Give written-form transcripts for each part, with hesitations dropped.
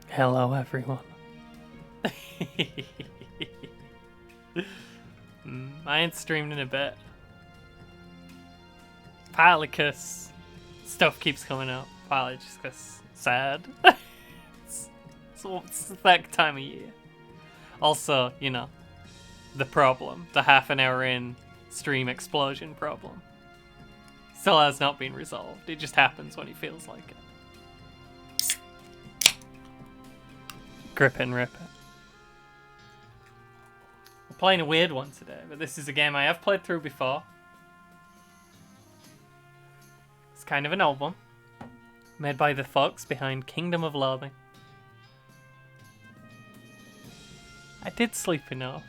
Hello, everyone. I ain't streamed in a bit. Partly because stuff keeps coming up, partly just because sad. it's that time of year. Also, you know, the problem, the half an hour in stream explosion problem, still has not been resolved. It just happens when he feels like it. Grip it and rip it. We're playing a weird one today, but this is a game I have played through before. It's kind of an old one, made by the folks behind Kingdom of Loathing. I did sleep enough.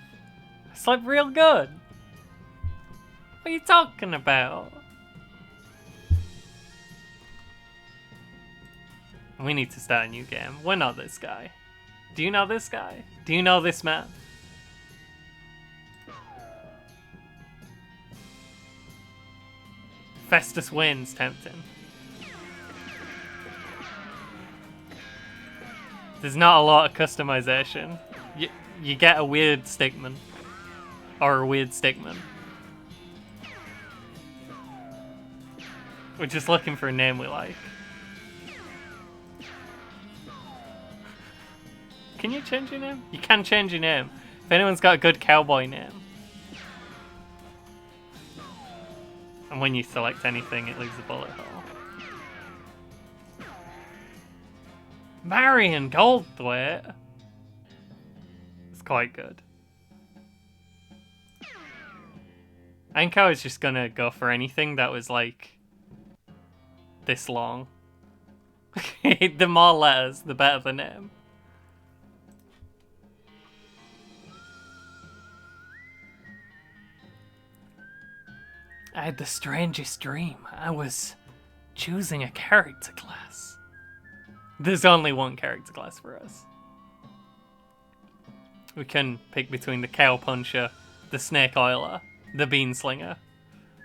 I slept real good. What are you talking about? We need to start a new game. We're not this guy. Do you know this guy? Do you know this man? Festus wins, tempting. There's not a lot of customization. You get a weird stickman. Or a weird stickman. We're just looking for a name we like. Can you change your name? You can change your name. If anyone's got a good cowboy name. And when you select anything, it leaves a bullet hole. Marion Goldthwait. It's quite good. I think I was just gonna go for anything that was like this long. The more letters, the better the name. I had the strangest dream. I was choosing a character class. There's only one character class for us. We can pick between the cow puncher, the snake oiler, the bean slinger,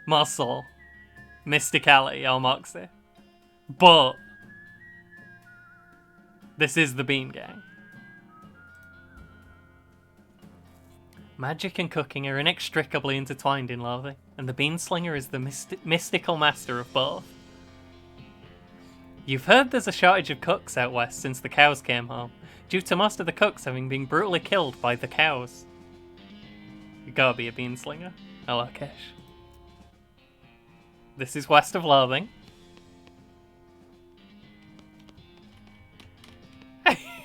muscle, mysticality, or moxie. But this is the bean gang. Magic and cooking are inextricably intertwined in Loathing, and the Beanslinger is the mystical master of both. You've heard there's a shortage of cooks out west since the cows came home, due to most of the cooks having been brutally killed by the cows. You gotta be a Beanslinger. Hello, Kesh. This is west of Loathing.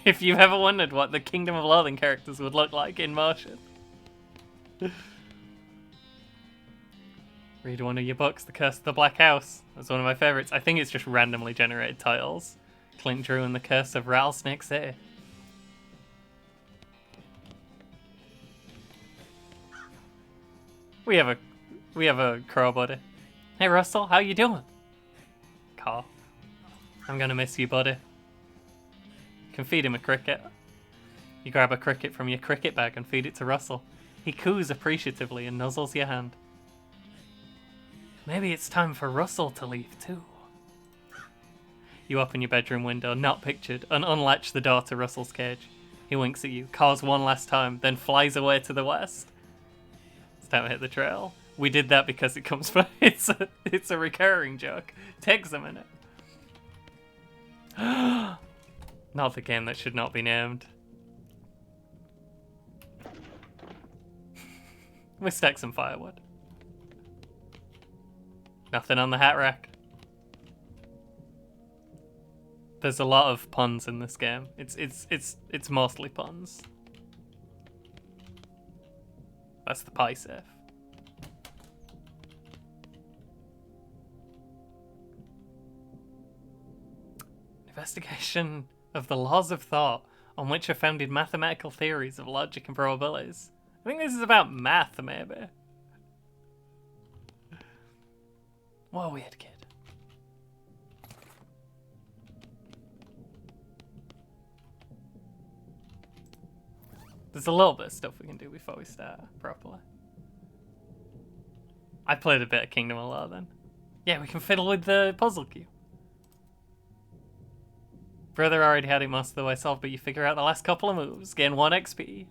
If you've ever wondered what the Kingdom of Loathing characters would look like in motion. Read one of your books, The Curse of the Black House. That's one of my favourites. I think it's just randomly generated titles. Clint Drew and The Curse of Rattlesnake City. We have a crow buddy. Hey Russell, how you doing? Caw. I'm gonna miss you, buddy. You can feed him a cricket. You grab a cricket from your cricket bag and feed it to Russell. He coos appreciatively and nuzzles your hand. Maybe it's time for Russell to leave too. You open your bedroom window, not pictured, and unlatch the door to Russell's cage. He winks at you, caws one last time, then flies away to the west. It's time to hit the trail. We did that because it comes from... It's a recurring joke. Takes a minute. Not the game that should not be named. We stack some firewood. Nothing on the hat rack. There's a lot of puns in this game. It's mostly puns. That's the pie safe. Investigation of the laws of thought on which are founded mathematical theories of logic and probabilities. I think this is about math, maybe. What a weird kid. There's a little bit of stuff we can do before we start properly. I played a bit of Kingdom of Loathing. Yeah, we can fiddle with the puzzle cube. Brother already had it most of the way solved, but you figure out the last couple of moves. Gain 1 XP.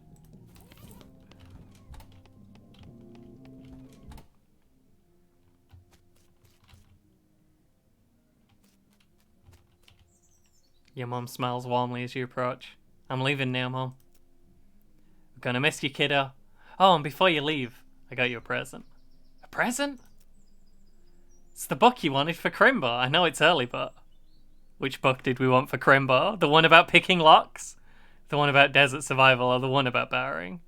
Your mum smiles warmly as you approach. I'm leaving now, Mum. I'm gonna miss you, kiddo. Oh, and before you leave, I got you a present. A present? It's the book you wanted for Crimbo. I know it's early, but... Which book did we want for Crimbo? The one about picking locks? The one about desert survival, or the one about barring?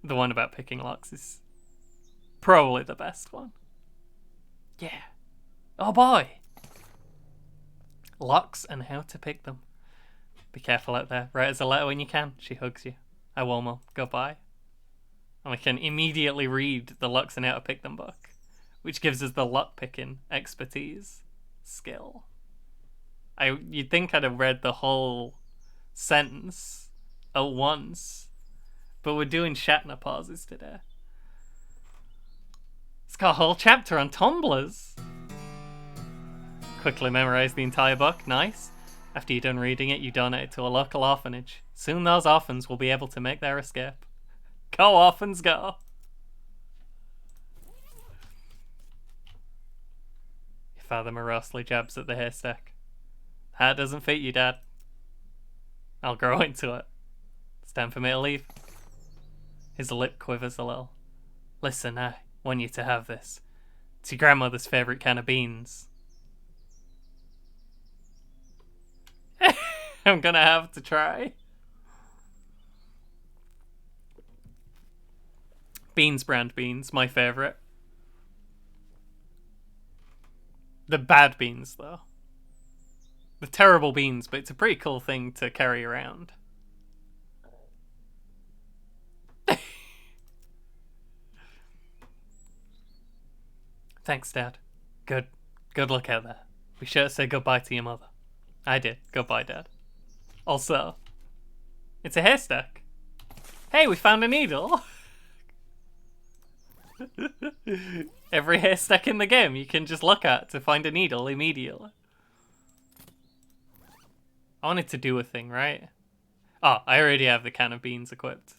The one about picking locks is probably the best one. Yeah. Oh boy! Locks and how to pick them. Be careful out there. Write us a letter when you can. She hugs you. I will, Mum. Goodbye. And we can immediately read the locks and how to pick them book, which gives us the lock picking expertise skill. You'd think I'd have read the whole sentence at once, but we're doing Shatner pauses today. It's got a whole chapter on tumblers. Quickly memorize the entire book. Nice. After you're done reading it, you donate it to a local orphanage. Soon those orphans will be able to make their escape. Go, orphans, go! Your father morosely jabs at the haystack. That doesn't fit you, Dad. I'll grow into it. It's time for me to leave. His lip quivers a little. Listen, I want you to have this. It's your grandmother's favourite can of beans. I'm gonna have to try. Beans brand beans, my favourite. The bad beans, though. The terrible beans, but it's a pretty cool thing to carry around. Thanks, Dad. Good luck out there. Be sure to say goodbye to your mother. I did. Goodbye, Dad. Also, it's a haystack. Hey, we found a needle. Every haystack in the game you can just look at to find a needle immediately. I wanted to do a thing, right? Oh, I already have the can of beans equipped.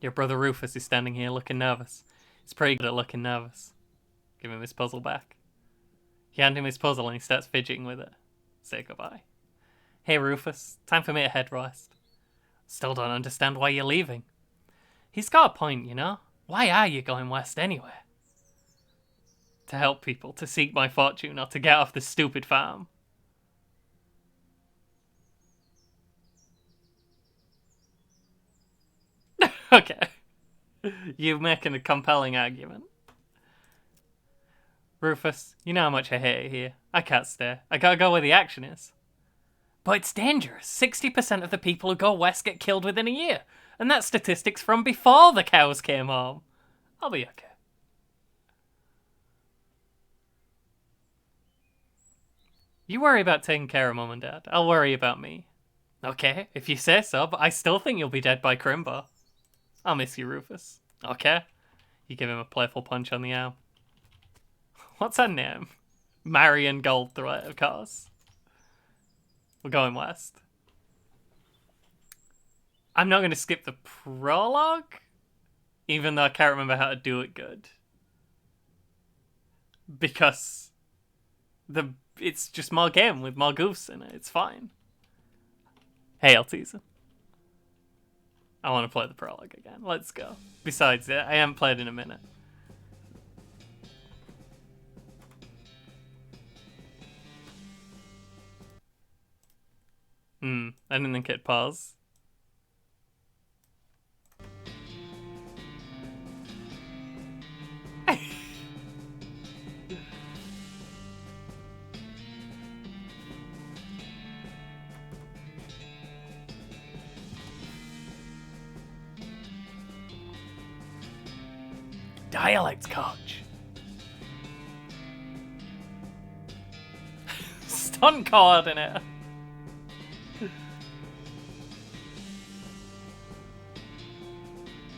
Your brother Rufus is standing here looking nervous. He's pretty good at looking nervous. Give him his puzzle back. You hand him his puzzle and he starts fidgeting with it. Say goodbye. Hey Rufus, time for me to head west. Still don't understand why you're leaving. He's got a point, you know? Why are you going west anyway? To help people, to seek my fortune, or to get off this stupid farm. Okay. You're making a compelling argument. Rufus, you know how much I hate it here. I can't stay. I gotta go where the action is. But it's dangerous. 60% of the people who go west get killed within a year. And that statistic's from before the cows came home. I'll be okay. You worry about taking care of Mum and Dad. I'll worry about me. Okay, if you say so, but I still think you'll be dead by Crimbo. I'll miss you, Rufus. Okay? You give him a playful punch on the arm. What's her name? Marion Goldthwait, of course. We're going west. I'm not going to skip the prologue, even though I can't remember how to do it good. Because it's just more game with more goofs in it. It's fine. Hey, Alteaser. I want to play the prologue again. Let's go. Besides, I haven't played in a minute. I didn't think it'd pause. Dialect coach. Stunt coordinator.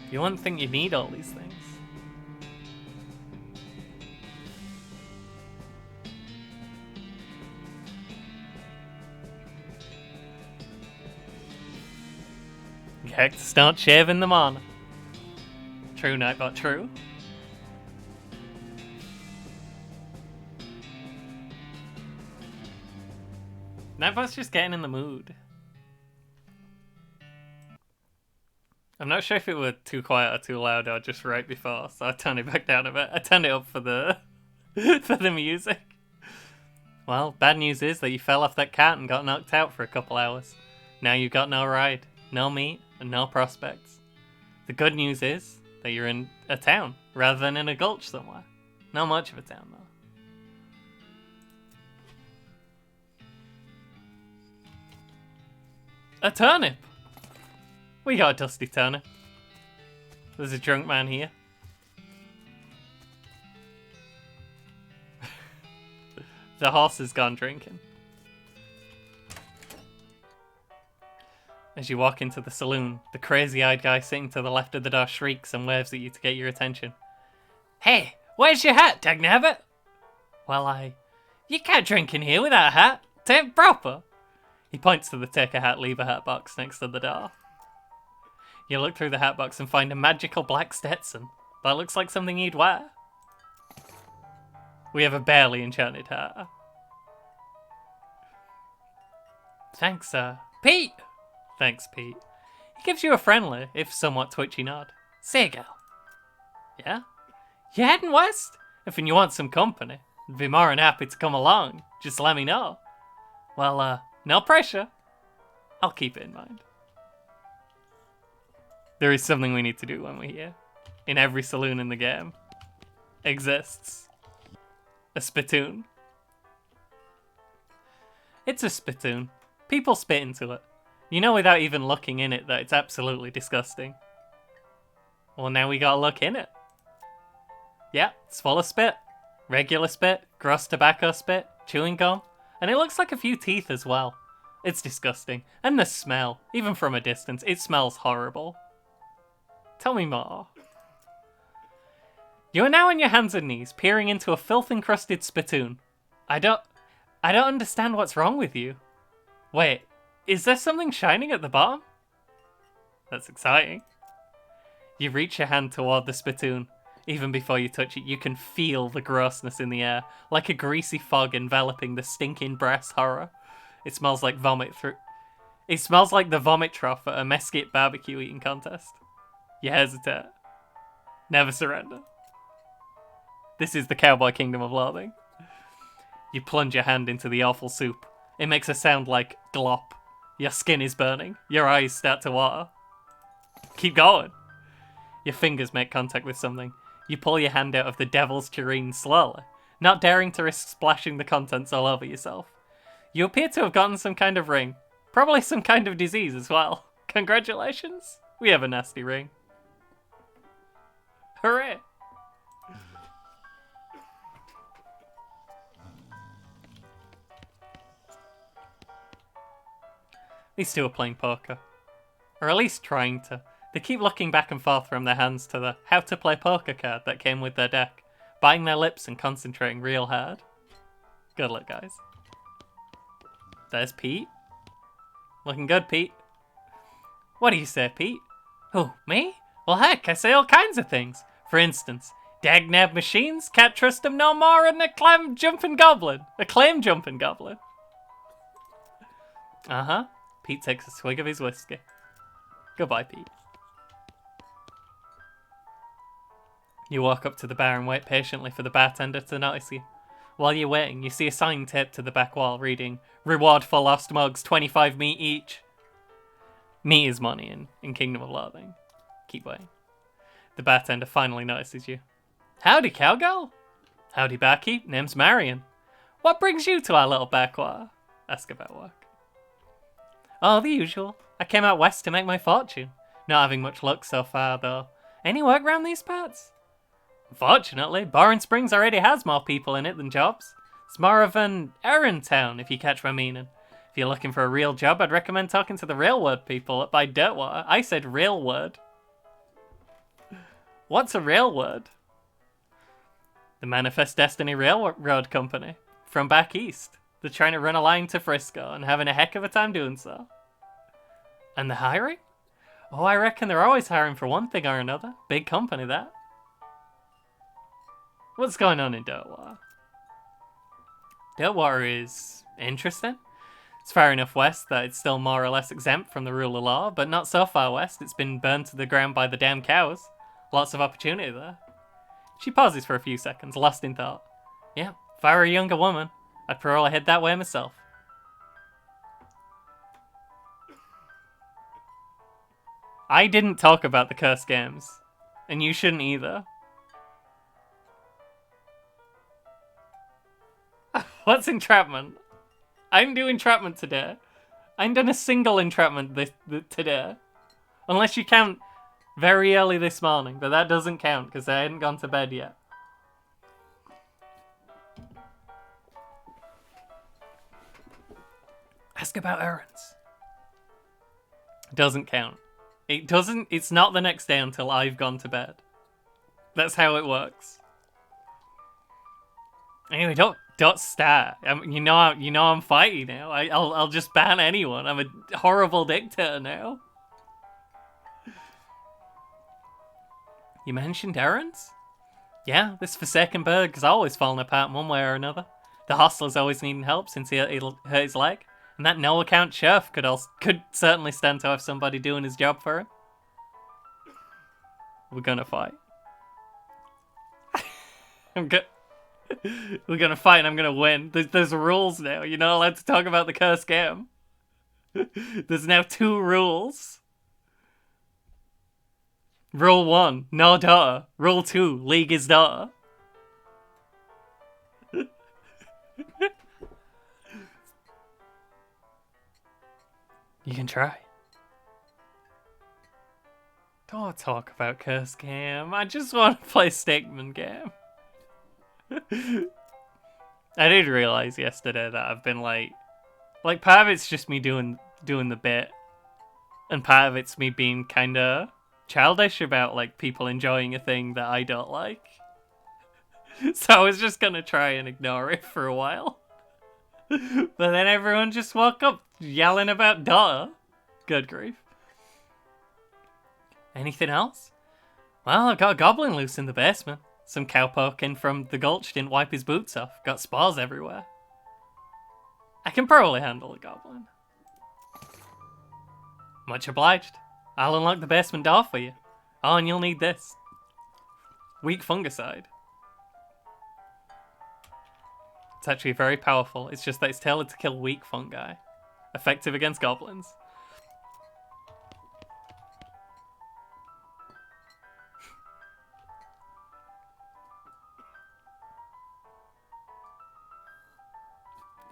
You wouldn't think you need all these things. Check to start shaving them on. True, Nightbot, true. Nightbot's just getting in the mood. I'm not sure if it were too quiet or too loud or just right before, so I turned it back down a bit. I turned it up for the for the music. Well, bad news is that you fell off that cart and got knocked out for a couple hours. Now you've got no ride, no meat, and no prospects. The good news is that you're in a town, rather than in a gulch somewhere. Not much of a town, though. A turnip! We got a dusty turnip. There's a drunk man here. The horse has gone drinking. As you walk into the saloon, the crazy-eyed guy sitting to the left of the door shrieks and waves at you to get your attention. Hey, where's your hat, dagnabbit? Well, you can't drink in here without a hat. Tain't proper. He points to the take a hat, leave a hat box next to the door. You look through the hat box and find a magical black Stetson. That looks like something you'd wear. We have a barely enchanted hat. Thanks, Pete! Thanks, Pete. He gives you a friendly, if somewhat twitchy nod. Say, girl. Yeah? You heading west? If you want some company, I'd be more than happy to come along. Just let me know. Well, no pressure. I'll keep it in mind. There is something we need to do when we're here. In every saloon in the game. Exists. A spittoon. It's a spittoon. People spit into it. You know without even looking in it that it's absolutely disgusting. Well, now we gotta look in it. Yeah, it's full of spit. Regular spit, gross tobacco spit, chewing gum, and it looks like a few teeth as well. It's disgusting. And the smell, even from a distance, it smells horrible. Tell me more. You are now on your hands and knees, peering into a filth-encrusted spittoon. I don't understand what's wrong with you. Wait, is there something shining at the bottom? That's exciting. You reach your hand toward the spittoon. Even before you touch it, you can feel the grossness in the air, like a greasy fog enveloping the stinking brass horror. It smells like vomit It smells like the vomit trough at a mesquite barbecue eating contest. You hesitate. Never surrender. This is the cowboy kingdom of loathing. You plunge your hand into the awful soup. It makes a sound like glop. Your skin is burning. Your eyes start to water. Keep going. Your fingers make contact with something. You pull your hand out of the devil's tureen slowly, not daring to risk splashing the contents all over yourself. You appear to have gotten some kind of ring. Probably some kind of disease as well. Congratulations. We have a nasty ring. Hooray. These two are playing poker. Or at least trying to. They keep looking back and forth from their hands to the how to play poker card that came with their deck, biting their lips and concentrating real hard. Good luck, guys. There's Pete. Looking good, Pete. What do you say, Pete? Who, me? Well, heck, I say all kinds of things. For instance, dagnab machines, can't trust them no more, and a clam jumping goblin. A claim jumping goblin. Uh-huh. Pete takes a swig of his whiskey. Goodbye, Pete. You walk up to the bar and wait patiently for the bartender to notice you. While you're waiting, you see a sign taped to the back wall reading, "Reward for lost mugs, 25 meat each." Meat is money in Kingdom of Loathing. Keep waiting. The bartender finally notices you. Howdy, cowgirl. Howdy, barkeep. Name's Marion. What brings you to our little backwater? Ask about work. Oh, the usual. I came out west to make my fortune. Not having much luck so far, though. Any work round these parts? Unfortunately, Boring Springs already has more people in it than jobs. It's more of an errand town, if you catch my meaning. If you're looking for a real job, I'd recommend talking to the railword people up by Dirtwater. I said railword. What's a railword? The Manifest Destiny Railroad Company. From back east. They're trying to run a line to Frisco and having a heck of a time doing so. And the hiring? Oh, I reckon they're always hiring for one thing or another. Big company, that. What's going on in Dirtwater? Dirtwater is interesting. It's far enough west that it's still more or less exempt from the rule of law, but not so far west it's been burned to the ground by the damn cows. Lots of opportunity there. She pauses for a few seconds, lost in thought. Yeah, if I were a younger woman, I'd probably head that way myself. I didn't talk about the cursed games, and you shouldn't either. What's entrapment? I didn't do entrapment today. I ain't done a single entrapment today. Unless you count very early this morning, but that doesn't count because I hadn't gone to bed yet. Ask about errands. Doesn't count. It's not the next day until I've gone to bed. That's how it works. Anyway, don't start. You know I'm fighting now. I'll just ban anyone. I'm a horrible dictator now. You mentioned errands? Yeah, this Forsaken Bird has always fallen apart one way or another. The hostler's always needing help since he'll hurt his leg. And that no-account Sherf could certainly stand to have somebody doing his job for him. We're gonna fight. We're gonna fight and I'm gonna win. There's rules now. You're not allowed to talk about the cursed game. There's now 2 rules. Rule 1, no daughter. Rule 2, league is daughter. You can try. Don't talk about cursed game. I just want to play stickman game. I did realize yesterday that I've been like part of it's just me doing the bit, and part of it's me being kind of childish about like people enjoying a thing that I don't like. So I was just gonna try and ignore it for a while. But then everyone just woke up yelling about duh. Good grief. Anything else? Well, I got a goblin loose in the basement. Some cowpoke in from the gulch didn't wipe his boots off. Got spores everywhere. I can probably handle a goblin. Much obliged. I'll unlock the basement door for you. Oh, and you'll need this. Weak fungicide. It's actually very powerful. It's just that it's tailored to kill weak fungi. Effective against goblins.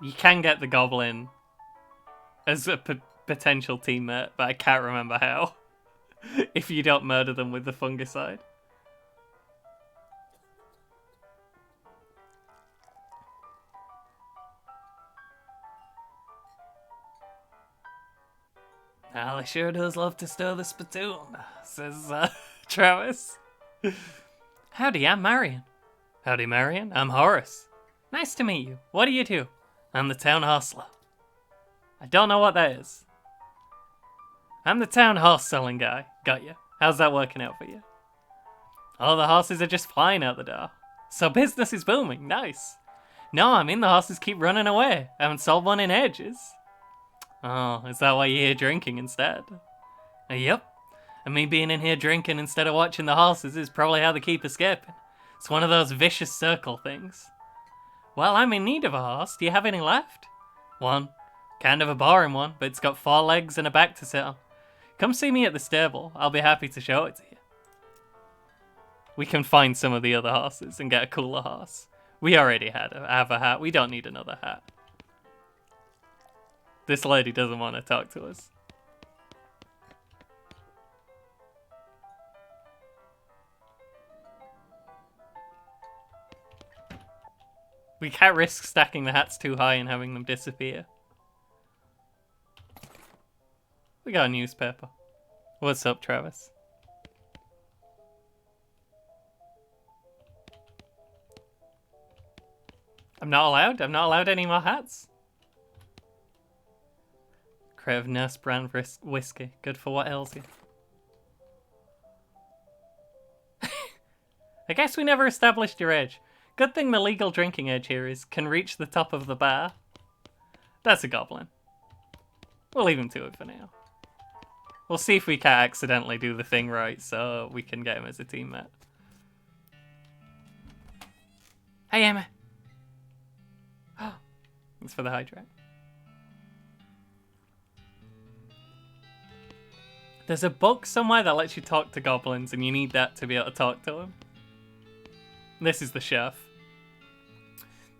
You can get the goblin as a potential teammate, but I can't remember how. If you don't murder them with the fungicide. Well, he sure does love to stir the spittoon, says Travis. Howdy, I'm Marion. Howdy, Marion. I'm Horace. Nice to meet you. What do you do? I'm the town hostler. I don't know what that is. I'm the town horse selling guy. Got you. How's that working out for you? All the horses are just flying out the door. So business is booming. Nice. No, I mean the horses keep running away. I haven't sold one in ages. Oh, is that why you're here drinking instead? Yep. And me being in here drinking instead of watching the horses is probably how they keep escaping. It's one of those vicious circle things. Well, I'm in need of a horse. Do you have any left? One. Kind of a boring one, but it's got 4 legs and a back to sit on. Come see me at the stable. I'll be happy to show it to you. We can find some of the other horses and get a cooler horse. We already have a hat. We don't need another hat. This lady doesn't want to talk to us. We can't risk stacking the hats too high and having them disappear. We got a newspaper. What's up, Travis? I'm not allowed? I'm not allowed any more hats? Creative Nurse brand whiskey. Good for what ails you. I guess we never established your age. Good thing the legal drinking age here is can reach the top of the bar. That's a goblin. We'll leave him to it for now. We'll see if we can't accidentally do the thing right so we can get him as a teammate. Hey, Emma. It's for the hydrate. There's a book somewhere that lets you talk to goblins, and you need that to be able to talk to them. This is the Sherf.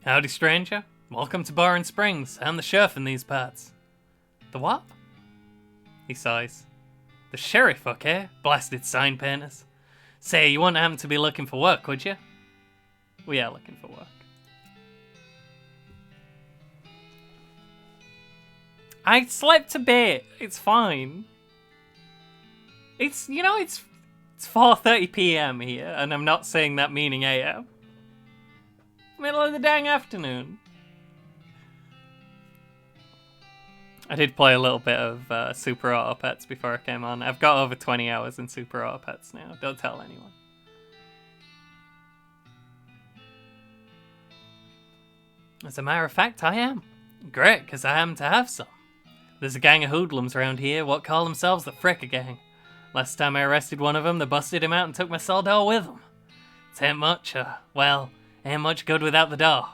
Howdy, stranger. Welcome to Barren Springs. I'm the Sherf in these parts. The what? He sighs. The sheriff, okay? Blasted sign painters. Say, you wouldn't happen to be looking for work, would you? We are looking for work. I slept a bit. It's fine. It's 4:30 p.m. here, and I'm not saying that meaning a.m. Middle of the dang afternoon. I did play a little bit of Super Auto Pets before I came on. I've got over 20 hours in Super Auto Pets now. Don't tell anyone. As a matter of fact, I am. Great, because I happen to have some. There's a gang of hoodlums around here what call themselves the Fricka Gang. Last time I arrested one of them, they busted him out and took my cell door with them. It ain't much, ain't much good without the door.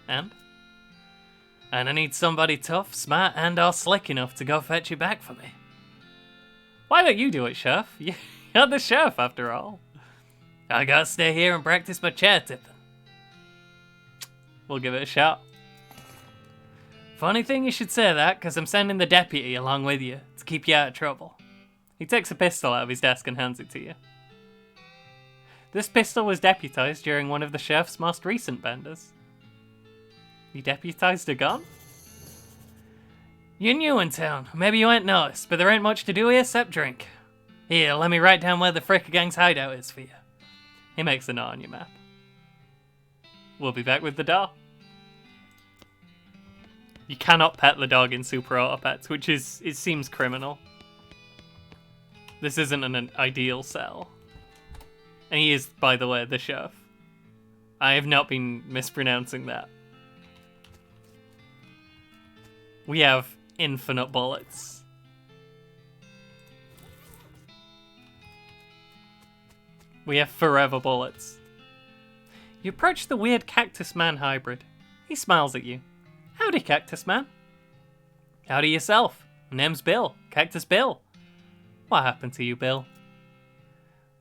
And I need somebody tough, smart, and or slick enough to go fetch you back for me. Why don't you do it, Sherf? You're the Sherf, after all. I gotta stay here and practice my chair tipping. We'll give it a shot. Funny thing you should say that, because I'm sending the deputy along with you to keep you out of trouble. He takes a pistol out of his desk and hands it to you. This pistol was deputized during one of the Sheriff's most recent benders. You deputized a gun? You're new in town. Maybe you ain't noticed, but there ain't much to do here except drink. Here, let me write down where the Fricka Gang's hideout is for you. He makes a note on your map. We'll be back with the dog. You cannot pet the dog in Super Auto Pets, which it seems criminal. This isn't an ideal cell. And he is, by the way, the Sherf. I have not been mispronouncing that. We have infinite bullets. We have forever bullets. You approach the weird Cactus Man hybrid. He smiles at you. Howdy, Cactus Man. Howdy yourself. My name's Bill. Cactus Bill. What happened to you, Bill?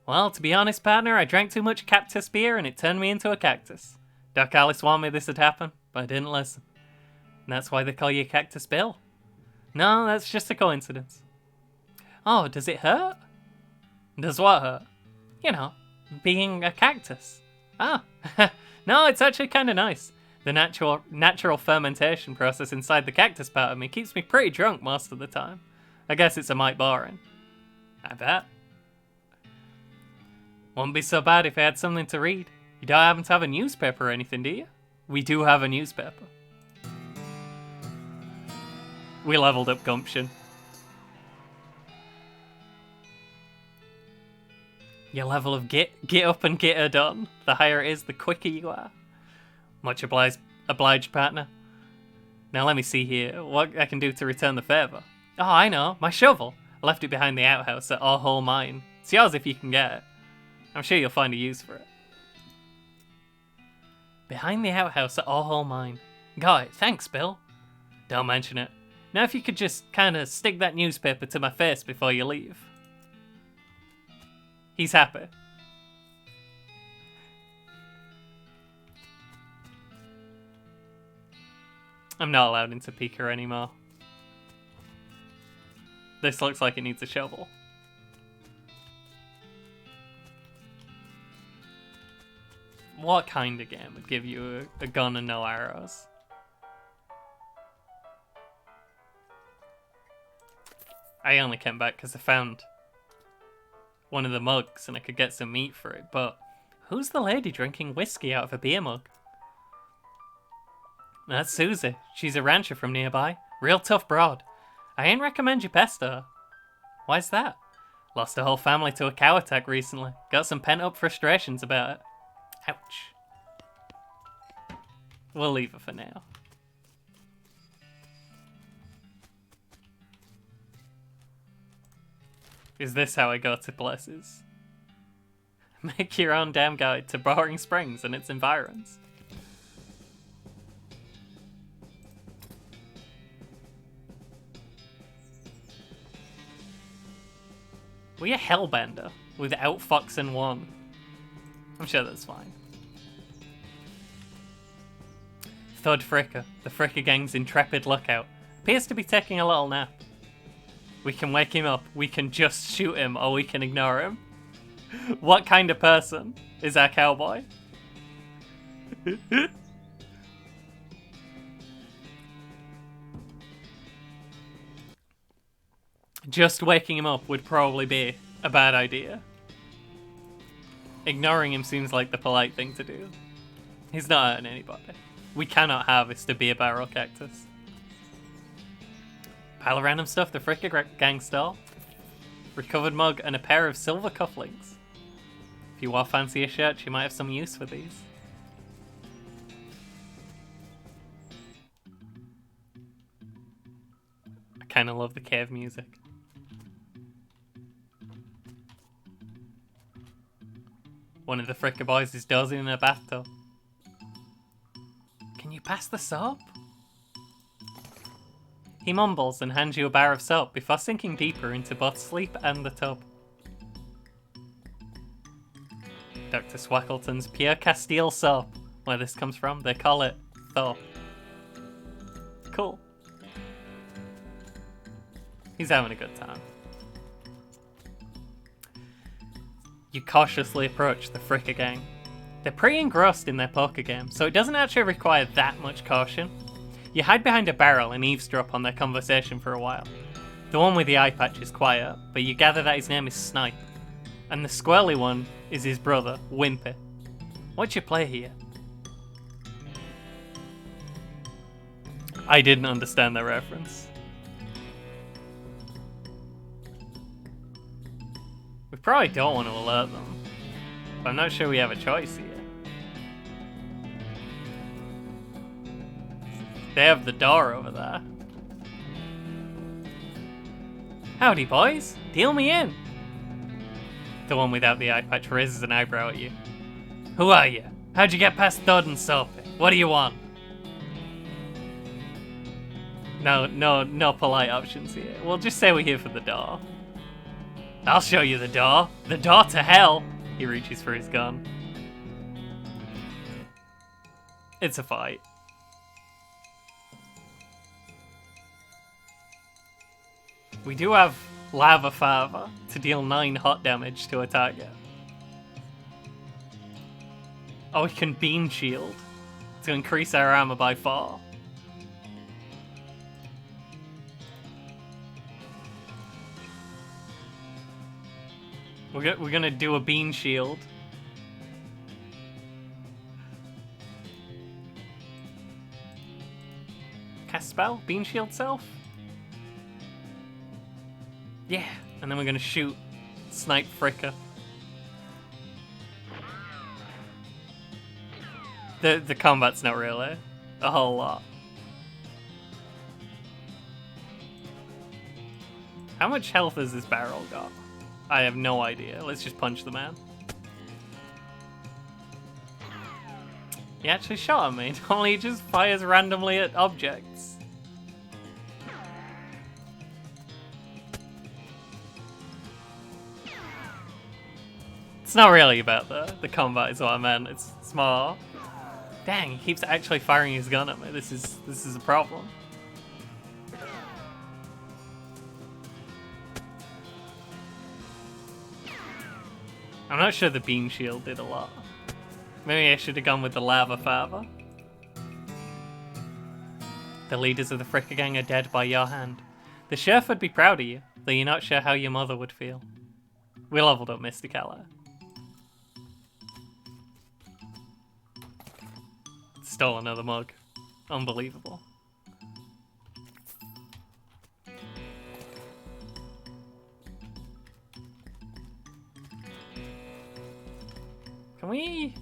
Well, to be honest, partner, I drank too much cactus beer and it turned me into a cactus. Doc Alice warned me this would happen, but I didn't listen. And that's why they call you Cactus Bill. No, that's just a coincidence. Oh, does it hurt? Does what hurt? You know, being a cactus. Ah, no, it's actually kind of nice. The natural fermentation process inside the cactus part of me keeps me pretty drunk most of the time. I guess it's a mite boring. I bet. Wouldn't be so bad if I had something to read. You don't happen to have a newspaper or anything, do you? We do have a newspaper. We leveled up gumption. Your level of get up and get her done. The higher it is, the quicker you are. Much obliged, partner. Now let me see here, what I can do to return the favour. Oh, I know, my shovel. I left it behind the outhouse at All Hole Mine. It's yours if you can get it. I'm sure you'll find a use for it. Behind the outhouse at All Hole Mine. Got it, thanks, Bill. Don't mention it. Now if you could just kinda stick that newspaper to my face before you leave. He's happy. I'm not allowed into Pika anymore. This looks like it needs a shovel. What kind of game would give you a gun and no arrows? I only came back because I found one of the mugs and I could get some meat for it, but who's the lady drinking whiskey out of a beer mug? That's Susie. She's a rancher from nearby. Real tough broad. I ain't recommend you pester her. Why's that? Lost a whole family to a cow attack recently. Got some pent-up frustrations about it. Ouch. We'll leave it for now. Is this how I go to places? Make your own damn guide to Boring Springs and its environs. We a hellbender without Fox and One. I'm sure that's fine. Thud Fricker, the Fricker gang's intrepid lookout, appears to be taking a little nap. We can wake him up, we can just shoot him, or we can ignore him. What kind of person is our cowboy? Just waking him up would probably be a bad idea. Ignoring him seems like the polite thing to do. He's not hurting anybody. We cannot harvest a beer barrel cactus. Pile of random stuff the Fricker gang stole. Recovered mug and a pair of silver cufflinks. If you wore fancier shirts, you might have some use for these. I kind of love the cave music. One of the Fricker boys is dozing in a bathtub. Can you pass the soap? He mumbles and hands you a bar of soap before sinking deeper into both sleep and the tub. Dr. Swackleton's Pure Castile soap. Where this comes from, they call it Thorpe. Cool. He's having a good time. You cautiously approach the Fricker gang. They're pretty engrossed in their poker game, so it doesn't actually require that much caution. You hide behind a barrel and eavesdrop on their conversation for a while. The one with the eye patch is quiet, but you gather that his name is Snipe. And the squirrely one is his brother, Wimpy. What's your play here? I didn't understand the reference. We probably don't want to alert them, but I'm not sure we have a choice here. They have the door over there. Howdy, boys. Deal me in. The one without the eye patch raises an eyebrow at you. Who are you? How'd you get past Thud and Soapy? What do you want? No polite options here. We'll just say we're here for the door. I'll show you the door. The door to hell. He reaches for his gun. It's a fight. We do have Lava Father to deal 9 hot damage to a target. Oh, we can Beam Shield to increase our armor by 4. We're gonna do a Beam Shield. Cast spell? Beam Shield self? Yeah, and then we're gonna shoot Snipe Fricker. The combat's not really a whole lot. How much health has this barrel got? I have no idea. Let's just punch the man. He actually shot at me. Normally he just fires randomly at objects. It's not really about the combat is what I meant. It's more... Dang, he keeps actually firing his gun at me. This is a problem. I'm not sure the beam shield did a lot. Maybe I should have gone with the Lava Father. The leaders of the Fricker gang are dead by your hand. The Sherf would be proud of you, though you're not sure how your mother would feel. We leveled up Mystic Ally. Stole another mug. Unbelievable. Can we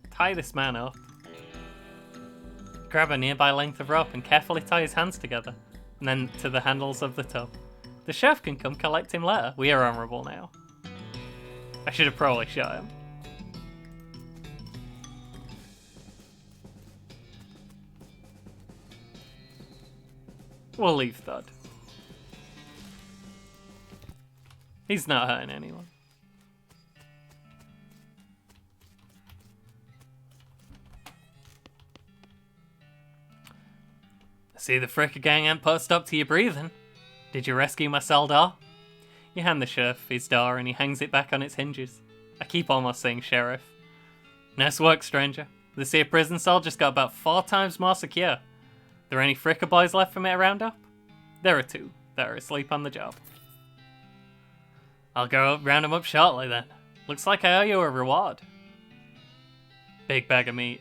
tie this man up? Grab a nearby length of rope and carefully tie his hands together, and then to the handles of the tub. The Sherf can come collect him later. We are honourable now. I should have probably shot him. We'll leave Thud. He's not hurting anyone. See, the Fricker gang ain't put a stop to your breathing. Did you rescue my cell door? You hand the Sherf his door and he hangs it back on its hinges. I keep almost saying sheriff. Nice work, stranger. This here prison cell just got about 4 times more secure. There any Fricker boys left from it around up? There are 2 that are asleep on the job. I'll go round them up shortly then. Looks like I owe you a reward. Big bag of meat.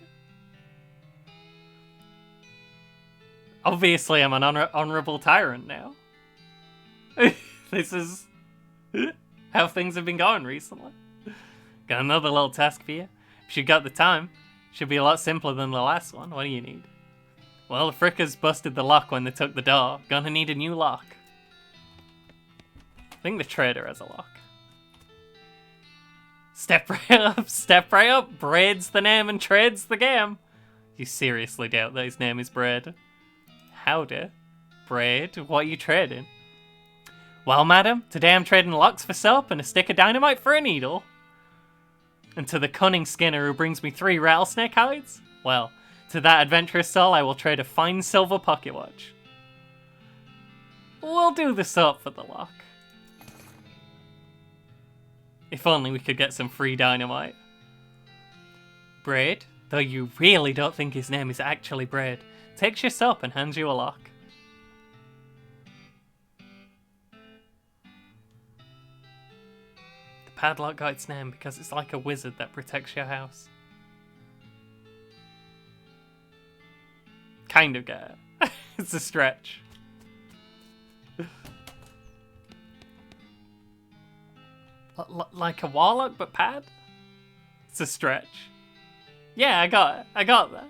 Obviously I'm an honourable tyrant now. This is how things have been going recently. Got another little task for you. If you got the time, should be a lot simpler than the last one. What do you need? Well, the Frickers busted the lock when they took the door. Gonna need a new lock. I think the trader has a lock. Step right up. Braid's the name and trade's the game. You seriously doubt that his name is Braid? Howdy. Braid, what are you trading? Well, madam, today I'm trading locks for soap and a stick of dynamite for a needle. And to the cunning Skinner who brings me 3 rattlesnake hides? Well, to that adventurous soul I will trade a fine silver pocket watch. We'll do the soap for the lock. If only we could get some free dynamite. Braid, though you really don't think his name is actually Braid, takes your soap and hands you a lock. The padlock got its name because it's like a wizard that protects your house. Kind of get it. It's a stretch. Like a warlock but pad? It's a stretch. Yeah, I got it. I got that.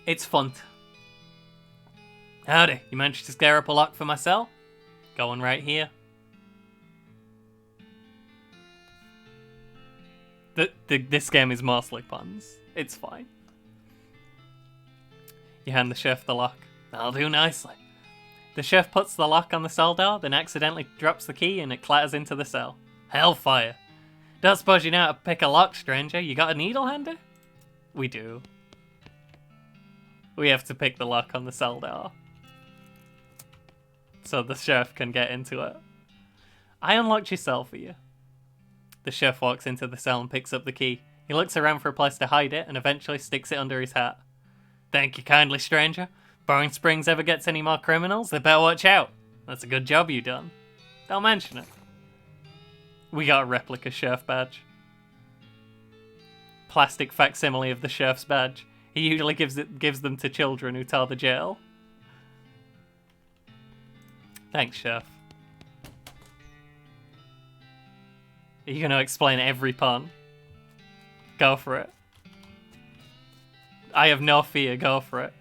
It's fun. Howdy, you managed to scare up a lock for my cell? Going right here. This game is mostly puns. It's fine. You hand the Sherf the lock. That'll do nicely. The Sherf puts the lock on the cell door, then accidentally drops the key and it clatters into the cell. Hellfire. Don't suppose you know how to pick a lock, stranger. You got a needle handy? We do. We have to pick the lock on the cell door, so the Sherf can get into it. I unlocked your cell for you. The Sherf walks into the cell and picks up the key. He looks around for a place to hide it and eventually sticks it under his hat. Thank you kindly, stranger. Boring Springs ever gets any more criminals, they better watch out. That's a good job you done. Don't mention it. We got a replica Sherf badge. Plastic facsimile of the Sherf's badge. He usually gives them to children who tell the jail. Thanks, Sherf. Are you going to explain every pun? Go for it. I have no fear, go for it.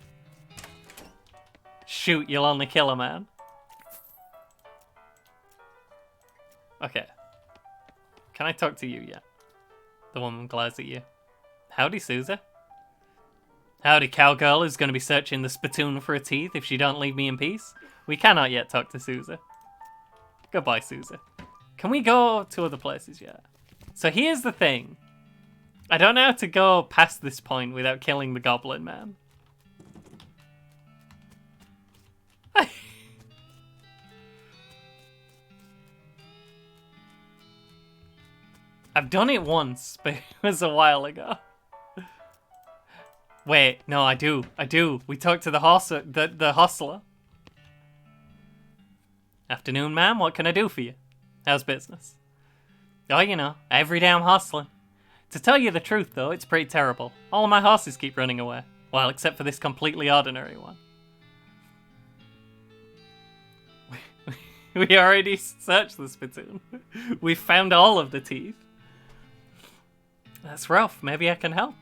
Shoot, you'll only kill a man. Okay. Can I talk to you yet? The woman glares at you. Howdy, Susie. Howdy, cowgirl who's going to be searching the spittoon for her teeth if she don't leave me in peace. We cannot yet talk to Susie. Goodbye, Susie. Can we go to other places yet? So here's the thing. I don't know how to go past this point without killing the goblin man. I've done it once, but it was a while ago. Wait, no, I do. We talked to the hostler. Afternoon, ma'am. What can I do for you? How's business? Oh, you know, every day I'm hustling. To tell you the truth, though, it's pretty terrible. All of my horses keep running away. Well, except for this completely ordinary one. We already searched the spittoon. We found all of the teeth. That's rough. Maybe I can help.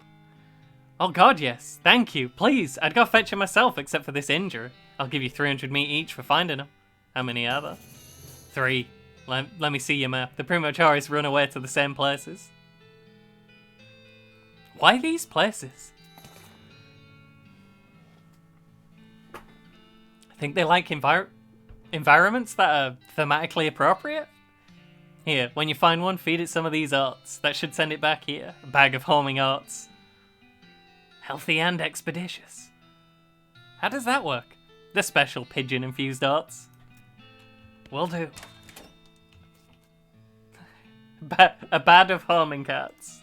Oh god, yes. Thank you. Please, I'd go fetch him myself except for this injury. I'll give you 300 meat each for finding him. How many are there? 3. Let me see your map. They pretty much always run away to the same places. Why these places? I think they like environments that are thematically appropriate. Here, when you find one, feed it some of these oats. That should send it back here. A bag of homing oats. Healthy and expeditious. How does that work? The special pigeon-infused oats. Will do. A band of homing cats.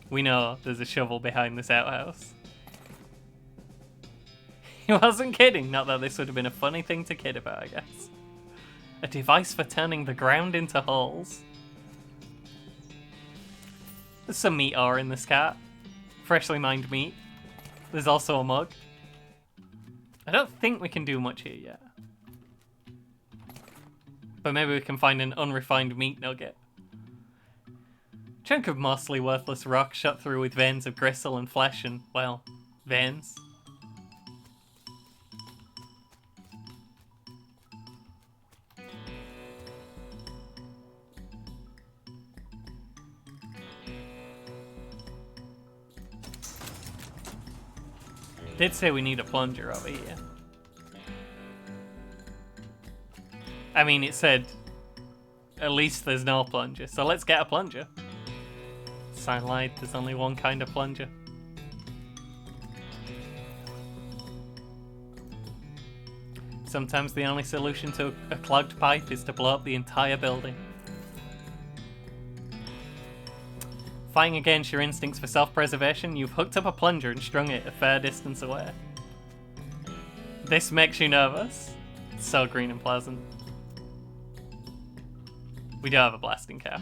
We know there's a shovel behind this outhouse. He wasn't kidding. Not that this would have been a funny thing to kid about, I guess. A device for turning the ground into holes. There's some meat ore in this cat. Freshly mined meat. There's also a mug. I don't think we can do much here yet. But maybe we can find an unrefined meat nugget. Chunk of mostly worthless rock shot through with veins of gristle and flesh and, well, veins. Did say we need a plunger over here. I mean, it said at least there's no plunger, so let's get a plunger. Sunlight, there's only one kind of plunger. Sometimes the only solution to a clogged pipe is to blow up the entire building. Fighting against your instincts for self-preservation, you've hooked up a plunger and strung it a fair distance away. This makes you nervous? It's so green and pleasant. We do have a blasting cap.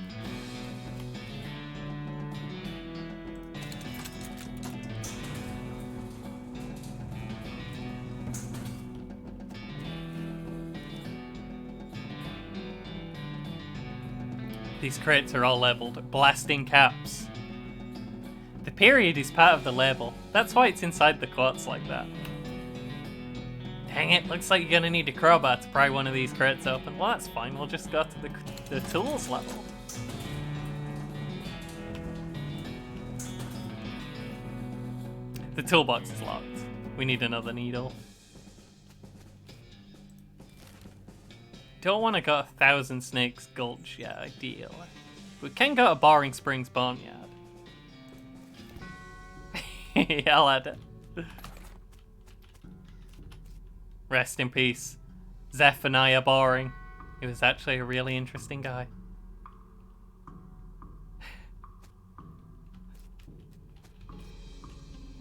These crates are all labelled blasting caps. The period is part of the label. That's why it's inside the quotes like that. Dang it, looks like you're gonna need a crowbar to pry one of these crates open. Well, that's fine, we'll just go to the tools level. The toolbox is locked. We need another needle. Don't want to go to Thousand Snakes Gulch yet, ideally. We can go to Boring Springs Boneyard. Yeah, I'll add it. Rest in peace, Zephaniah Boring. He was actually a really interesting guy.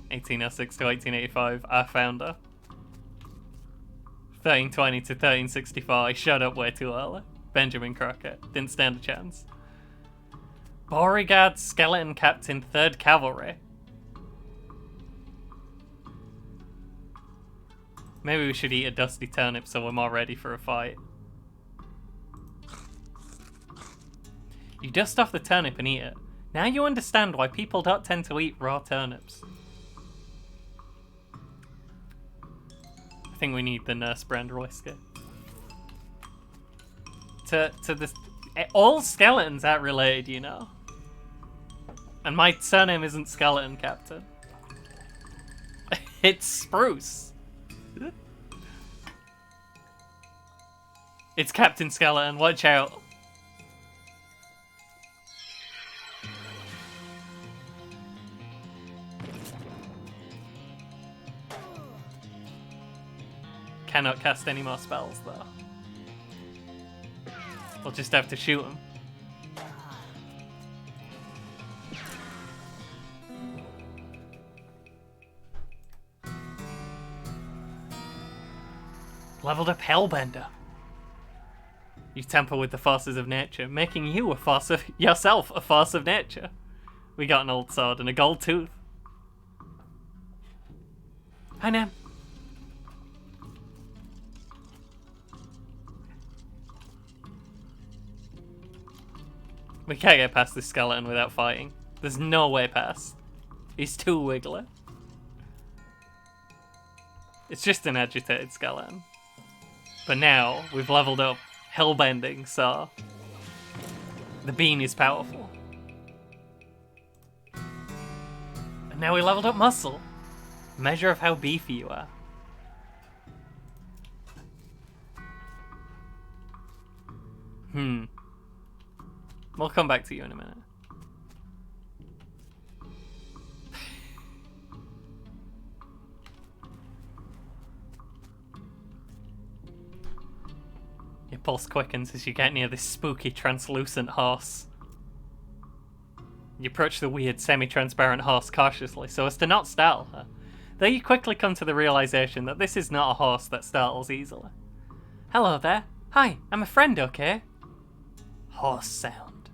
(1806 to 1885), our founder. 1320 to 1364, I showed up way too early. Benjamin Crockett, didn't stand a chance. Beauregard Skeleton Captain 3rd Cavalry. Maybe we should eat a dusty turnip so we're more ready for a fight. You dust off the turnip and eat it. Now you understand why people don't tend to eat raw turnips. I think we need the Nurse brand whiskey. To this, all skeletons aren't related, you know. And my surname isn't Skeleton Captain. It's Spruce. It's Captain Skeleton, watch out. Cannot cast any more spells though. We'll just have to shoot him. Leveled up Hellbender. You tamper with the forces of nature, making you a force of yourself a force of nature. We got an old sword and a gold tooth. Hi, Nam. We can't get past this skeleton without fighting. There's no way past. He's too wiggly. It's just an agitated skeleton. But now, we've leveled up hellbending, so the bean is powerful. And now we leveled up muscle. Measure of how beefy you are. We'll come back to you in a minute. Your pulse quickens as you get near this spooky, translucent horse. You approach the weird, semi-transparent horse cautiously so as to not startle her. Though you quickly come to the realization that this is not a horse that startles easily. Hello there. Hi, I'm a friend, okay? Horse sound.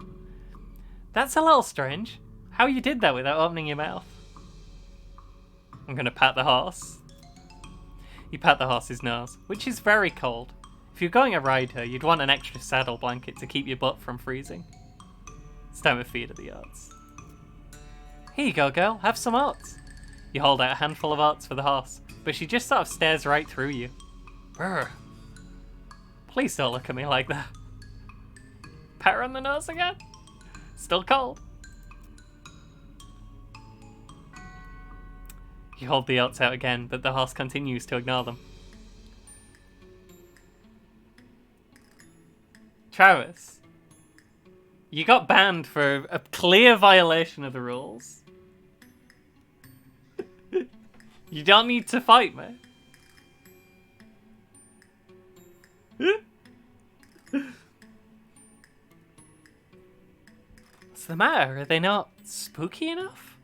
That's a little strange. How you did that without opening your mouth? I'm gonna pat the horse. You pat the horse's nose, which is very cold. If you're going to ride her, you'd want an extra saddle blanket to keep your butt from freezing. It's time to feed her the oats. Here you go, girl. Have some oats. You hold out a handful of oats for the horse, but she just sort of stares right through you. Brr. Please don't look at me like that. Pat her on the nose again. Still cold. You hold the oats out again, but the horse continues to ignore them. Travis, you got banned for a clear violation of the rules. You don't need to fight me. What's the matter? Are they not spooky enough?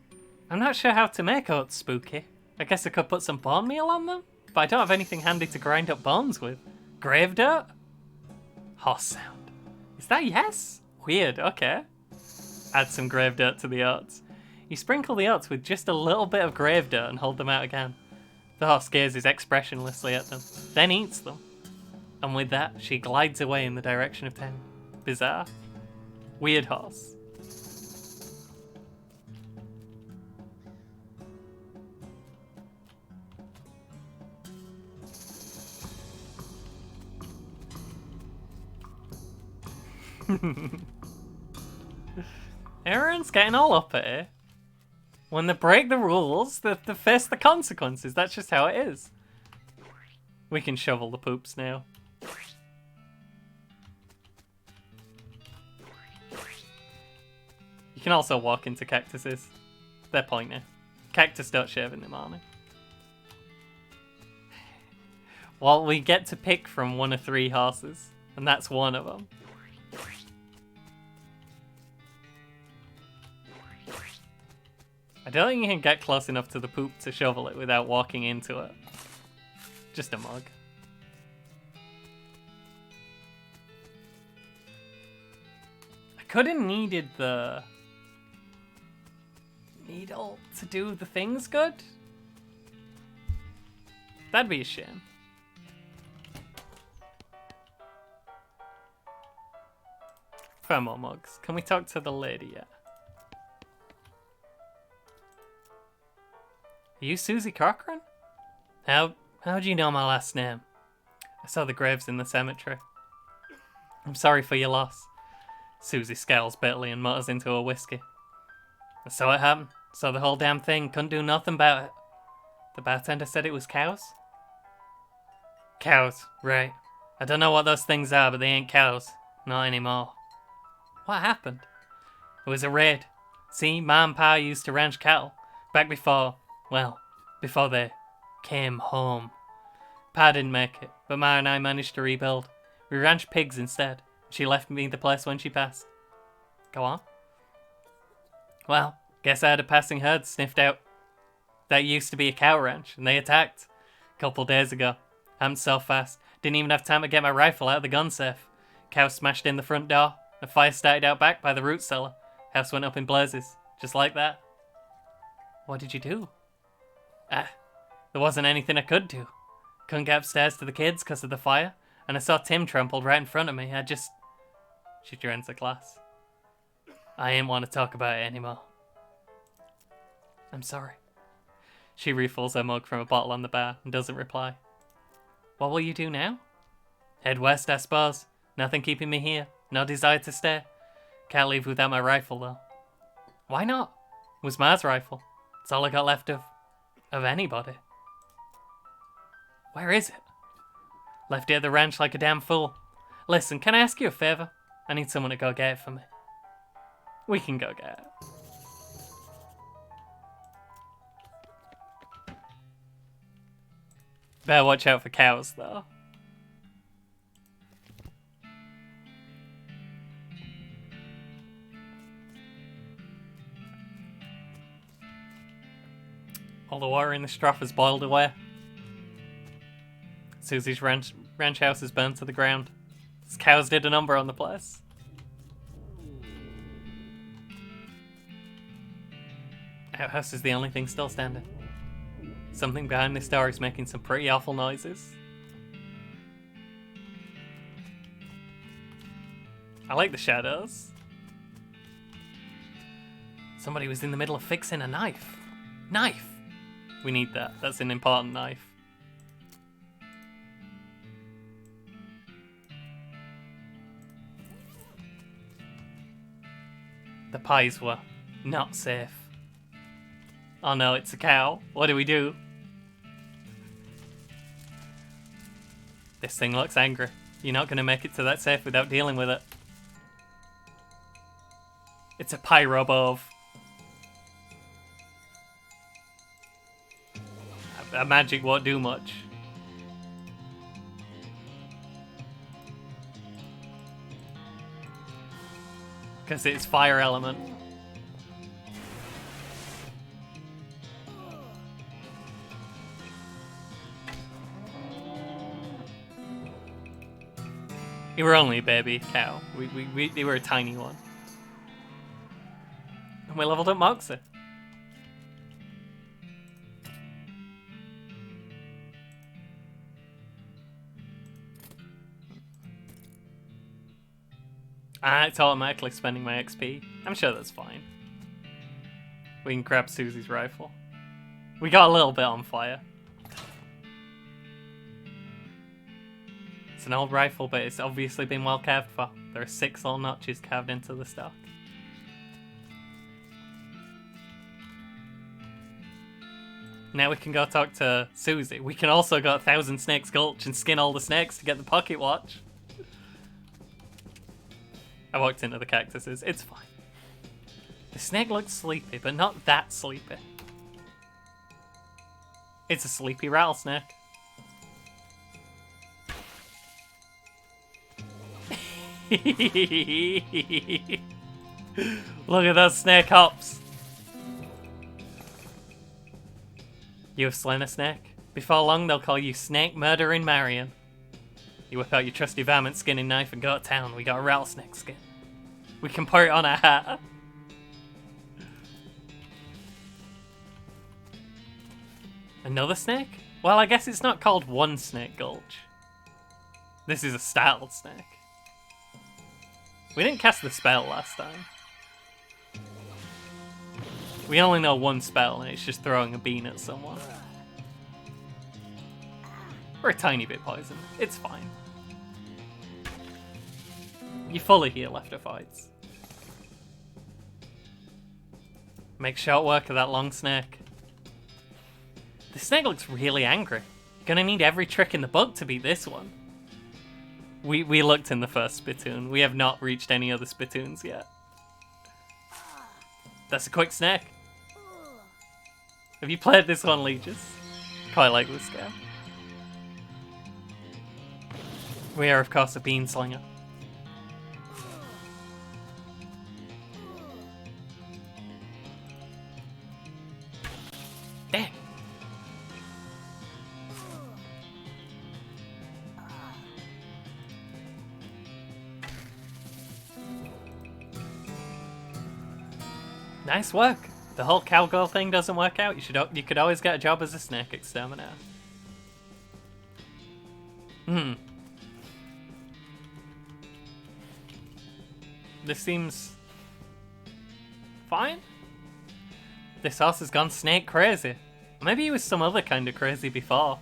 I'm not sure how to make oats spooky. I guess I could put some bone meal on them, but I don't have anything handy to grind up bones with. Grave dirt? Horse sound. Is that yes? Weird, okay. Add some grave dirt to the oats. You sprinkle the oats with just a little bit of grave dirt and hold them out again. The horse gazes expressionlessly at them, then eats them. And with that, she glides away in the direction of town. Bizarre. Weird horse. Everyone's getting all up at it. When they break the rules, they face the consequences. That's just how it is. We can shovel the poops now. You can also walk into cactuses. They're pointy. Cactus don't shave in the morning. Well, we get to pick from one of 3 horses, and that's one of them. I don't think you can get close enough to the poop to shovel it without walking into it. Just a mug. I could have needed the needle to do the things good. That'd be a shame. Found more mugs. Can we talk to the lady yet? Are you Susie Cochran? How'd you know my last name? I saw the graves in the cemetery. I'm sorry for your loss. Susie scowls bitterly and mutters into her whiskey. I saw it happen. Saw the whole damn thing. Couldn't do nothing about it. The bartender said it was cows? Cows, right. I don't know what those things are, but they ain't cows. Not anymore. What happened? It was a raid. See, Ma and Pa used to ranch cattle. Back before they came home. Pa didn't make it, but Ma and I managed to rebuild. We ranched pigs instead. She left me the place when she passed. Go on. Well, guess I had a passing herd sniffed out. That used to be a cow ranch, and they attacked. A couple days ago. Happened so fast. Didn't even have time to get my rifle out of the gun safe. Cow smashed in the front door. A fire started out back by the root cellar. House went up in blazes. Just like that. What did you do? There wasn't anything I could do. Couldn't get upstairs to the kids because of the fire, and I saw Tim trampled right in front of me. She drains the glass. I ain't want to talk about it anymore. I'm sorry. She refills her mug from a bottle on the bar and doesn't reply. What will you do now? Head west, I suppose. Nothing keeping me here. No desire to stay. Can't leave without my rifle, though. Why not? It was Ma's rifle. It's all I got left of anybody. Where is it? Left it at the ranch like a damn fool. Listen, can I ask you a favour? I need someone to go get it for me. We can go get it. Better watch out for cows, though. All the water in the trough has boiled away. Susie's ranch house is burnt to the ground. These cows did a number on the place. Outhouse is the only thing still standing. Something behind this door is making some pretty awful noises. I like the shadows. Somebody was in the middle of fixing a knife. Knife! We need that. That's an important knife. The pies were not safe. Oh no, it's a cow. What do we do? This thing looks angry. You're not going to make it to that safe without dealing with it. It's a pyrobove. A magic won't do much. Because it's fire element. You were only a baby cow. We were a tiny one. And we leveled up Moxie. It's automatically spending my XP. I'm sure that's fine. We can grab Susie's rifle. We got a little bit on fire. It's an old rifle, but it's obviously been well cared for. There are 6 old notches carved into the stock. Now we can go talk to Susie. We can also go to Thousand Snakes Gulch and skin all the snakes to get the pocket watch. I walked into the cactuses. It's fine. The snake looks sleepy, but not that sleepy. It's a sleepy rattlesnake. Look at those snake hops. You have slain a snake. Before long, they'll call you Snake Murdering Marion. You whip out your trusty varmint skinning knife and go to town. We got a rattlesnake skin. We can put it on a hat. Another snake? Well, I guess it's not called One Snake Gulch. This is a styled snake. We didn't cast the spell last time. We only know one spell and it's just throwing a bean at someone. We're a tiny bit poisoned. It's fine. You fully heal after fights. Make short work of that long snake. The snake looks really angry. Gonna need every trick in the book to beat this one. We looked in the first spittoon. We have not reached any other spittoons yet. That's a quick snake. Have you played this one, Legis? Quite like this game. We are, of course, a bean slinger. Dang. Nice work. The whole cowgirl thing doesn't work out. You could always get a job as a snake exterminator. This seems Fine. This horse has gone snake crazy. Maybe he was some other kind of crazy before.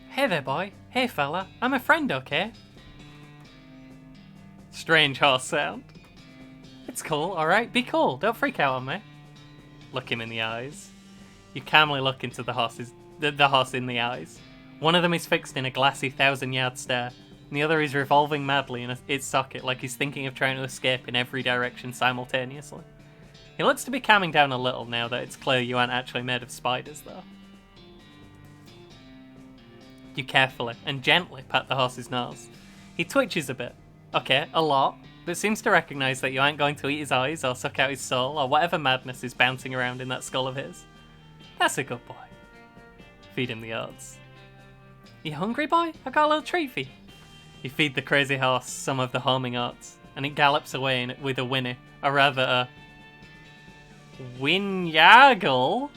Hey there, boy. Hey, fella. I'm a friend, okay? Strange horse sound. It's cool, alright? Be cool. Don't freak out on me. Look him in the eyes. You calmly look into the horse in the eyes. One of them is fixed in a glassy 1,000-yard stare, and the other is revolving madly in its socket like he's thinking of trying to escape in every direction simultaneously. He looks to be calming down a little now that it's clear you aren't actually made of spiders, though. You carefully and gently pat the horse's nose. He twitches a bit. Okay, a lot, but seems to recognise that you aren't going to eat his eyes or suck out his soul or whatever madness is bouncing around in that skull of his. That's a good boy. Feed him the oats. You hungry, boy? I got a little treat for you. You feed the crazy horse some of the homing oats, and it gallops away with a whinny, or rather a whinyagle.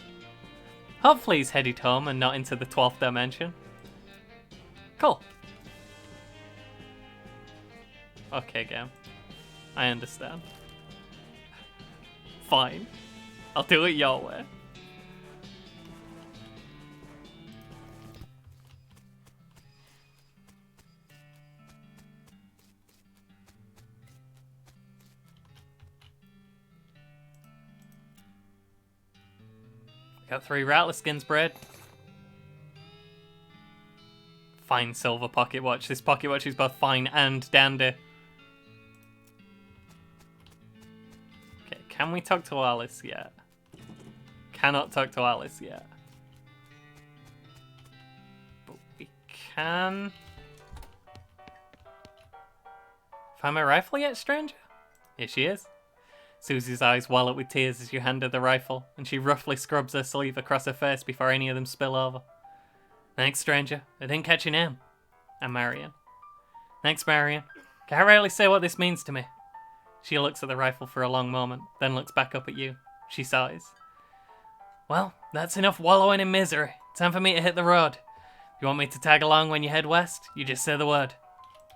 Hopefully he's headed home and not into the 12th dimension. Cool. Okay, game. I understand. Fine. I'll do it your way. Got 3 rattler skins, bread. Fine silver pocket watch. This pocket watch is both fine and dandy. Okay, can we talk to Alice yet? Cannot talk to Alice yet. But we can... Find my rifle yet, stranger? Here she is. Susie's eyes well up with tears as you hand her the rifle, and she roughly scrubs her sleeve across her face before any of them spill over. Thanks, stranger. I didn't catch your name. I'm Marion. Thanks, Marion. Can't really say what this means to me. She looks at the rifle for a long moment, then looks back up at you. She sighs. Well, that's enough wallowing in misery. Time for me to hit the road. If you want me to tag along when you head west, you just say the word.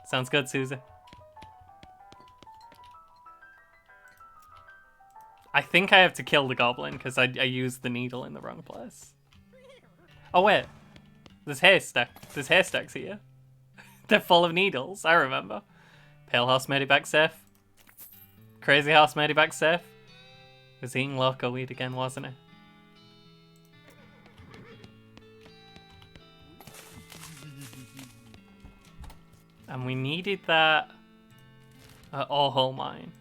Sounds good, Susie. I think I have to kill the goblin because I used the needle in the wrong place. Oh wait, there's haystacks here. They're full of needles, I remember. Pale horse made it back safe. Crazy horse made it back safe. He was eating loco weed again, wasn't he? And we needed that at All Mine.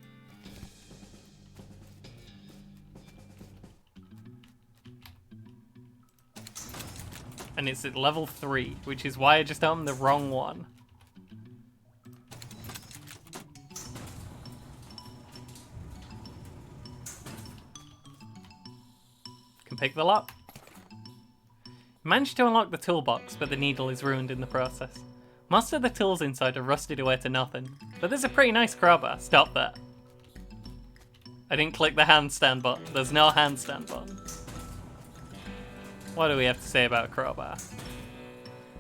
And it's at level 3, which is why I just opened the wrong one. Can pick the lock. Managed to unlock the toolbox, but the needle is ruined in the process. Most of the tools inside are rusted away to nothing, but there's a pretty nice crowbar. Stop that. I didn't click the handstand button. There's no handstand button. What do we have to say about a crowbar?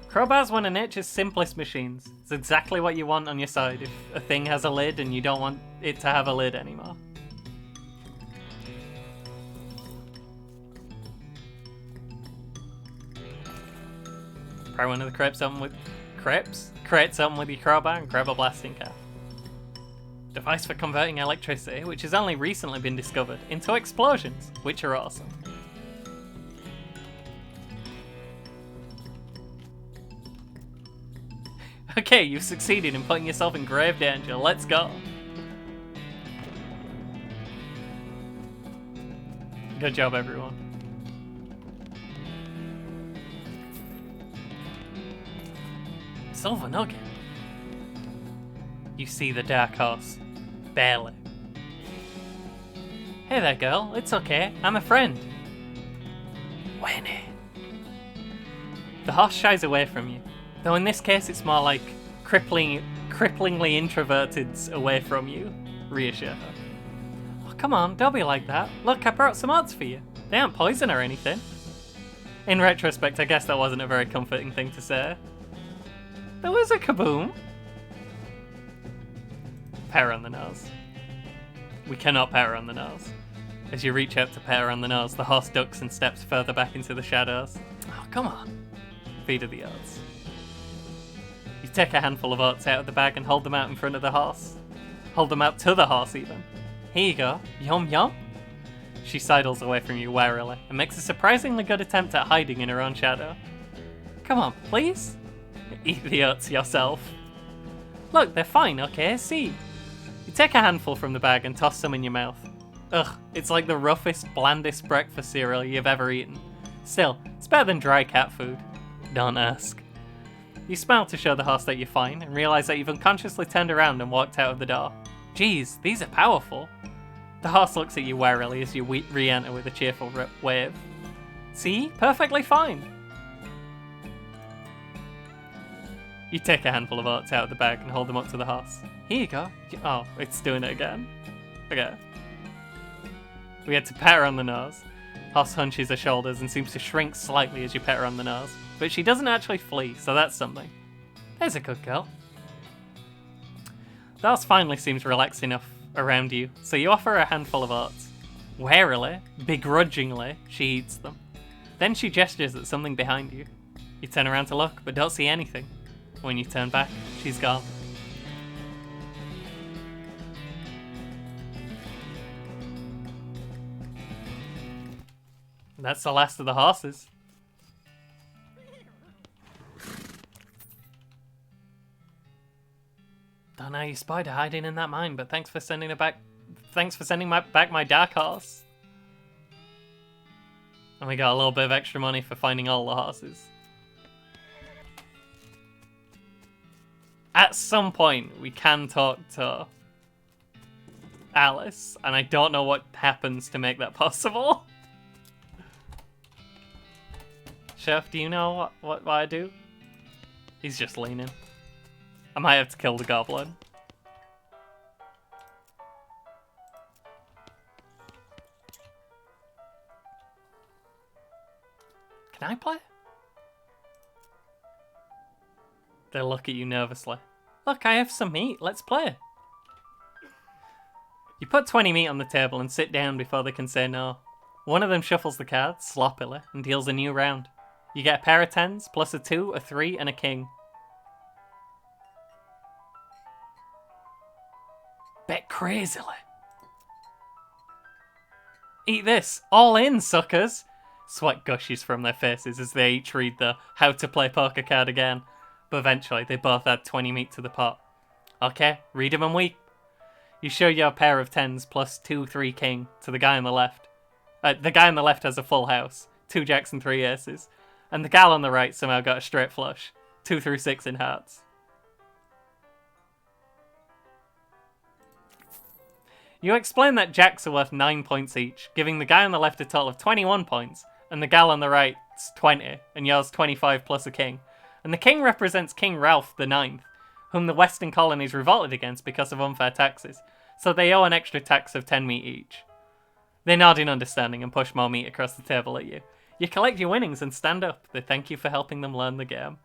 Crowbar's one of nature's simplest machines. It's exactly what you want on your side if a thing has a lid and you don't want it to have a lid anymore. Pry one of the crates open with your crowbar and grab a blasting cap. Device for converting electricity, which has only recently been discovered, into explosions, which are awesome. Okay, you've succeeded in putting yourself in grave danger. Let's go. Good job, everyone. Silver nugget. You see the dark horse. Barely. Hey there, girl. It's okay. I'm a friend. Winnie. The horse shies away from you. Though in this case it's more like cripplingly introverted away from you. Reassure her. Oh, come on, don't be like that. Look, I brought some odds for you. They aren't poison or anything. In retrospect, I guess that wasn't a very comforting thing to say. There was a kaboom. Pear on the nose. We cannot pet her on the nose. As you reach out to pet her on the nose, the horse ducks and steps further back into the shadows. Oh, come on. Feed her the oats. You take a handful of oats out of the bag and hold them out in front of the horse. Hold them out to the horse, even. Here you go. Yum yum. She sidles away from you warily and makes a surprisingly good attempt at hiding in her own shadow. Come on, please? Eat the oats yourself. Look, they're fine, okay? See? You take a handful from the bag and toss some in your mouth. Ugh, it's like the roughest, blandest breakfast cereal you've ever eaten. Still, it's better than dry cat food. Don't ask. You smile to show the horse that you're fine and realise that you've unconsciously turned around and walked out of the door. Geez, these are powerful. The horse looks at you warily as you re-enter with a cheerful wave. See? Perfectly fine. You take a handful of oats out of the bag and hold them up to the horse. Here you go. Oh, it's doing it again. Okay. We had to pet her on the nose. Horse hunches her shoulders and seems to shrink slightly as you pet her on the nose. But she doesn't actually flee, so that's something. There's a good girl. The horse finally seems relaxed enough around you, so you offer her a handful of oats. Warily, begrudgingly, she eats them. Then she gestures at something behind you. You turn around to look, but don't see anything. When you turn back, she's gone. That's the last of the horses. Don't know you spied her hiding in that mine, but thanks for sending it back. Thanks for sending back my dark horse. And we got a little bit of extra money for finding all the horses. At some point, we can talk to Alice, and I don't know what happens to make that possible. Sherf, do you know what I do? He's just leaning. I might have to kill the goblin. Can I play? They look at you nervously. Look, I have some meat. Let's play. You put 20 meat on the table and sit down before they can say no. One of them shuffles the cards, sloppily, and deals a new round. You get a pair of 10s, plus a 2, a 3, and a king. Bet crazily. Eat this. All in, suckers. Sweat gushes from their faces as they each read the how to play poker card again. But eventually, they both add 20 meat to the pot. Okay, read 'em and weep. You show your pair of 10s plus 2, 3 king to the guy on the left. The guy on the left has a full house, 2 jacks and 3 aces. And the gal on the right somehow got a straight flush, 2 through 6 in hearts. You explain that jacks are worth 9 points each, giving the guy on the left a total of 21 points, and the gal on the right's 20, and yours 25 plus a king. And the king represents King Ralph the Ninth, whom the Western colonies revolted against because of unfair taxes, so they owe an extra tax of 10 meat each. They nod in understanding and push more meat across the table at you. You collect your winnings and stand up. They thank you for helping them learn the game.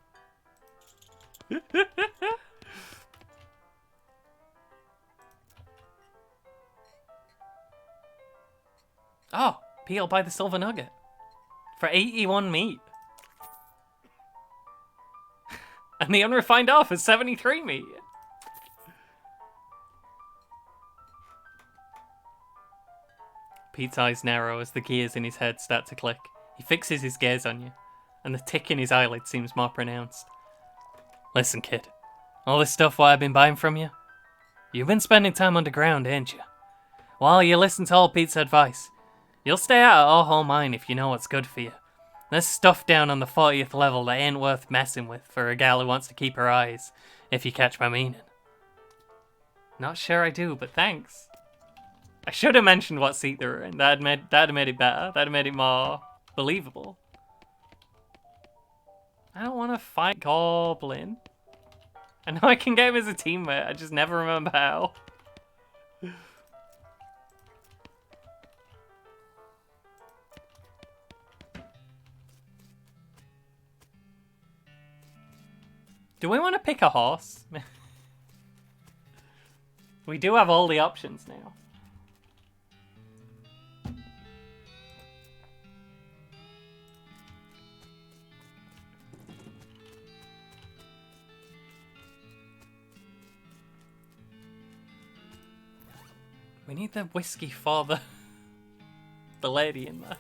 Oh, Peel by the Silver Nugget. For 81 meat. And the unrefined off is 73 meat. Pete's eyes narrow as the gears in his head start to click. He fixes his gaze on you, and the tick in his eyelid seems more pronounced. Listen, kid. All this stuff what I've been buying from you? You've been spending time underground, ain't you? Well, you listen to old Pete's advice. You'll stay out of our whole mine if you know what's good for you. There's stuff down on the 40th level that ain't worth messing with for a gal who wants to keep her eyes, if you catch my meaning. Not sure I do, but thanks. I should have mentioned what seat they were in. That'd have made it better. That'd have made it more believable. I don't want to fight Goblin. I know I can get him as a teammate, I just never remember how. Do we want to pick a horse? We do have all the options now. We need the whiskey for the lady in there.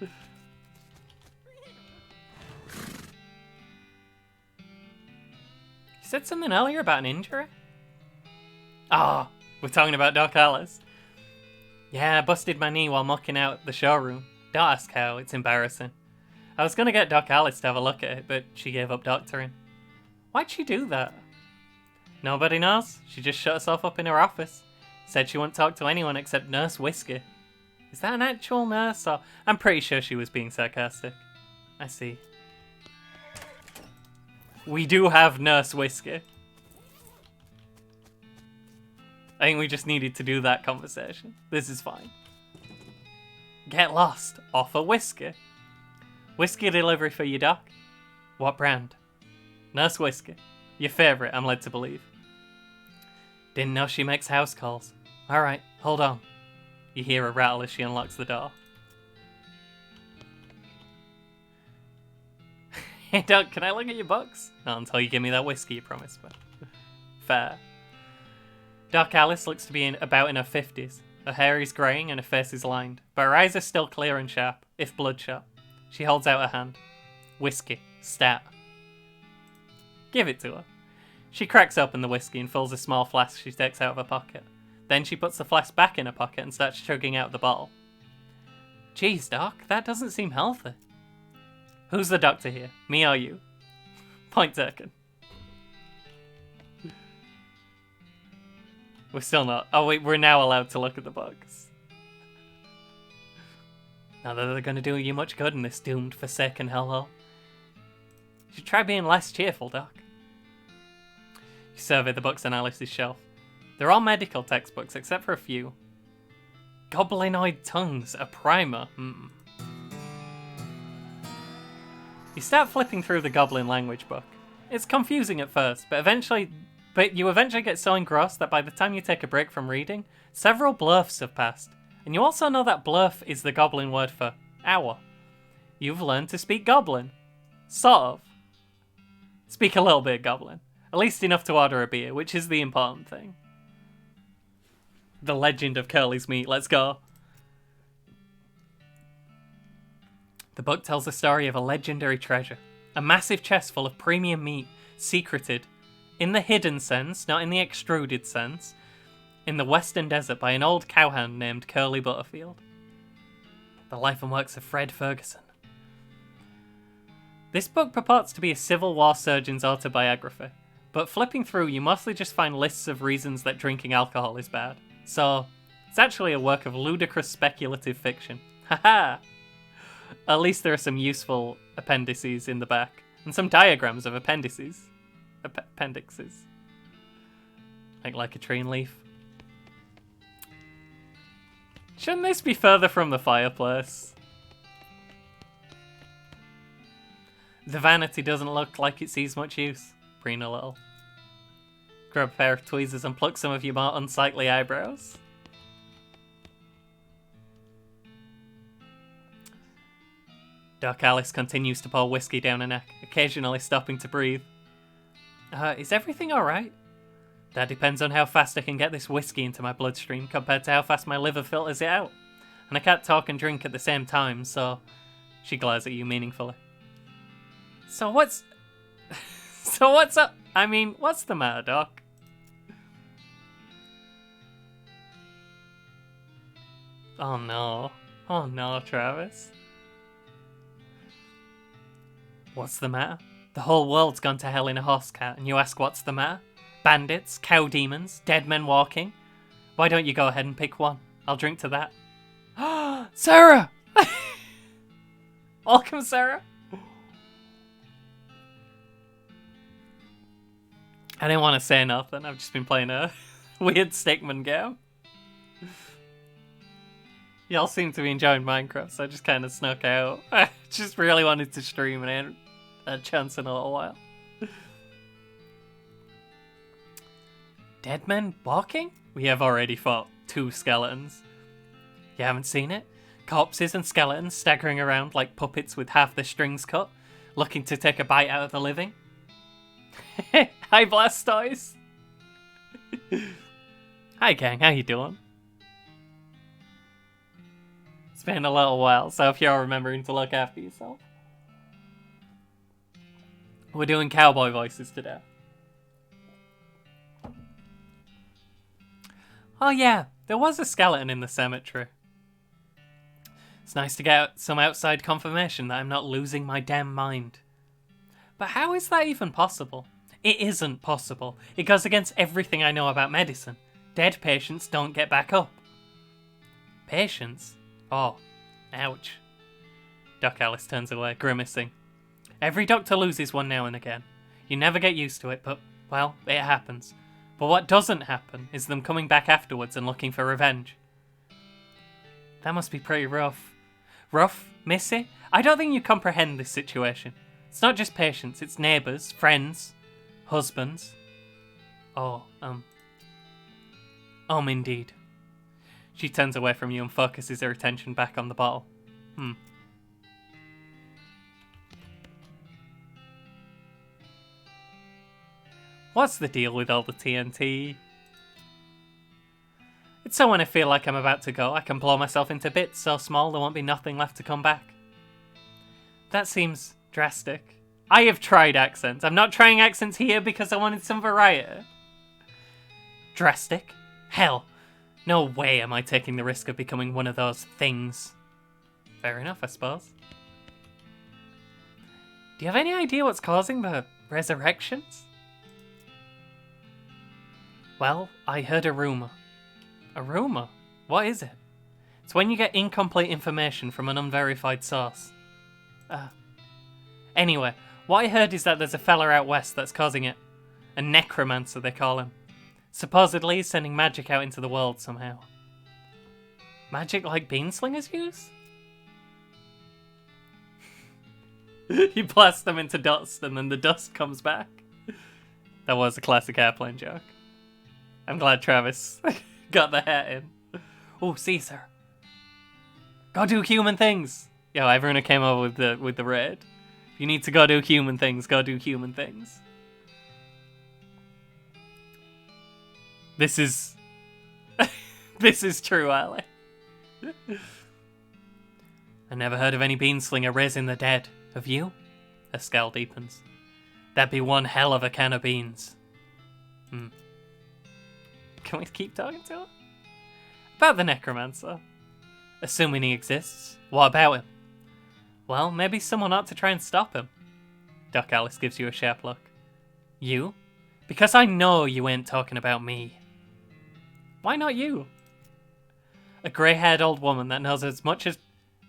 You said something earlier about an injury? Ah, we're talking about Doc Alice. Yeah, I busted my knee while mucking out the showroom. Don't ask how, it's embarrassing. I was gonna get Doc Alice to have a look at it, but she gave up doctoring. Why'd she do that? Nobody knows. She just shut herself up in her office. Said she wouldn't talk to anyone except Nurse Whiskey. Is that an actual nurse, or... I'm pretty sure she was being sarcastic. I see. We do have Nurse Whiskey. I think we just needed to do that conversation. This is fine. Get lost. Offer whiskey. Whiskey delivery for you, Doc. What brand? Nurse Whiskey. Your favourite, I'm led to believe. Didn't know she makes house calls. Alright, hold on. You hear a rattle as she unlocks the door. Hey, Doc, can I look at your books? Not until you give me that whiskey you promised, but... Fair. Doc Alice looks to be about in her 50s. Her hair is greying and her face is lined, but her eyes are still clear and sharp, if bloodshot. She holds out her hand. Whiskey. Stat. Give it to her. She cracks open the whiskey and fills a small flask she takes out of her pocket. Then she puts the flask back in her pocket and starts chugging out the bottle. Jeez, Doc, that doesn't seem healthy. Who's the doctor here? Me or you? Point taken. We're still not. Oh wait, we're now allowed to look at the books. Not that they're going to do you much good in this doomed, forsaken hellhole. You should try being less cheerful, Doc. You survey the books on Alice's shelf. They're all medical textbooks, except for a few. Goblinoid Tongues, a primer. You start flipping through the Goblin language book. It's confusing at first, but you eventually get so engrossed that by the time you take a break from reading, several blurfs have passed. And you also know that blurf is the Goblin word for hour. You've learned to speak Goblin. Sort of. Speak a little bit Goblin. At least enough to order a beer, which is the important thing. The Legend of Curly's Meat, let's go. The book tells the story of a legendary treasure. A massive chest full of premium meat, secreted, in the hidden sense, not in the extruded sense, in the western desert by an old cowhand named Curly Butterfield. The life and works of Fred Ferguson. This book purports to be a Civil War surgeon's autobiography, but flipping through you mostly just find lists of reasons that drinking alcohol is bad. So, it's actually a work of ludicrous speculative fiction. Haha! At least there are some useful appendices in the back, and some diagrams of appendices. Appendixes. Like a tree and leaf. Shouldn't this be further from the fireplace? The vanity doesn't look like it sees much use. Preen a little. Grab a pair of tweezers and pluck some of your more unsightly eyebrows. Doc Alice continues to pour whiskey down her neck, occasionally stopping to breathe. Is everything alright? That depends on how fast I can get this whiskey into my bloodstream compared to how fast my liver filters it out. And I can't talk and drink at the same time, so... She glares at you meaningfully. So what's up? I mean, what's the matter, Doc? Oh no, Travis. What's the matter? The whole world's gone to hell in a horse cart, and you ask what's the matter? Bandits, cow demons, dead men walking. Why don't you go ahead and pick one? I'll drink to that. Sarah! Welcome, Sarah. I didn't want to say nothing. I've just been playing a weird stickman game. Y'all seem to be enjoying Minecraft, so I just kind of snuck out. I just really wanted to stream and I hadn't had a chance in a little while. Dead men walking? We have already fought 2 skeletons. You haven't seen it? Corpses and skeletons staggering around like puppets with half their strings cut, looking to take a bite out of the living. Hi, Blastoise! Hi gang, how you doing? It's been a little while, so if you're remembering to look after yourself. We're doing cowboy voices today. Oh yeah, there was a skeleton in the cemetery. It's nice to get some outside confirmation that I'm not losing my damn mind. But how is that even possible? It isn't possible. It goes against everything I know about medicine. Dead patients don't get back up. Patients? Oh, ouch. Doc Alice turns away, grimacing. Every doctor loses one now and again. You never get used to it, but, well, it happens. But what doesn't happen is them coming back afterwards and looking for revenge. That must be pretty rough. Rough, Missy? I don't think you comprehend this situation. It's not just patients, it's neighbours, friends, husbands. Indeed. She turns away from you and focuses her attention back on the bottle. What's the deal with all the TNT? It's so when I feel like I'm about to go, I can blow myself into bits so small there won't be nothing left to come back. That seems drastic. I have tried accents. I'm not trying accents here because I wanted some variety. Drastic? Hell, no way am I taking the risk of becoming one of those things. Fair enough, I suppose. Do you have any idea what's causing the resurrections? Well, I heard a rumour. A rumour? What is it? It's when you get incomplete information from an unverified source. Anyway, what I heard is that there's a fella out west that's causing it. A necromancer, they call him. Supposedly he's sending magic out into the world somehow. Magic like beanslingers use? You blast them into dust and then the dust comes back. That was a classic airplane joke. I'm glad Travis got the hat in. Oh, Caesar. Go do human things. Yo, everyone who came over with the raid. You need to go do human things. Go do human things. This is... this is true, Ali. I never heard of any beanslinger raising the dead. Have you? Her scowl deepens. That'd be one hell of a can of beans. Can we keep talking to her? About the necromancer. Assuming he exists, what about him? Well, maybe someone ought to try and stop him. Doc Alice gives you a sharp look. You? Because I know you ain't talking about me. Why not you? A grey-haired old woman that knows as much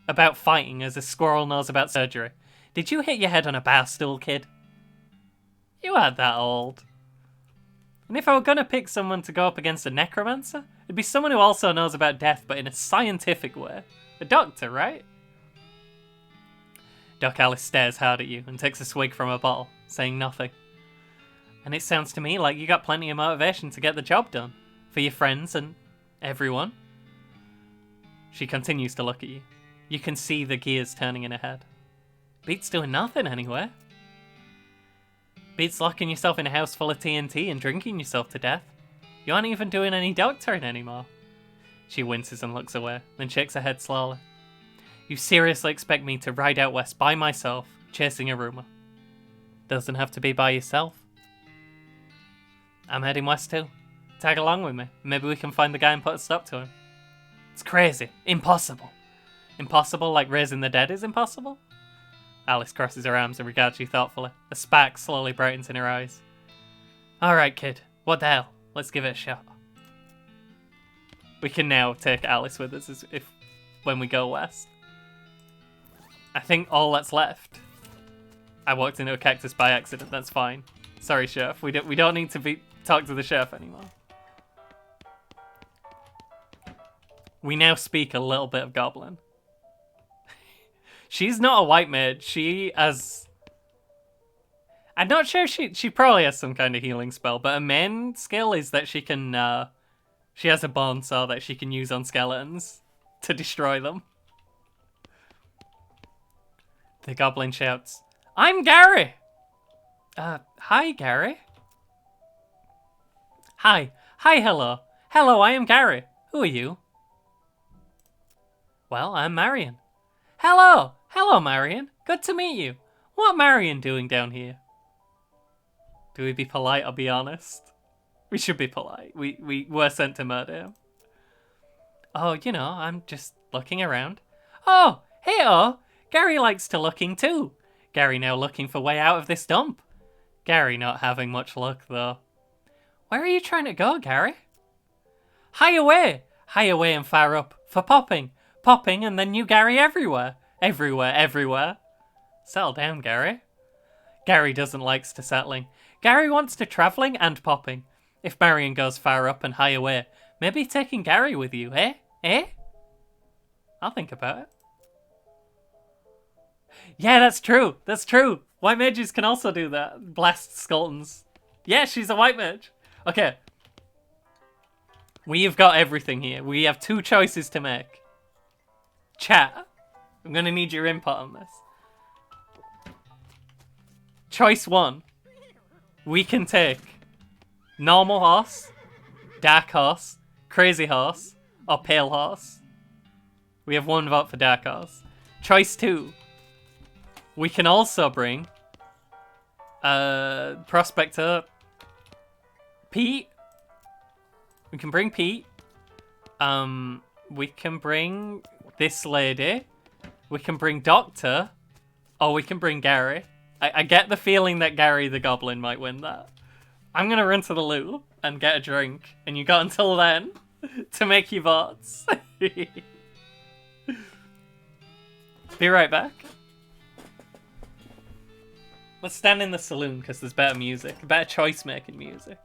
about fighting as a squirrel knows about surgery. Did you hit your head on a bar stool, kid? You aren't that old. And if I were gonna pick someone to go up against a necromancer, it'd be someone who also knows about death, but in a scientific way. A doctor, right? Doc Alice stares hard at you and takes a swig from her bottle, saying nothing. And it sounds to me like you got plenty of motivation to get the job done. For your friends and everyone. She continues to look at you. You can see the gears turning in her head. Beats doing nothing anyway. Beats locking yourself in a house full of TNT and drinking yourself to death. You aren't even doing any doctoring anymore. She winces and looks away, then shakes her head slowly. You seriously expect me to ride out west by myself, chasing a rumour? Doesn't have to be by yourself. I'm heading west too. Tag along with me. Maybe we can find the guy and put a stop to him. It's crazy. Impossible. Impossible like raising the dead is impossible? Alice crosses her arms and regards you thoughtfully. A spark slowly brightens in her eyes. Alright, kid. What the hell? Let's give it a shot. We can now take Alice with us when we go west. I think all that's left. I walked into a cactus by accident. That's fine. Sorry, Sherf. We don't need to talk to the Sherf anymore. We now speak a little bit of Goblin. She's not a white mage. She has... I'm not sure she probably has some kind of healing spell, but her main skill is that she can... she has a bone saw that she can use on skeletons to destroy them. The Goblin shouts, I'm Gary! Hi, Gary. Hi, hello. Hello, I am Gary. Who are you? Well, I'm Marion. Hello! Hello, Marion. Good to meet you. What Marion doing down here? Do we be polite or be honest? We should be polite. We were sent to murder him. Oh, you know, I'm just looking around. Oh, hey-oh! Gary likes to looking too. Gary now looking for way out of this dump. Gary not having much luck, though. Where are you trying to go, Gary? High away and far up, for popping. Popping and then you Gary everywhere. Everywhere, everywhere. Settle down, Gary. Gary doesn't likes to settling. Gary wants to travelling and popping. If Marion goes far up and high away, maybe taking Gary with you, eh? Eh? I'll think about it. Yeah, that's true. That's true. White mages can also do that. Blast skeletons. Yeah, she's a white mage. Okay. We've got everything here. We have two choices to make. Chat. I'm going to need your input on this. Choice 1. We can take normal horse, dark horse, crazy horse, or pale horse. We have one vote for dark horse. Choice 2. We can also bring Prospector Pete. We can bring Pete. We can bring this lady. We can bring Doctor. Or we can bring Gary. I get the feeling that Gary the Goblin might win that. I'm going to run to the loo and get a drink. And you got until then to make your votes. Be right back. Let's stand in the saloon because there's better music. Better choice making music.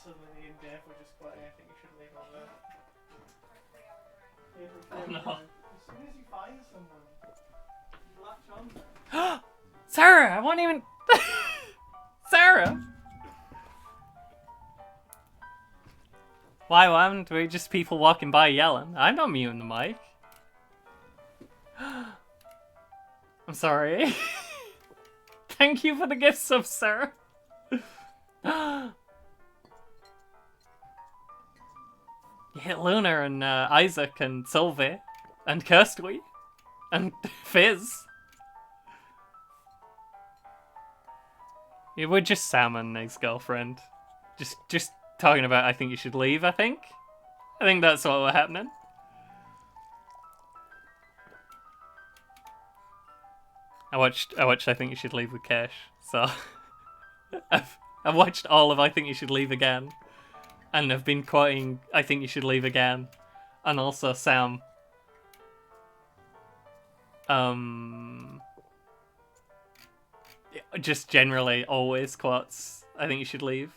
Suddenly in death, we're just quitting. I think you should leave all that. Oh no. As soon as you find someone, you latch on there. Sarah, I won't even. Sarah! Why weren't we just people walking by yelling? I'm not muting the mic. I'm sorry. Thank you for the gift sub, Sarah. You hit Luna and Isaac and Sylvie and Kirstwy and Fizz. Yeah, we're just Sam and his girlfriend. Just talking about I think you should leave, I think. I think that's what we're happening. I watched I Think You Should Leave with Cash, so I've watched all of I Think You Should Leave Again, and I've been quoting I Think You Should Leave Again, and also Sam. Just generally always quotes I Think You Should Leave.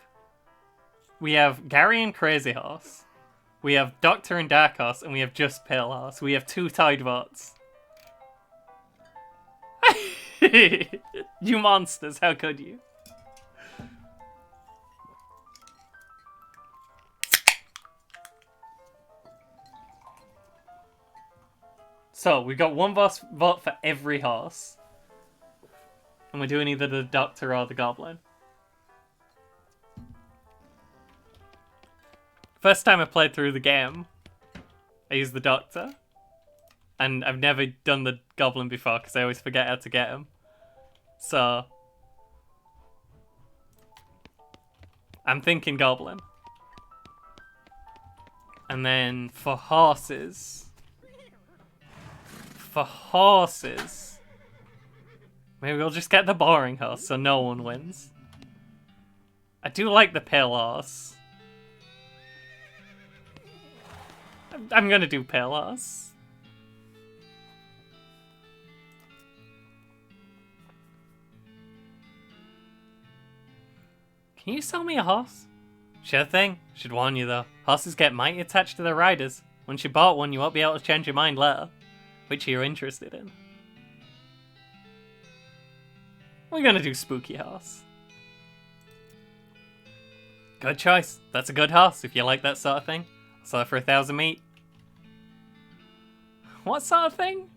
We have Gary and Crazy Horse. We have Doctor and Dark Horse, and we have just Pale Horse. We have 2 tied votes. You monsters, how could you? So, we got 1 vote for every horse. And we're doing either the Doctor or the Goblin. First time I played through the game, I used the Doctor. And I've never done the Goblin before because I always forget how to get him. So, I'm thinking Goblin. And then for horses, maybe we'll just get the boring horse so no one wins. I do like the Pale Horse. I'm gonna do Pale Horse. Can you sell me a horse? Sure thing. Should warn you though, horses get mighty attached to their riders. Once you bought one, you won't be able to change your mind later. Which you're interested in. We're gonna do Spooky Horse. Good choice. That's a good horse if you like that sort of thing. Sell it for 1,000 meat. What sort of thing?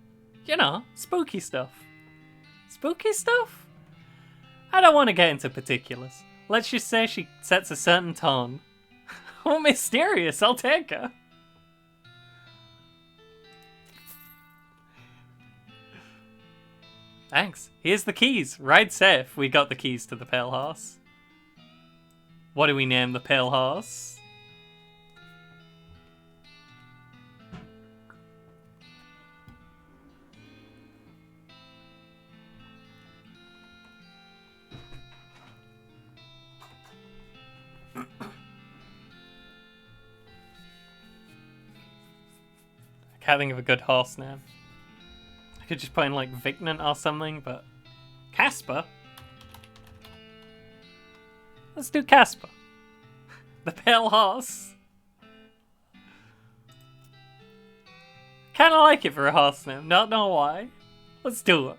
You know, spooky stuff. Spooky stuff? I don't want to get into particulars. Let's just say she sets a certain tone. Oh, mysterious, I'll take her. Thanks. Here's the keys. Ride safe. We got the keys to the Pale Horse. What do we name the Pale Horse? I can't think of a good horse name. I could just put in like Vignant or something, but Casper? Let's do Casper. The Pale Horse. Kinda like it for a horse name, not know why. Let's do it.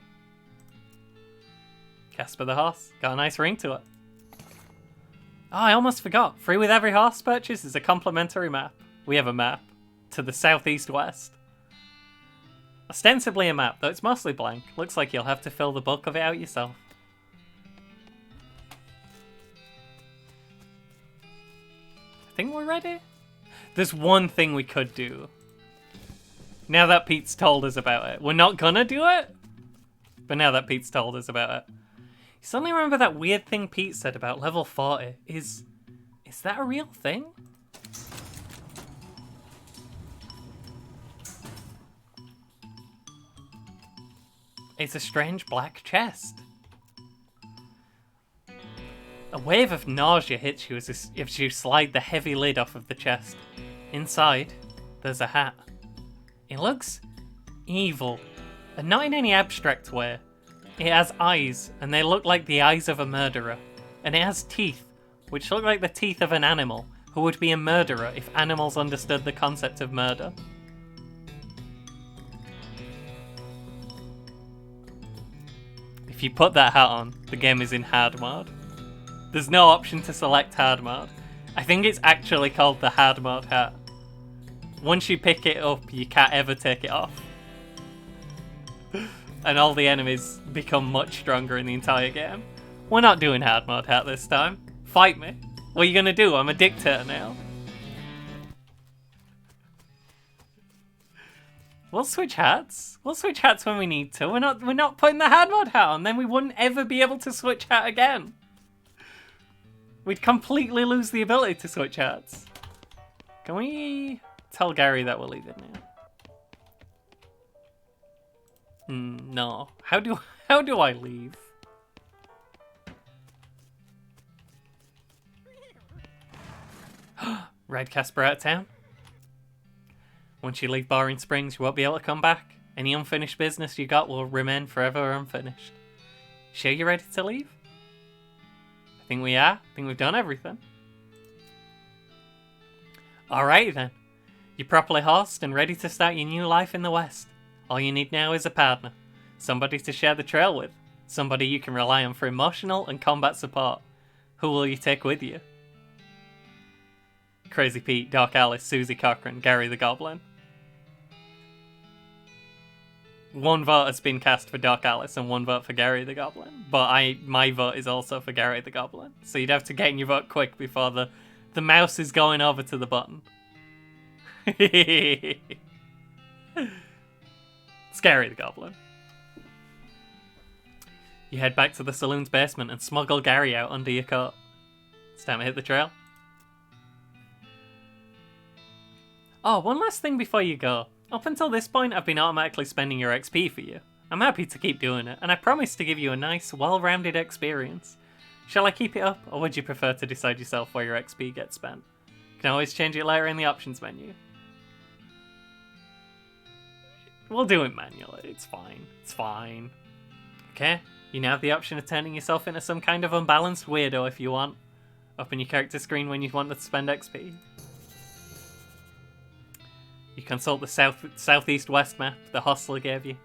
Casper the Horse. Got a nice ring to it. Oh, I almost forgot. Free with every horse purchase is a complimentary map. We have a map. To the southeast west. Ostensibly a map, though it's mostly blank. Looks like you'll have to fill the bulk of it out yourself. I think we're ready. There's one thing we could do. Now that Pete's told us about it. We're not gonna do it, but now that Pete's told us about it. You suddenly remember that weird thing Pete said about level 40. Is that a real thing? It's a strange black chest. A wave of nausea hits you as if you slide the heavy lid off of the chest. Inside, there's a hat. It looks evil, and not in any abstract way. It has eyes, and they look like the eyes of a murderer. And it has teeth, which look like the teeth of an animal, who would be a murderer if animals understood the concept of murder. If you put that hat on, the game is in hard mode. There's no option to select hard mode. I think it's actually called the hard mode hat. Once you pick it up, you can't ever take it off. And all the enemies become much stronger in the entire game. We're not doing hard mode hat this time. Fight me. What are you gonna do? I'm a dictator now. We'll switch hats. We'll switch hats when we need to. We're not putting the hard mode hat on, then we wouldn't ever be able to switch hat again. We'd completely lose the ability to switch hats. Can we tell Gary that we're leaving now? No. How do I leave? Red Casper out of town? Once you leave Boring Springs, you won't be able to come back. Any unfinished business you got will remain forever unfinished. Sure you're ready to leave? I think we are. I think we've done everything. Alright then. You're properly horsed and ready to start your new life in the West. All you need now is a partner. Somebody to share the trail with. Somebody you can rely on for emotional and combat support. Who will you take with you? Crazy Pete, Doc Alice, Susie Cochran, Gary the Goblin. One vote has been cast for Doc Alice and one vote for Gary the Goblin. But my vote is also for Gary the Goblin. So you'd have to get in your vote quick before the mouse is going over to the button. It's Gary the Goblin. You head back to the saloon's basement and smuggle Gary out under your coat. It's time to hit the trail. Oh, one last thing before you go. Up until this point, I've been automatically spending your XP for you. I'm happy to keep doing it, and I promise to give you a nice, well-rounded experience. Shall I keep it up, or would you prefer to decide yourself where your XP gets spent? You can always change it later in the options menu. We'll do it manually, it's fine. It's fine. Okay, you now have the option of turning yourself into some kind of unbalanced weirdo if you want. Open your character screen when you want to spend XP. You consult the southeast-west map the hostler gave you.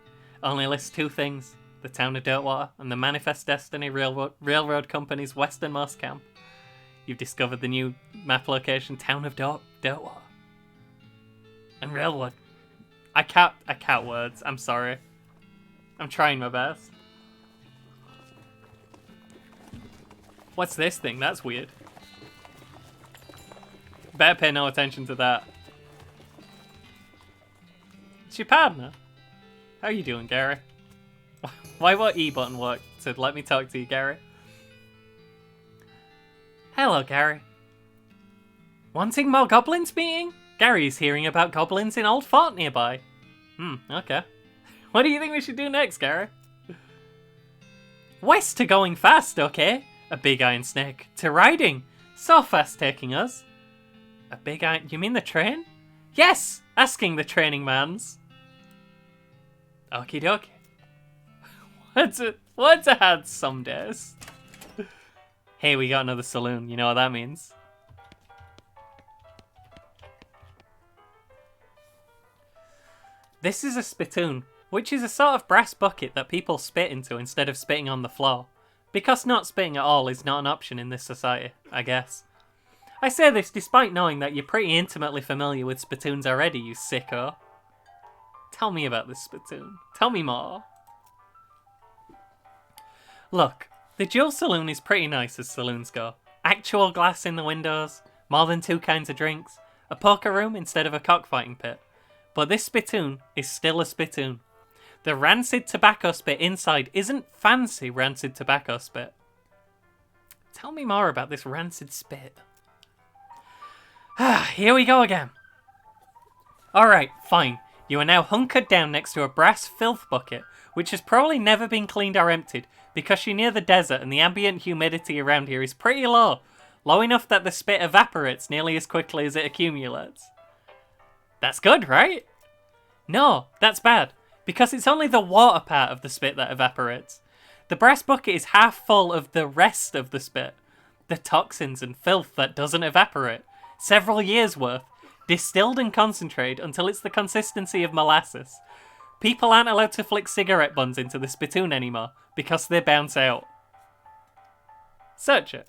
Only lists two things, the town of Dirtwater and the Manifest Destiny Railroad Company's westernmost camp. You've discovered the new map location, town of Dirtwater. And Railroad. I can't words, I'm sorry. I'm trying my best. What's this thing? That's weird. Better pay no attention to that. It's your partner. How are you doing, Gary? Why won't E button work to let me talk to you, Gary? Hello, Gary. Wanting more goblins meeting? Gary's hearing about goblins in Old Fort nearby. Okay. What do you think we should do next, Gary? West to going fast, okay? A big iron snake. To riding. So fast taking us. A big iron... You mean the train? Yes! Asking the training mans. Okie dokie. What's a had some days? Hey, we got another saloon. You know what that means. This is a spittoon, which is a sort of brass bucket that people spit into instead of spitting on the floor. Because not spitting at all is not an option in this society, I guess. I say this despite knowing that you're pretty intimately familiar with spittoons already, you sicko. Tell me about this spittoon. Tell me more. Look, the Jewel Saloon is pretty nice as saloons go. Actual glass in the windows, more than 2 kinds of drinks, a poker room instead of a cockfighting pit. But this spittoon is still a spittoon. The rancid tobacco spit inside isn't fancy rancid tobacco spit. Tell me more about this rancid spit. Here we go again. Alright, fine. You are now hunkered down next to a brass filth bucket, which has probably never been cleaned or emptied, because you're near the desert and the ambient humidity around here is pretty low. Low enough that the spit evaporates nearly as quickly as it accumulates. That's good, right? No, that's bad, because it's only the water part of the spit that evaporates. The brass bucket is half full of the rest of the spit. The toxins and filth that doesn't evaporate. Several years worth, distilled and concentrated until it's the consistency of molasses. People aren't allowed to flick cigarette buns into the spittoon anymore, because they bounce out. Search it.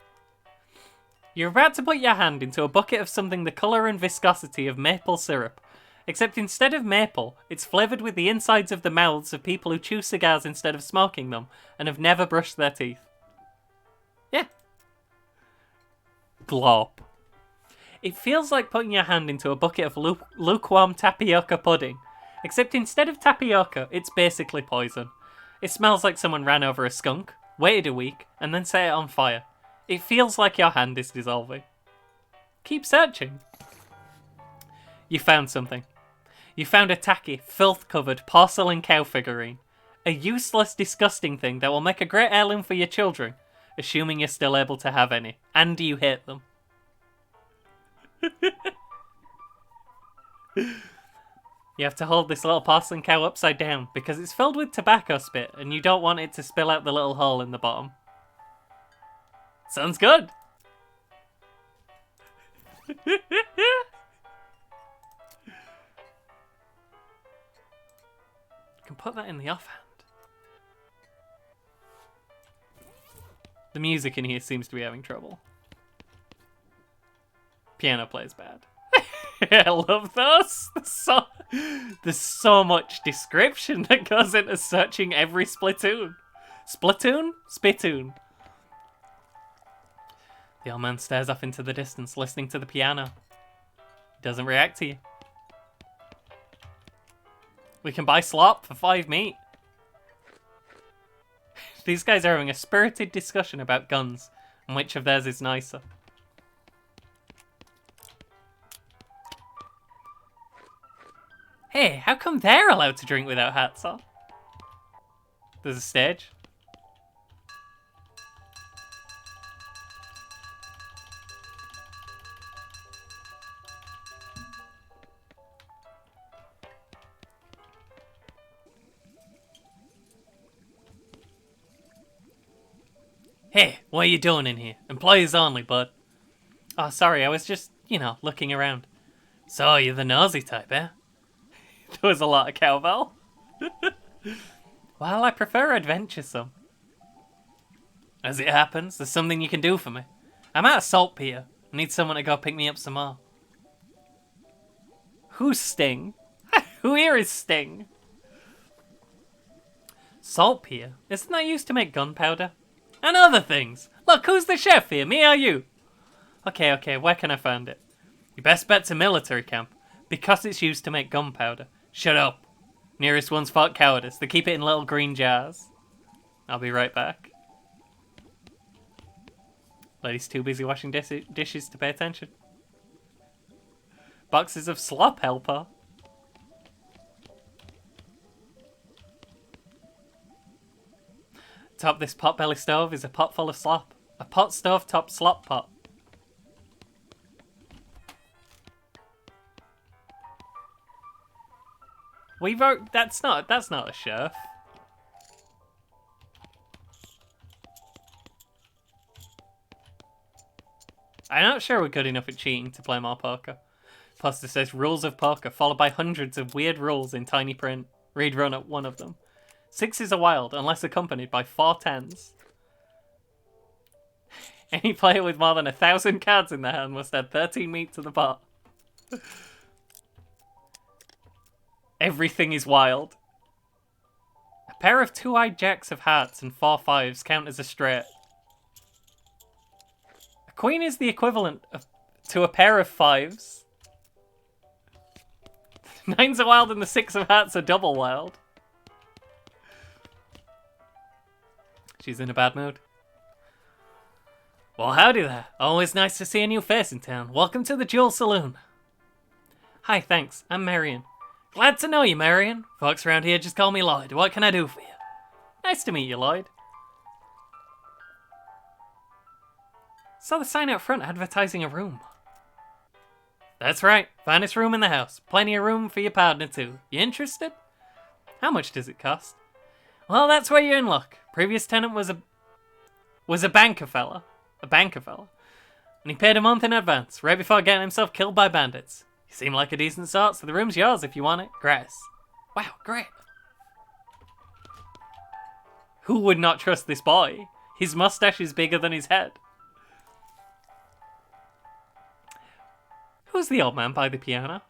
You're about to put your hand into a bucket of something the colour and viscosity of maple syrup, except instead of maple, it's flavoured with the insides of the mouths of people who chew cigars instead of smoking them, and have never brushed their teeth. Yeah. Glop. It feels like putting your hand into a bucket of lukewarm tapioca pudding, except instead of tapioca, it's basically poison. It smells like someone ran over a skunk, waited a week, and then set it on fire. It feels like your hand is dissolving. Keep searching. You found something. You found a tacky, filth-covered porcelain cow figurine. A useless, disgusting thing that will make a great heirloom for your children, assuming you're still able to have any, and you hate them. You have to hold this little porcelain cow upside down because it's filled with tobacco spit and you don't want it to spill out the little hole in the bottom. Sounds good. You can put that in the offhand. The music in here seems to be having trouble. Piano plays bad. I love those. There's so much description that goes into searching every Splatoon. Splatoon? Spittoon. The old man stares off into the distance, listening to the piano. He doesn't react to you. We can buy slop for 5 meat. These guys are having a spirited discussion about guns and which of theirs is nicer. Hey, how come they're allowed to drink without hats on? There's a stage. Hey, what are you doing in here? Employees only, bud. Oh, sorry, I was just, looking around. So, you're the nosy type, eh? There was a lot of cowbell. Well, I prefer adventuresome. As it happens, there's something you can do for me. I'm out of saltpeter. I need someone to go pick me up some more. Who's Sting? Who here is Sting? Saltpeter? Isn't that used to make gunpowder? And other things. Look, who's the chef here? Me or you? Okay, where can I find it? Your best bet's a military camp. Because it's used to make gunpowder. Shut up. Nearest one's fought cowardice. They keep it in little green jars. I'll be right back. Lady's too busy washing dishes to pay attention. Boxes of slop helper. Top this potbelly stove is a pot full of slop. A pot stove top slop pot. We wrote that's not a Sherf. I'm not sure we're good enough at cheating to play more poker. Poster says rules of poker, followed by hundreds of weird rules in tiny print. Read run at one of them. 6s are wild, unless accompanied by 4 10s. Any player with more than 1,000 cards in their hand must add 13 meat to the pot. Everything is wild. A pair of 2-eyed jacks of hearts and 4 5s count as a straight. A queen is the equivalent to a pair of 5s. 9s are wild and the 6 of hearts are double wild. She's in a bad mood. Well, howdy there. Always nice to see a new face in town. Welcome to the Jewel Saloon. Hi, thanks. I'm Marion. Glad to know you, Marion. Folks around here just call me Lloyd. What can I do for you? Nice to meet you, Lloyd. Saw the sign out front advertising a room. That's right. Finest room in the house. Plenty of room for your partner, too. You interested? How much does it cost? Well, that's where you're in luck. Previous tenant was a banker fella. And he paid a month in advance, right before getting himself killed by bandits. You seem like a decent sort, so the room's yours if you want it. Grass. Wow, great. Who would not trust this boy? His mustache is bigger than his head. Who's the old man by the piano?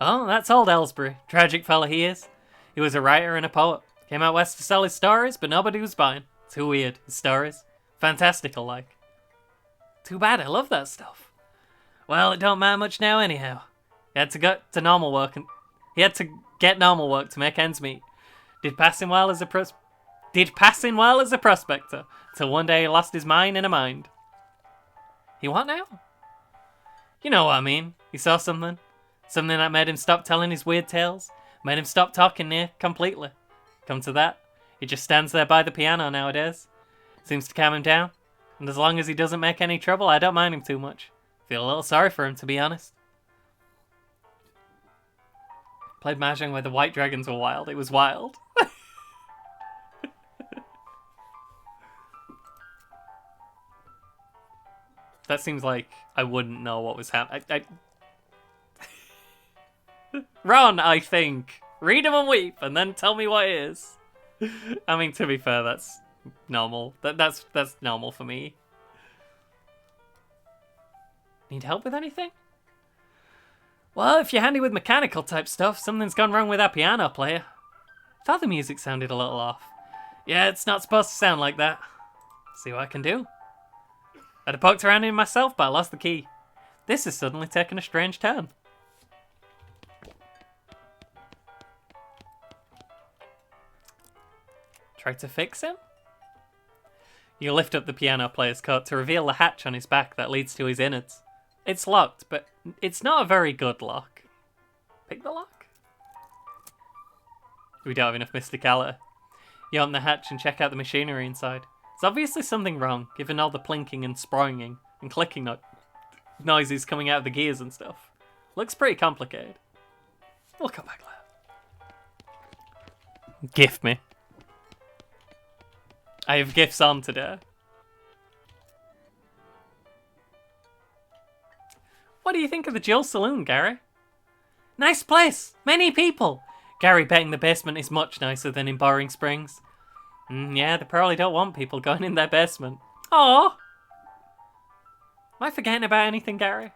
Oh, that's old Ellsbury. Tragic fella he is. He was a writer and a poet. Came out west to sell his stories, but nobody was buying. Too weird, his stories. Fantastical like. Too bad, I love that stuff. Well, it don't matter much now anyhow. He had to get to normal work to make ends meet. Did passing well as a prospector, till one day he lost his mind in a mind. He what now? You know what I mean. He saw something that made him stop telling his weird tales, made him stop talking near completely. Come to that, he just stands there by the piano nowadays. Seems to calm him down. And as long as he doesn't make any trouble, I don't mind him too much. Feel a little sorry for him, to be honest. Played Mahjong where the white dragons were wild. It was wild. That seems like I wouldn't know what was happening. Run, I think. Read him and weep, and then tell me what it is. I mean, to be fair, that's normal. That's normal for me. Need help with anything? Well, if you're handy with mechanical type stuff, something's gone wrong with our piano player. Thought the music sounded a little off. Yeah, it's not supposed to sound like that. See what I can do. I'd have poked around in myself, but I lost the key. This has suddenly taken a strange turn. Try to fix him? You lift up the piano player's coat to reveal the hatch on his back that leads to his innards. It's locked, but it's not a very good lock. Pick the lock? We don't have enough mysticality. You open the hatch and check out the machinery inside. There's obviously something wrong, given all the plinking and sproinging and clicking noises coming out of the gears and stuff. Looks pretty complicated. We'll come back later. Gift me. I have gifts on today. What do you think of the Jill Saloon, Gary? Nice place! Many people! Gary betting the basement is much nicer than in Boring Springs. Yeah, they probably don't want people going in their basement. Aww! Am I forgetting about anything, Gary?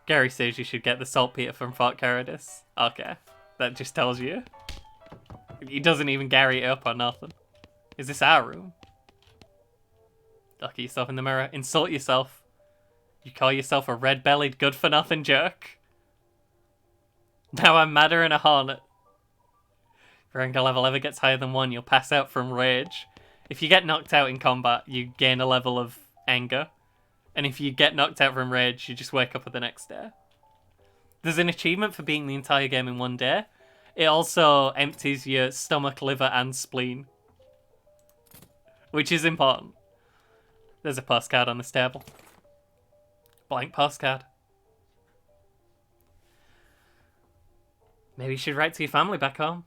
Gary says you should get the saltpeter from Fort Caradis. Okay, that just tells you. He doesn't even Gary it up or nothing. Is this our room? Look at yourself in the mirror. Insult yourself. You call yourself a red-bellied, good-for-nothing jerk. Now I'm madder than a hornet. If your anger level ever gets higher than 1, you'll pass out from rage. If you get knocked out in combat, you gain a level of anger. And if you get knocked out from rage, you just wake up the next day. There's an achievement for beating the entire game in 1 day. It also empties your stomach, liver, and spleen. Which is important. There's a postcard on this table. Blank postcard. Maybe you should write to your family back home.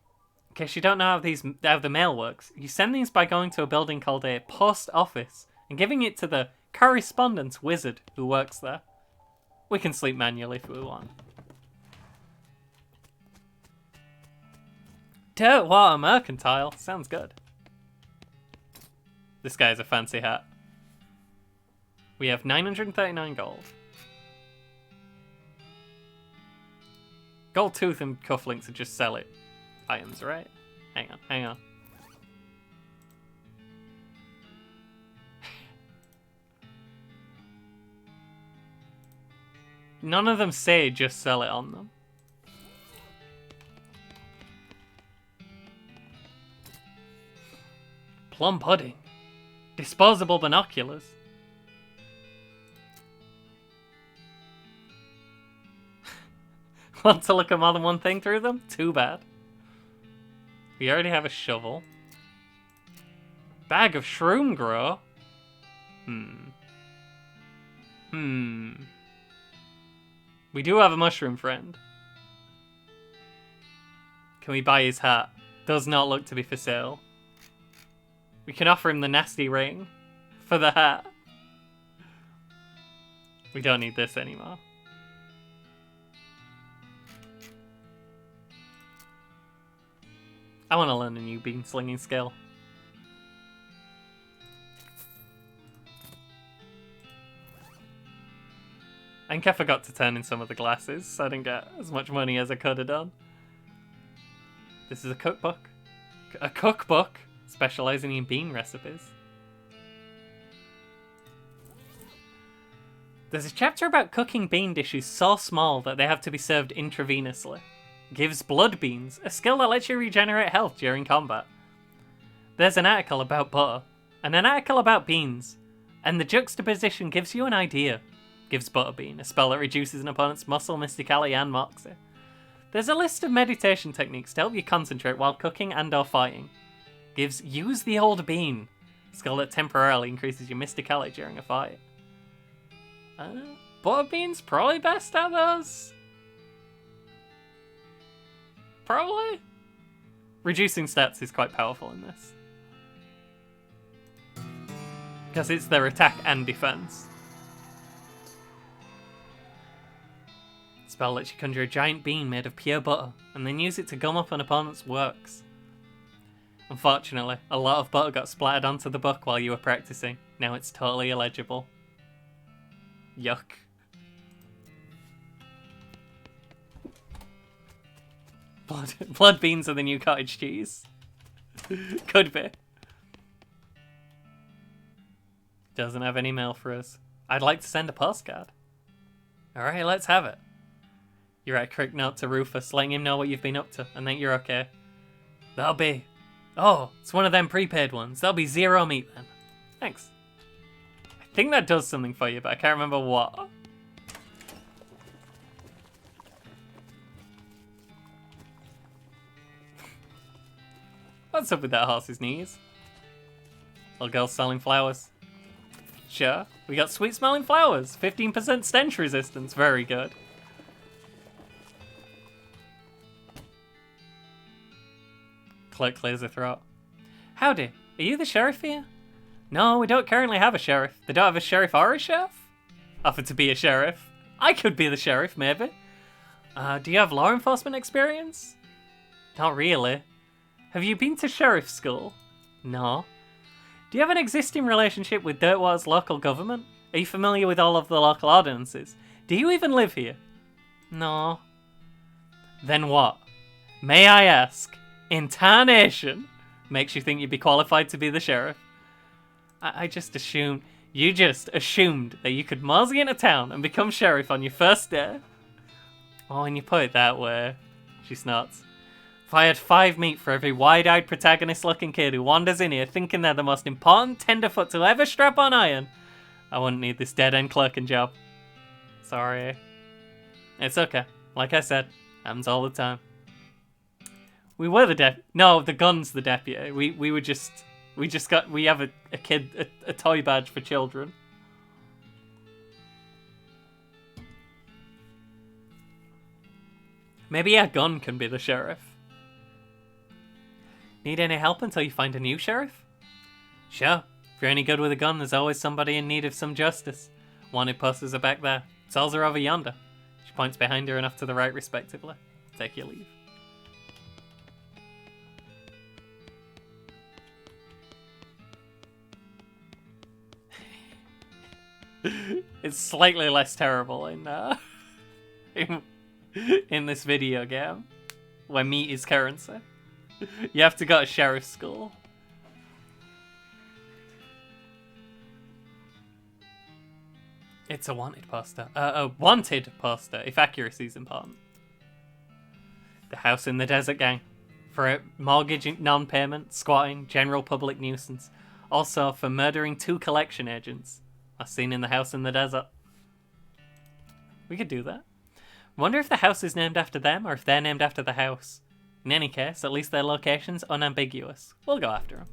In case you don't know how the mail works, you send these by going to a building called a post office and giving it to the correspondence wizard who works there. We can sleep manually if we want. Dirt water mercantile. Sounds good. This guy has a fancy hat. We have 939 gold. Gold tooth and cufflinks are just sell it items, right? Hang on. None of them say just sell it on them. Plum pudding. Disposable binoculars. Want to look at more than one thing through them? Too bad. We already have a shovel. Bag of shroom grow. We do have a mushroom friend. Can we buy his hat? Does not look to be for sale. We can offer him the nasty ring for the hat. We don't need this anymore. I want to learn a new bean slinging skill. I think I forgot to turn in some of the glasses, so I didn't get as much money as I could have done. This is a cookbook. A cookbook specializing in bean recipes. There's a chapter about cooking bean dishes so small that they have to be served intravenously. Gives blood beans, a skill that lets you regenerate health during combat. There's an article about butter, and an article about beans, and the juxtaposition gives you an idea. Gives Butterbean, a spell that reduces an opponent's muscle, mysticality, and moxie. There's a list of meditation techniques to help you concentrate while cooking and or fighting. Gives use the old bean. Skill that temporarily increases your mysticality during a fight. Butter beans probably best at those. Probably. Reducing stats is quite powerful in this. Because it's their attack and defense. Spell lets you conjure a giant bean made of pure butter, and then use it to gum up an opponent's works. Unfortunately, a lot of butter got splattered onto the book while you were practicing. Now it's totally illegible. Yuck. Blood beans are the new cottage cheese. Could be. Doesn't have any mail for us. I'd like to send a postcard. Alright, let's have it. You write a quick note to Rufus, letting him know what you've been up to, and that you're okay. That'll be... Oh, it's one of them prepaid ones. That'll be 0 meat then. Thanks. I think that does something for you, but I can't remember what. What's up with that horse's knees? Little girl selling flowers. Sure. We got sweet smelling flowers. 15% stench resistance. Very good. Clerk clears her throat. Howdy. Are you the sheriff here? No, we don't currently have a sheriff. They don't have a sheriff or a sheriff? Offered to be a sheriff. I could be the sheriff, maybe. Do you have law enforcement experience? Not really. Have you been to sheriff school? No. Do you have an existing relationship with Dirtwater's local government? Are you familiar with all of the local ordinances? Do you even live here? No. Then what? May I ask? Intonation makes you think you'd be qualified to be the sheriff. I just assumed... You just assumed that you could mosey into town and become sheriff on your first day. Oh, when you put it that way. She snorts. If I had 5 meat for every wide-eyed protagonist-looking kid who wanders in here thinking they're the most important tenderfoot to ever strap on iron, I wouldn't need this dead-end clerking job. Sorry. It's okay. Like I said, happens all the time. We were the No, the gun's the deputy. We have a kid, a toy badge for children. Maybe our gun can be the sheriff. Need any help until you find a new sheriff? Sure. If you're any good with a gun, there's always somebody in need of some justice. Wanted posters are back there. Souls are over yonder. She points behind her and off to the right, respectively. Take your leave. It's slightly less terrible in this video game, where meat is currency. You have to go to sheriff's school. It's a wanted poster. A wanted poster, if accuracy is important. The house in the desert gang. For mortgage non-payment, squatting, general public nuisance. Also for murdering 2 collection agents. As seen in the house in the desert. We could do that. Wonder if the house is named after them or if they're named after the house. In any case, at least their location's unambiguous. We'll go after them.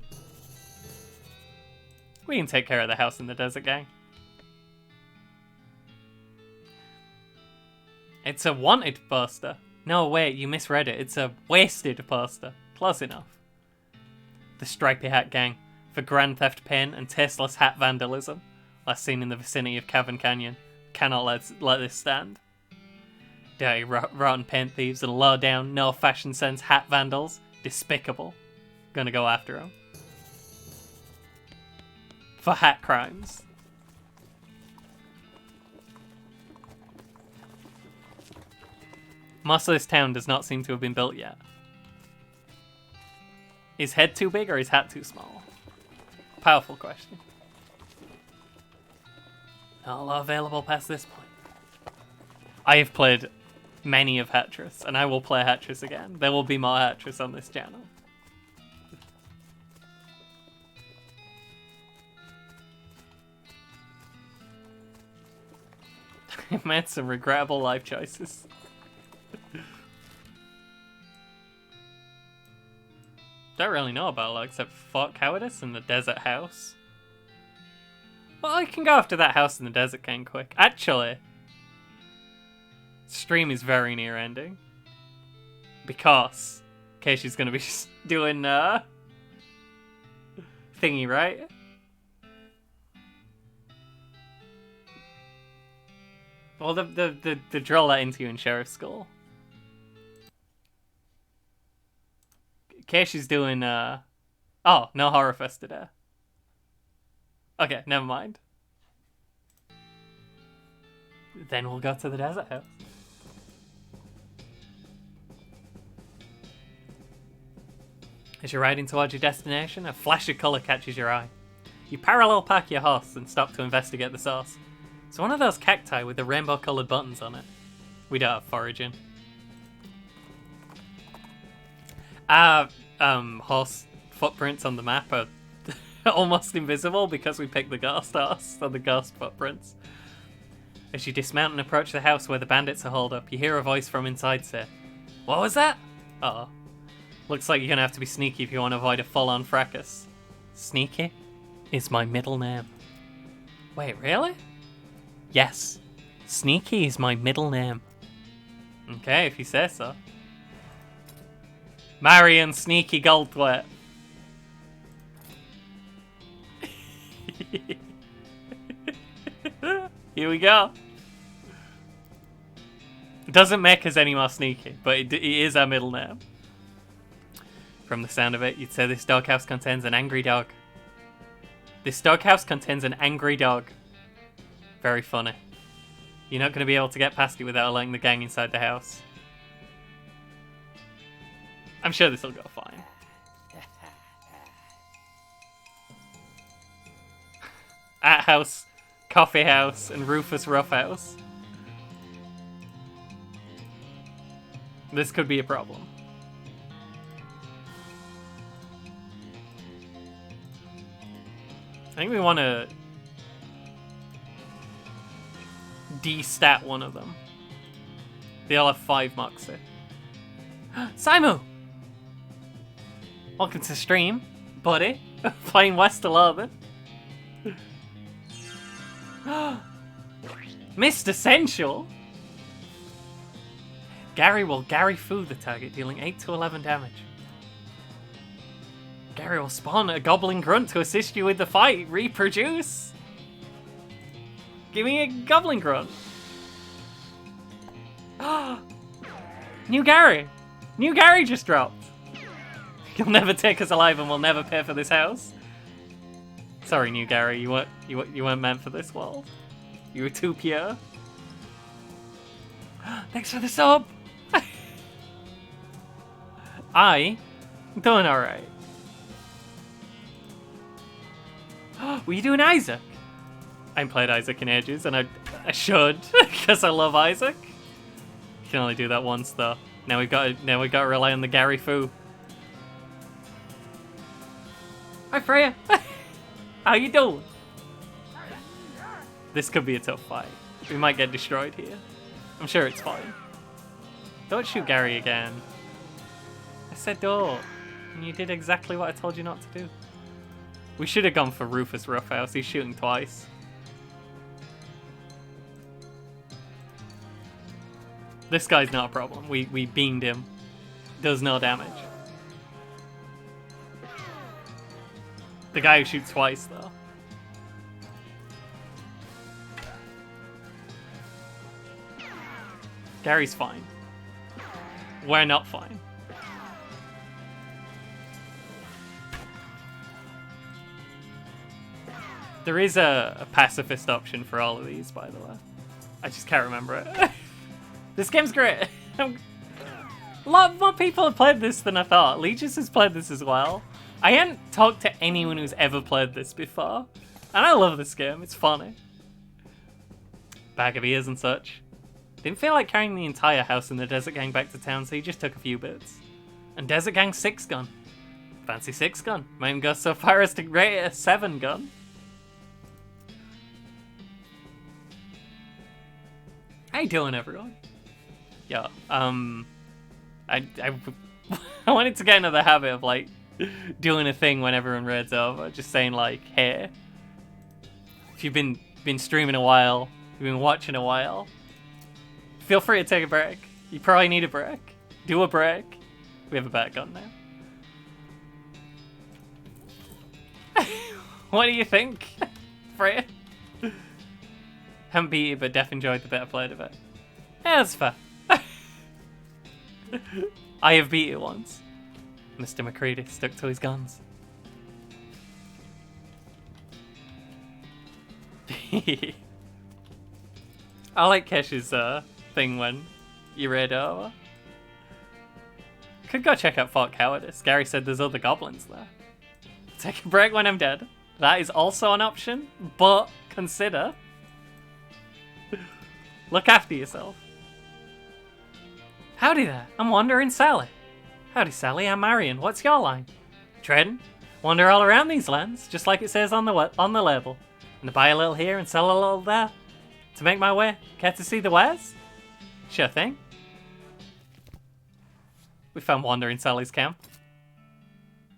We can take care of the house in the desert gang. It's a wanted poster. No, wait, you misread it. It's a wasted poster. Close enough. The Stripy Hat Gang. For grand theft pain and tasteless hat vandalism. Last seen in the vicinity of Cavern Canyon. Cannot let this stand. Dirty, rotten paint thieves and low-down, no-fashion sense hat vandals. Despicable. Gonna go after them. For hat crimes. Most of this town does not seem to have been built yet. Is head too big or is hat too small? Powerful question. Not a lot available past this point. I have played many of Hattress, and I will play Hattress again. There will be more Hattress on this channel. I made some regrettable life choices. don't really know about a lot except Fort Cowardice and the Desert House. Well, I can go after that house in the desert kind of quick. Actually, stream is very near ending. Because Keishi's gonna be doing thingy, right? Well, the drill that into you in Sherf's school. Keishi's doing oh, no Horror Fest today. Okay, never mind. Then we'll go to the desert house. As you're riding towards your destination, a flash of colour catches your eye. You parallel park your horse and stop to investigate the source. It's one of those cacti with the rainbow coloured buttons on it. We don't have foraging. Horse footprints on the map are almost invisible because we picked the ghost horse, so the ghost footprints. As you dismount and approach the house where the bandits are holed up, you hear a voice from inside say, "What was that?" Uh-oh. Looks like you're gonna have to be sneaky if you want to avoid a full-on fracas. Sneaky is my middle name. Wait, really? Yes. Sneaky is my middle name. Okay, if you say so. Marion Sneaky Goldthwait. Here we go. It doesn't make us any more sneaky, but it is our middle name. From the sound of it, you'd say this doghouse contains an angry dog. This doghouse contains an angry dog. Very funny. You're not going to be able to get past it without alerting the gang inside the house. I'm sure this will go fine. At House, Coffee House, and Rufus Roughhouse. This could be a problem. I think we want to de-stat one of them. They all have 5 moxie. Simu! Welcome to stream, buddy. Playing West 11. Mr. Sensual! Gary will Gary Fu the target, dealing 8 to 11 damage. Gary will spawn a goblin grunt to assist you with the fight. Reproduce! Give me a goblin grunt. New Gary! New Gary just dropped. You'll never take us alive and we'll never pay for this house. Sorry, New Gary, you weren't meant for this world. You were too pure. Thanks for the sub! I'm doing alright. Were you doing Isaac? I haven't played Isaac in ages, and I should, because I love Isaac. You can only do that once, though. Now we got to rely on the Gary Fu. Hi, Freya. How you doing? This could be a tough fight. We might get destroyed here. I'm sure it's fine. Don't shoot Gary again. I said don't. And you did exactly what I told you not to do. We should have gone for Rufus Roughhouse. He's shooting twice. This guy's not a problem. We beamed him. Does no damage. The guy who shoots twice, though. Gary's fine. We're not fine. There is a pacifist option for all of these, by the way. I just can't remember it. This game's great. A lot more people have played this than I thought. Legis has played this as well. I hadn't talked to anyone who's ever played this before. And I love this game. It's funny. Bag of ears and such. Didn't feel like carrying the entire house and the Desert Gang back to town, so he just took a few bits. And Desert Gang 6 gun. Fancy 6 gun. Might even go so far as to rate it a 7 gun. How you doing, everyone? Yeah, I wanted to get into the habit of, like, doing a thing when everyone raids over, just saying like, hey, if you've been streaming a while, you've been watching a while, feel free to take a break. You probably need a break. Do a break. We have a bat gun now. What do you think, Freya? Haven't beat it, but def enjoyed the bit I played of it. Yeah, that's fair. I have beat it once. Mr. McCready stuck to his guns. I like Kesh's thing when you raid over. Could go check out Fort Cowardice. Gary said there's other goblins there. Take a break when I'm dead. That is also an option, but consider. Look after yourself. Howdy there, I'm Wandering Sally. Howdy Sally, I'm Marion. What's your line? Trading. Wander all around these lands, just like it says on the label. And to buy a little here and sell a little there. To make my way. Care to see the wares? Sure thing. We found Wandering Sally's camp.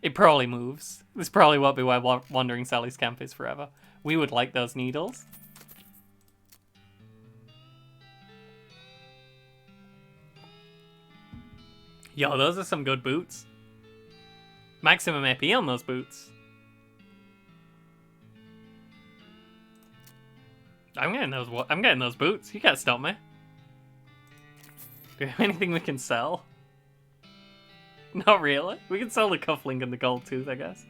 It probably moves. This probably won't be where Wandering Sally's camp is forever. We would like those needles. Yo, those are some good boots. Maximum AP on those boots. I'm getting those boots. You can't stop me. Do we have anything we can sell? Not really. We can sell the cufflink and the gold tooth, I guess.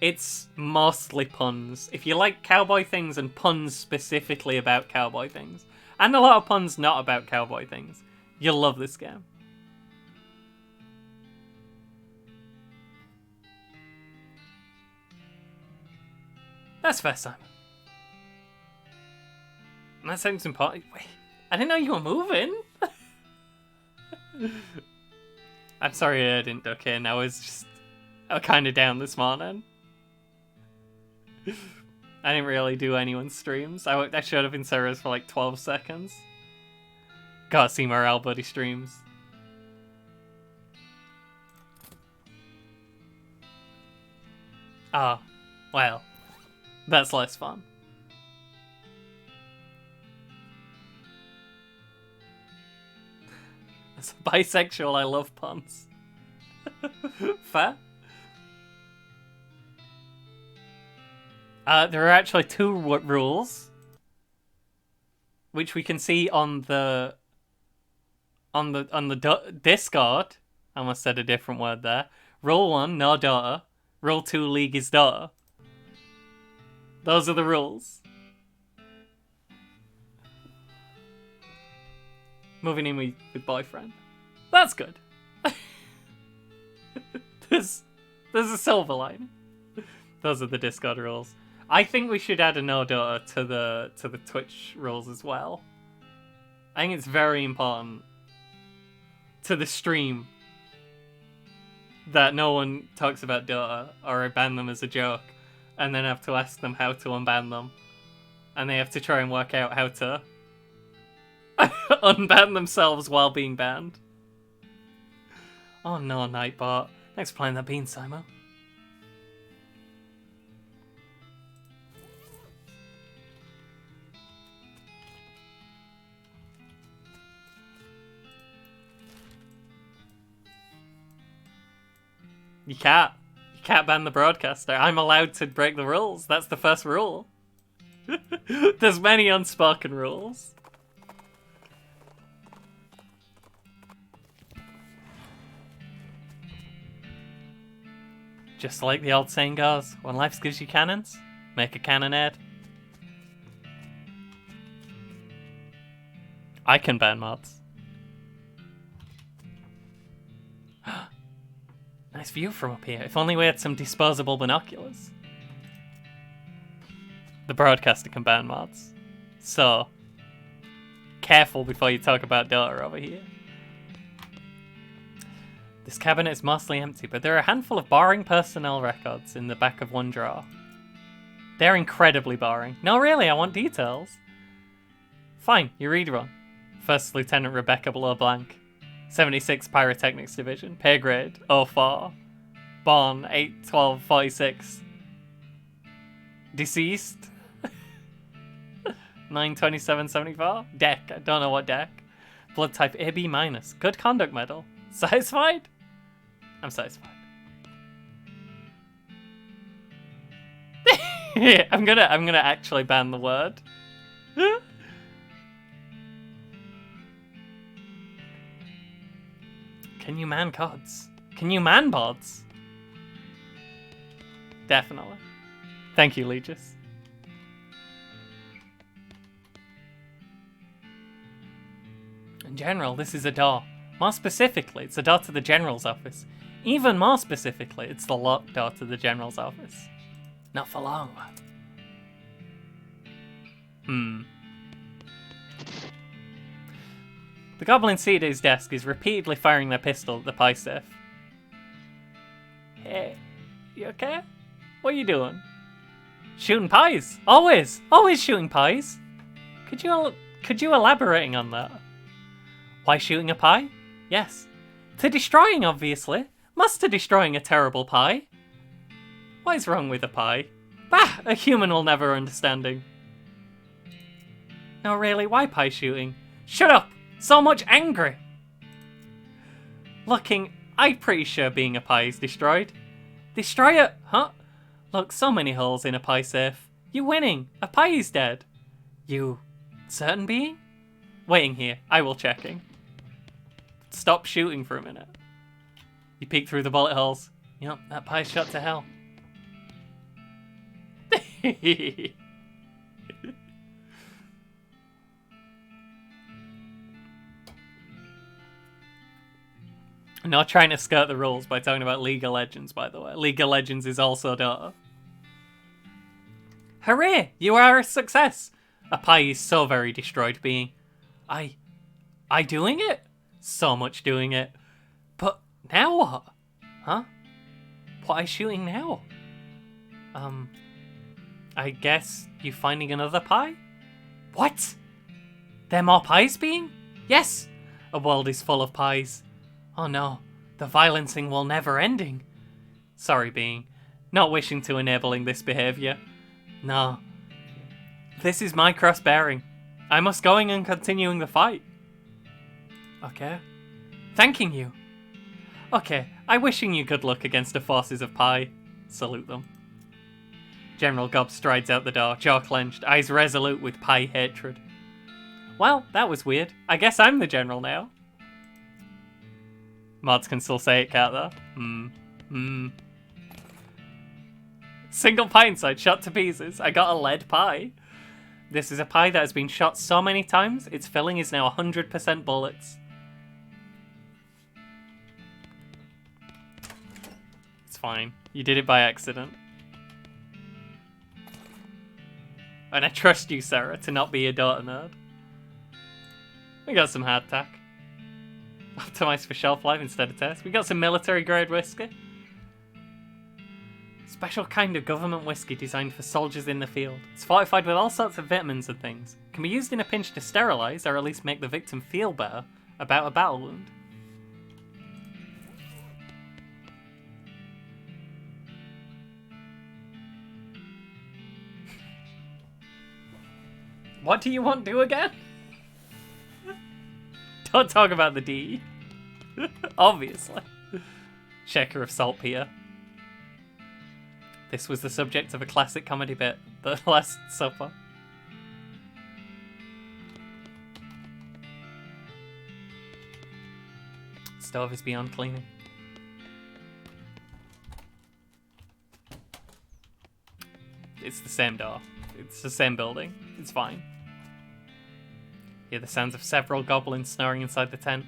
It's mostly puns. If you like cowboy things and puns specifically about cowboy things, and a lot of puns not about cowboy things, you'll love this game. That's fair, Simon. That sounds important. Wait, I didn't know you were moving. I'm sorry I didn't duck in. I was kind of down this morning. I didn't really do anyone's streams. I showed up in Sarah's for like 12 seconds. Gotta see Morale Buddy streams. Ah, well, that's less fun. As a bisexual, I love puns. Fair. There are actually two rules, which we can see on the Discord. I almost said a different word there. Rule 1, no daughter. Rule 2, League is daughter. Those are the rules. Moving in with boyfriend. That's good. There's a silver lining. Those are the Discord rules. I think we should add a no daughter to the Twitch rules as well. I think it's very important to the stream that no one talks about Dota or I ban them as a joke and then have to ask them how to unban them. And they have to try and work out how to unban themselves while being banned. Oh no, Nightbot. Thanks for playing that bean, Simo. You can't ban the broadcaster. I'm allowed to break the rules. That's the first rule. There's many unspoken rules. Just like the old saying goes, when life gives you cannons, make a cannonade. I can ban mods. Nice view from up here. If only we had some disposable binoculars. The broadcaster can ban mods. So, careful before you talk about Dota over here. This cabinet is mostly empty, but there are a handful of boring personnel records in the back of one drawer. They're incredibly boring. No, really, I want details. Fine, you read one. First Lieutenant Rebecca below blank. 76 Pyrotechnics Division. Pay grade 04. Born 8/12/46. Deceased 9/27/74. Deck. I don't know what deck. Blood type AB minus. Good conduct medal. Satisfied? I'm satisfied. I'm gonna actually ban the word. Can you man cods? Can you man bods? Definitely. Thank you, Legis. In general, this is a door. More specifically, it's a door to the General's office. Even more specifically, it's the locked door to the General's office. Not for long. The goblin seated at his desk is repeatedly firing their pistol at the pie safe. Hey, you okay? What are you doing? Shooting pies. Always shooting pies. Could you elaborating on that? Why shooting a pie? Yes. To destroying, obviously. Must to destroying a terrible pie. What is wrong with a pie? Bah! A human will never understanding. No, really, why pie shooting? Shut up! So much angry! Looking, I'm pretty sure being a pie is destroyed. Destroy it? Huh? Look, so many holes in a pie safe. You winning! A pie is dead. You certain being? Waiting here, I will checking. Stop shooting for a minute. You peek through the bullet holes. Yep, that pie's shot to hell. I'm not trying to skirt the rules by talking about League of Legends, by the way. League of Legends is also Dota. Hooray! You are a success! A pie is so very destroyed being. I doing it? So much doing it. But now what? Huh? What are you shooting now? I guess you finding another pie? What? There more pies being? Yes! A world is full of pies. Oh no, the violencing will never ending. Sorry, being. Not wishing to enabling this behaviour. No. This is my cross-bearing. I must going and continuing the fight. Okay. Thanking you. Okay, I wishing you good luck against the forces of pie. Salute them. General Gob strides out the door, jaw clenched, eyes resolute with pie hatred. Well, that was weird. I guess I'm the general now. Mods can still say it, can't they? Single pie inside, shot to pieces. I got a lead pie. This is a pie that has been shot so many times, its filling is now 100% bullets. It's fine. You did it by accident. And I trust you, Sarah, to not be a Dota nerd. We got some hardtack. Optimised for shelf life instead of test. We got some military grade whiskey. Special kind of government whiskey designed for soldiers in the field. It's fortified with all sorts of vitamins and things. Can be used in a pinch to sterilise or at least make the victim feel better about a battle wound. What do you want to do again? Don't talk about the D. Obviously. Shaker of saltpeter. This was the subject of a classic comedy bit, The Last Supper. Stove is beyond cleaning. It's the same door. It's the same building. It's fine. Hear the sounds of several goblins snoring inside the tent.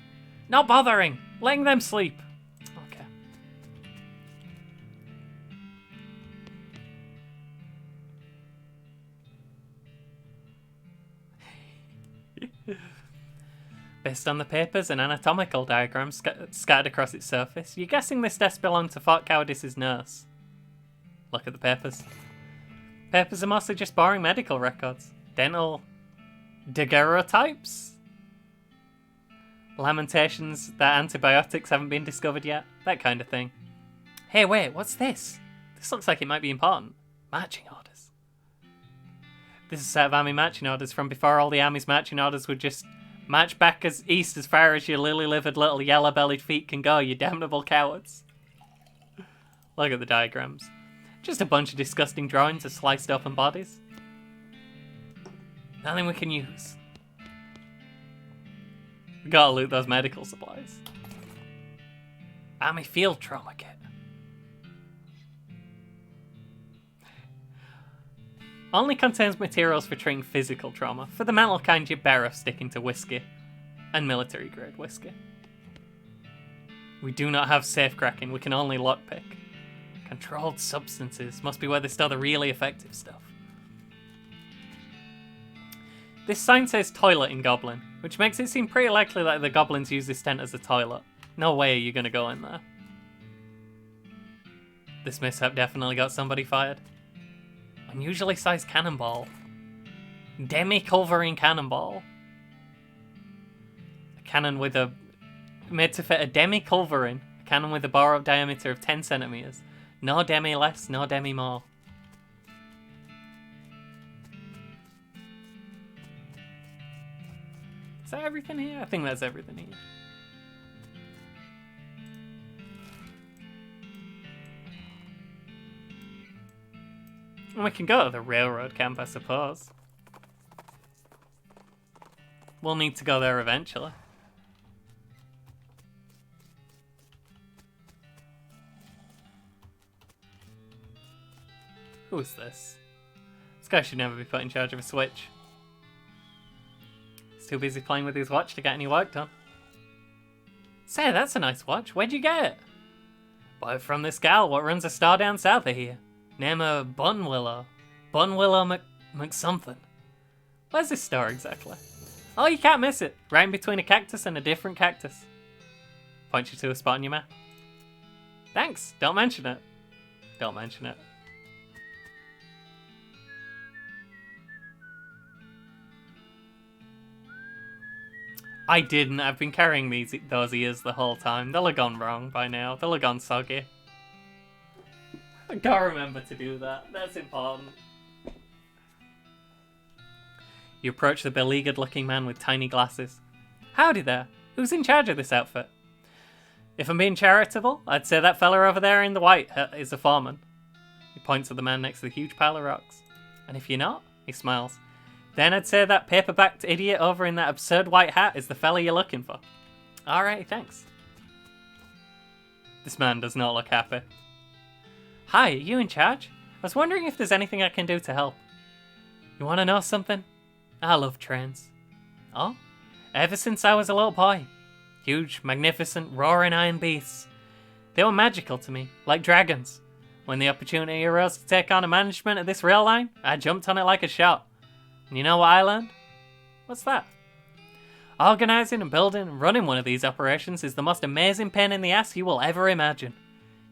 Not bothering! Letting them sleep! Okay. Based on the papers and anatomical diagrams scattered across its surface, you're guessing this desk belonged to Fort Cowardice's nurse. Look at the papers. Papers are mostly just boring medical records. Dental daguerreotypes? Lamentations that antibiotics haven't been discovered yet. That kind of thing. Hey, wait, what's this? This looks like it might be important. Marching orders. This is a set of army marching orders from before all the army's marching orders would just march back as east as far as your lily-livered little yellow-bellied feet can go, you damnable cowards. Look at the diagrams. Just a bunch of disgusting drawings of sliced open bodies. Nothing we can use. We gotta loot those medical supplies. Army field trauma kit. Only contains materials for treating physical trauma. For the mental kind, you're better off sticking to whiskey. And military grade whiskey. We do not have safe cracking, we can only lockpick. Controlled substances must be where they store the really effective stuff. This sign says toilet in Goblin, which makes it seem pretty likely that the goblins use this tent as a toilet. No way are you gonna go in there. This mishap definitely got somebody fired. Unusually sized cannonball. Demi-culverin cannonball. A cannon with a... made to fit a demi-culverin. A cannon with a bore diameter of 10 centimeters. No demi less, no demi more. Is that everything here? I think that's everything here. And we can go to the railroad camp, I suppose. We'll need to go there eventually. Who is this? This guy should never be put in charge of a switch. He's too busy playing with his watch to get any work done. Say, that's a nice watch. Where'd you get it? Bought it from this gal what runs a store down south of here. Name her Bunwillow. Bunwillow McSomething. Where's this store exactly? Oh, you can't miss it. Right in between a cactus and a different cactus. Point you to a spot on your map. Thanks. Don't mention it. Don't mention it. I didn't. I've been carrying those ears the whole time. They'll have gone wrong by now. They'll have gone soggy. I gotta remember to do that. That's important. You approach the beleaguered looking man with tiny glasses. Howdy there. Who's in charge of this outfit? If I'm being charitable, I'd say that fella over there in the white is the foreman. He points at the man next to the huge pile of rocks. And if you're not, he smiles. Then I'd say that paper-backed idiot over in that absurd white hat is the fella you're looking for. Alright, thanks. This man does not look happy. Hi, are you in charge? I was wondering if there's anything I can do to help. You want to know something? I love trains. Oh? Ever since I was a little boy. Huge, magnificent, roaring iron beasts. They were magical to me, like dragons. When the opportunity arose to take on a management of this rail line, I jumped on it like a shot. And you know what I learned? What's that? Organising and building and running one of these operations is the most amazing pain in the ass you will ever imagine.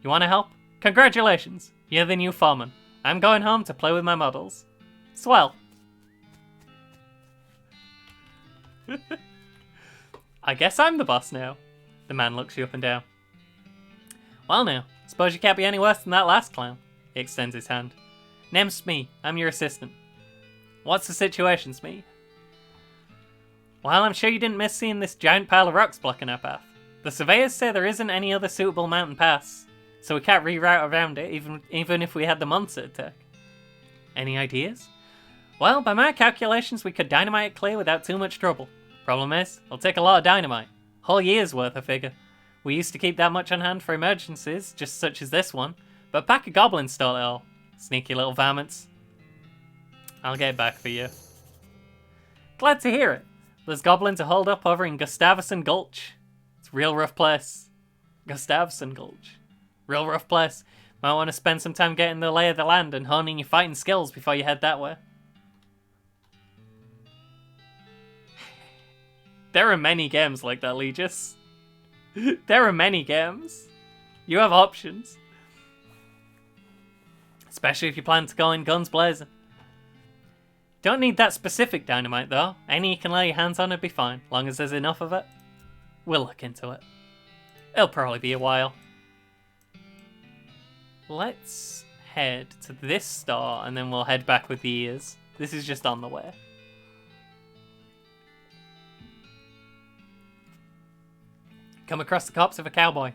You want to help? Congratulations, you're the new foreman. I'm going home to play with my models. Swell. I guess I'm the boss now. The man looks you up and down. Well now, suppose you can't be any worse than that last clown. He extends his hand. Name's Smee, I'm your assistant. What's the situation, Smee? Well, I'm sure you didn't miss seeing this giant pile of rocks blocking our path. The surveyors say there isn't any other suitable mountain pass, so we can't reroute around it even if we had the monster attack. Any ideas? Well, by my calculations, we could dynamite it clear without too much trouble. Problem is, it'll take a lot of dynamite. Whole year's worth, I figure. We used to keep that much on hand for emergencies, just such as this one, but a pack of goblins stole it all. Sneaky little varmints. I'll get back for you. Glad to hear it. There's goblins are holed up over in Gustavson Gulch. It's a real rough place. Gustavson Gulch. Real rough place. Might want to spend some time getting the lay of the land and honing your fighting skills before you head that way. There are many games like that, Legis. There are many games. You have options. Especially if you plan to go in guns blazing. Don't need that specific dynamite though. Any you can lay your hands on would be fine, long as there's enough of it. We'll look into it. It'll probably be a while. Let's head to this store and then we'll head back with the ears. This is just on the way. Come across the corpse of a cowboy.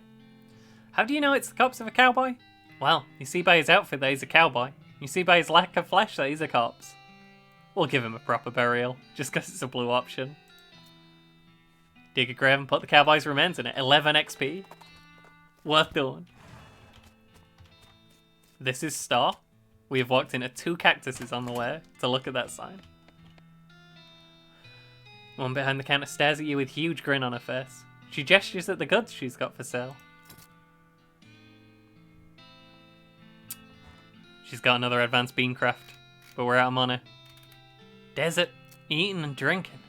How do you know it's the corpse of a cowboy? Well, you see by his outfit that he's a cowboy. You see by his lack of flesh that he's a corpse. We'll give him a proper burial, just because it's a blue option. Dig a grave and put the cowboy's remains in it. 11 XP. Worth doing. This is Star. We have walked into 2 cactuses on the way to look at that sign. One behind the counter stares at you with a huge grin on her face. She gestures at the goods she's got for sale. She's got another advanced beancraft, but we're out of money. Desert, eating and drinking.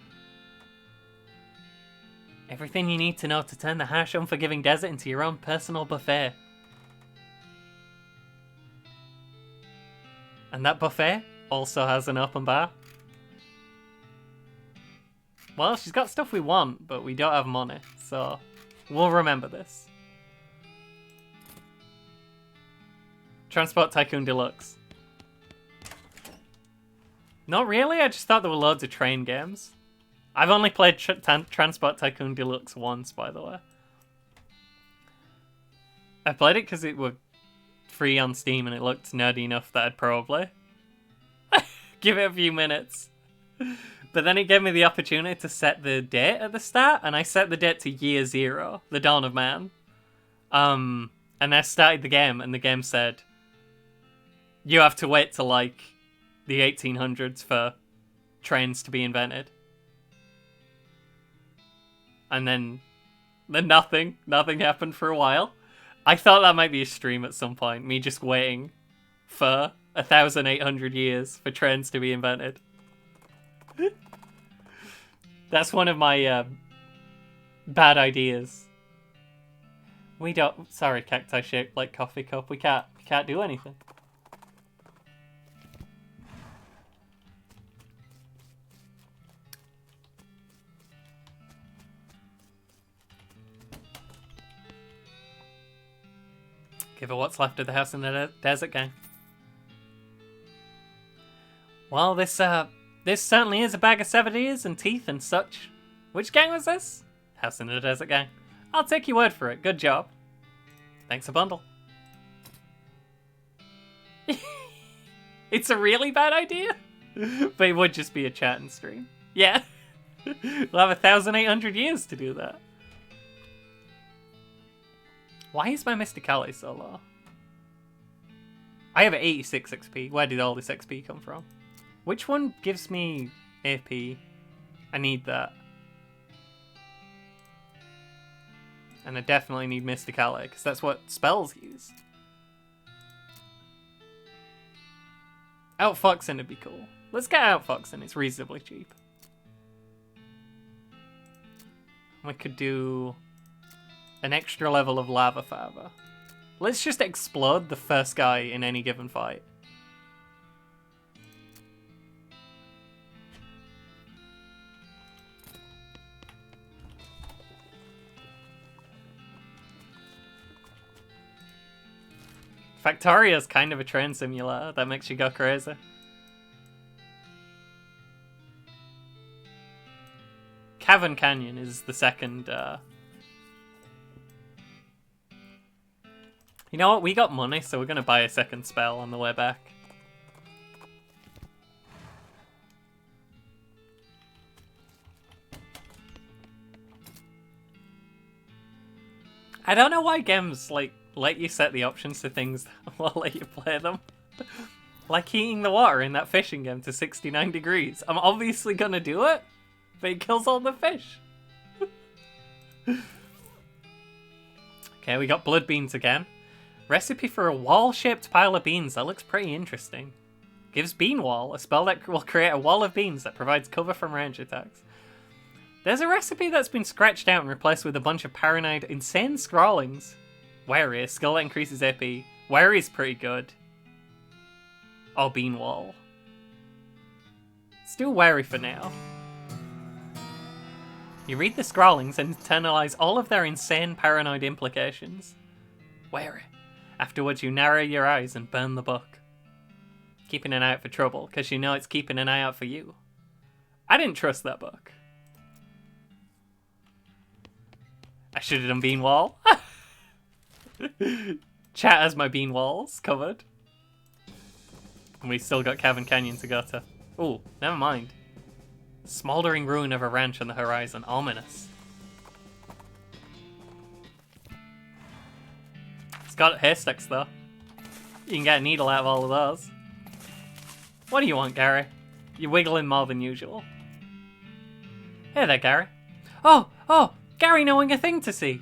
Everything you need to know to turn the harsh, unforgiving desert into your own personal buffet. And that buffet also has an open bar. Well, she's got stuff we want, but we don't have money, so we'll remember this. Transport Tycoon Deluxe. Not really, I just thought there were loads of train games. I've only played Transport Tycoon Deluxe once, by the way. I played it because it was free on Steam and it looked nerdy enough that I'd probably give it a few minutes. But then it gave me the opportunity to set the date at the start, and I set the date to year 0, the dawn of man. And I started the game, and the game said, you have to wait till, like, the 1800s for trains to be invented. And then nothing happened for a while. I thought that might be a stream at some point, me just waiting for 1,800 years for trains to be invented. That's one of my bad ideas. We don't. Sorry, cacti shaped like coffee cup. We can't do anything. Give her what's left of the house in the desert, gang. Well, this certainly is a bag of severed ears and teeth and such. Which gang was this? House in the Desert gang. I'll take your word for it. Good job. Thanks a bundle. It's a really bad idea, but it would just be a chat and stream. Yeah. We'll have 1,800 years to do that. Why is my Mysticality so low? I have 86 XP. Where did all this XP come from? Which one gives me AP? I need that. And I definitely need Mysticality, because that's what spells use. Outfoxing would be cool. Let's get Outfoxing, it's reasonably cheap. We could do an extra level of Lava Father. Let's just explode the first guy in any given fight. Factoria's kind of a train simulator that makes you go crazy. Cavern Canyon is the second. You know what? We got money, so we're going to buy a second spell on the way back. I don't know why games like let you set the options to things that will let you play them. Like heating the water in that fishing game to 69 degrees. I'm obviously going to do it, but it kills all the fish. Okay, we got blood beans again. Recipe for a wall-shaped pile of beans. That looks pretty interesting. Gives Bean Wall, a spell that will create a wall of beans that provides cover from range attacks. There's a recipe that's been scratched out and replaced with a bunch of paranoid, insane scrawlings. Wary, skill that increases AP. Wary is pretty good. Oh, Bean Wall. Let's do Wary for now. You read the scrawlings and internalize all of their insane paranoid implications. Wary. Afterwards, you narrow your eyes and burn the book. Keeping an eye out for trouble, because you know it's keeping an eye out for you. I didn't trust that book. I should have done bean wall. Chat has my bean walls covered. And we still got Cabin Canyon to go to. Ooh, never mind. Smoldering ruin of a ranch on the horizon. Ominous. It's got haystacks though. You can get a needle out of all of those. What do you want, Gary? You're wiggling more than usual. Hey there, Gary. Oh, Gary knowing a thing to see.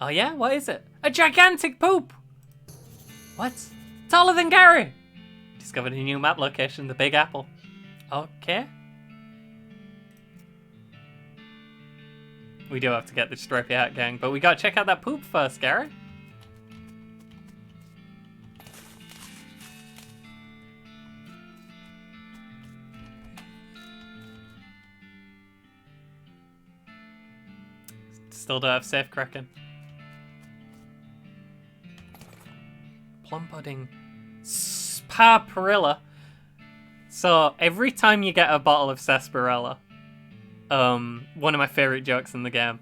Oh yeah? What is it? A gigantic poop! What? Taller than Gary! Discovered a new map location, the Big Apple. Okay. We do have to get the Stripey Hat Gang, but we gotta check out that poop first, Gary. Still don't have safe cracking. Plum pudding. Sarsaparilla. So every time you get a bottle of sarsaparilla, one of my favorite jokes in the game,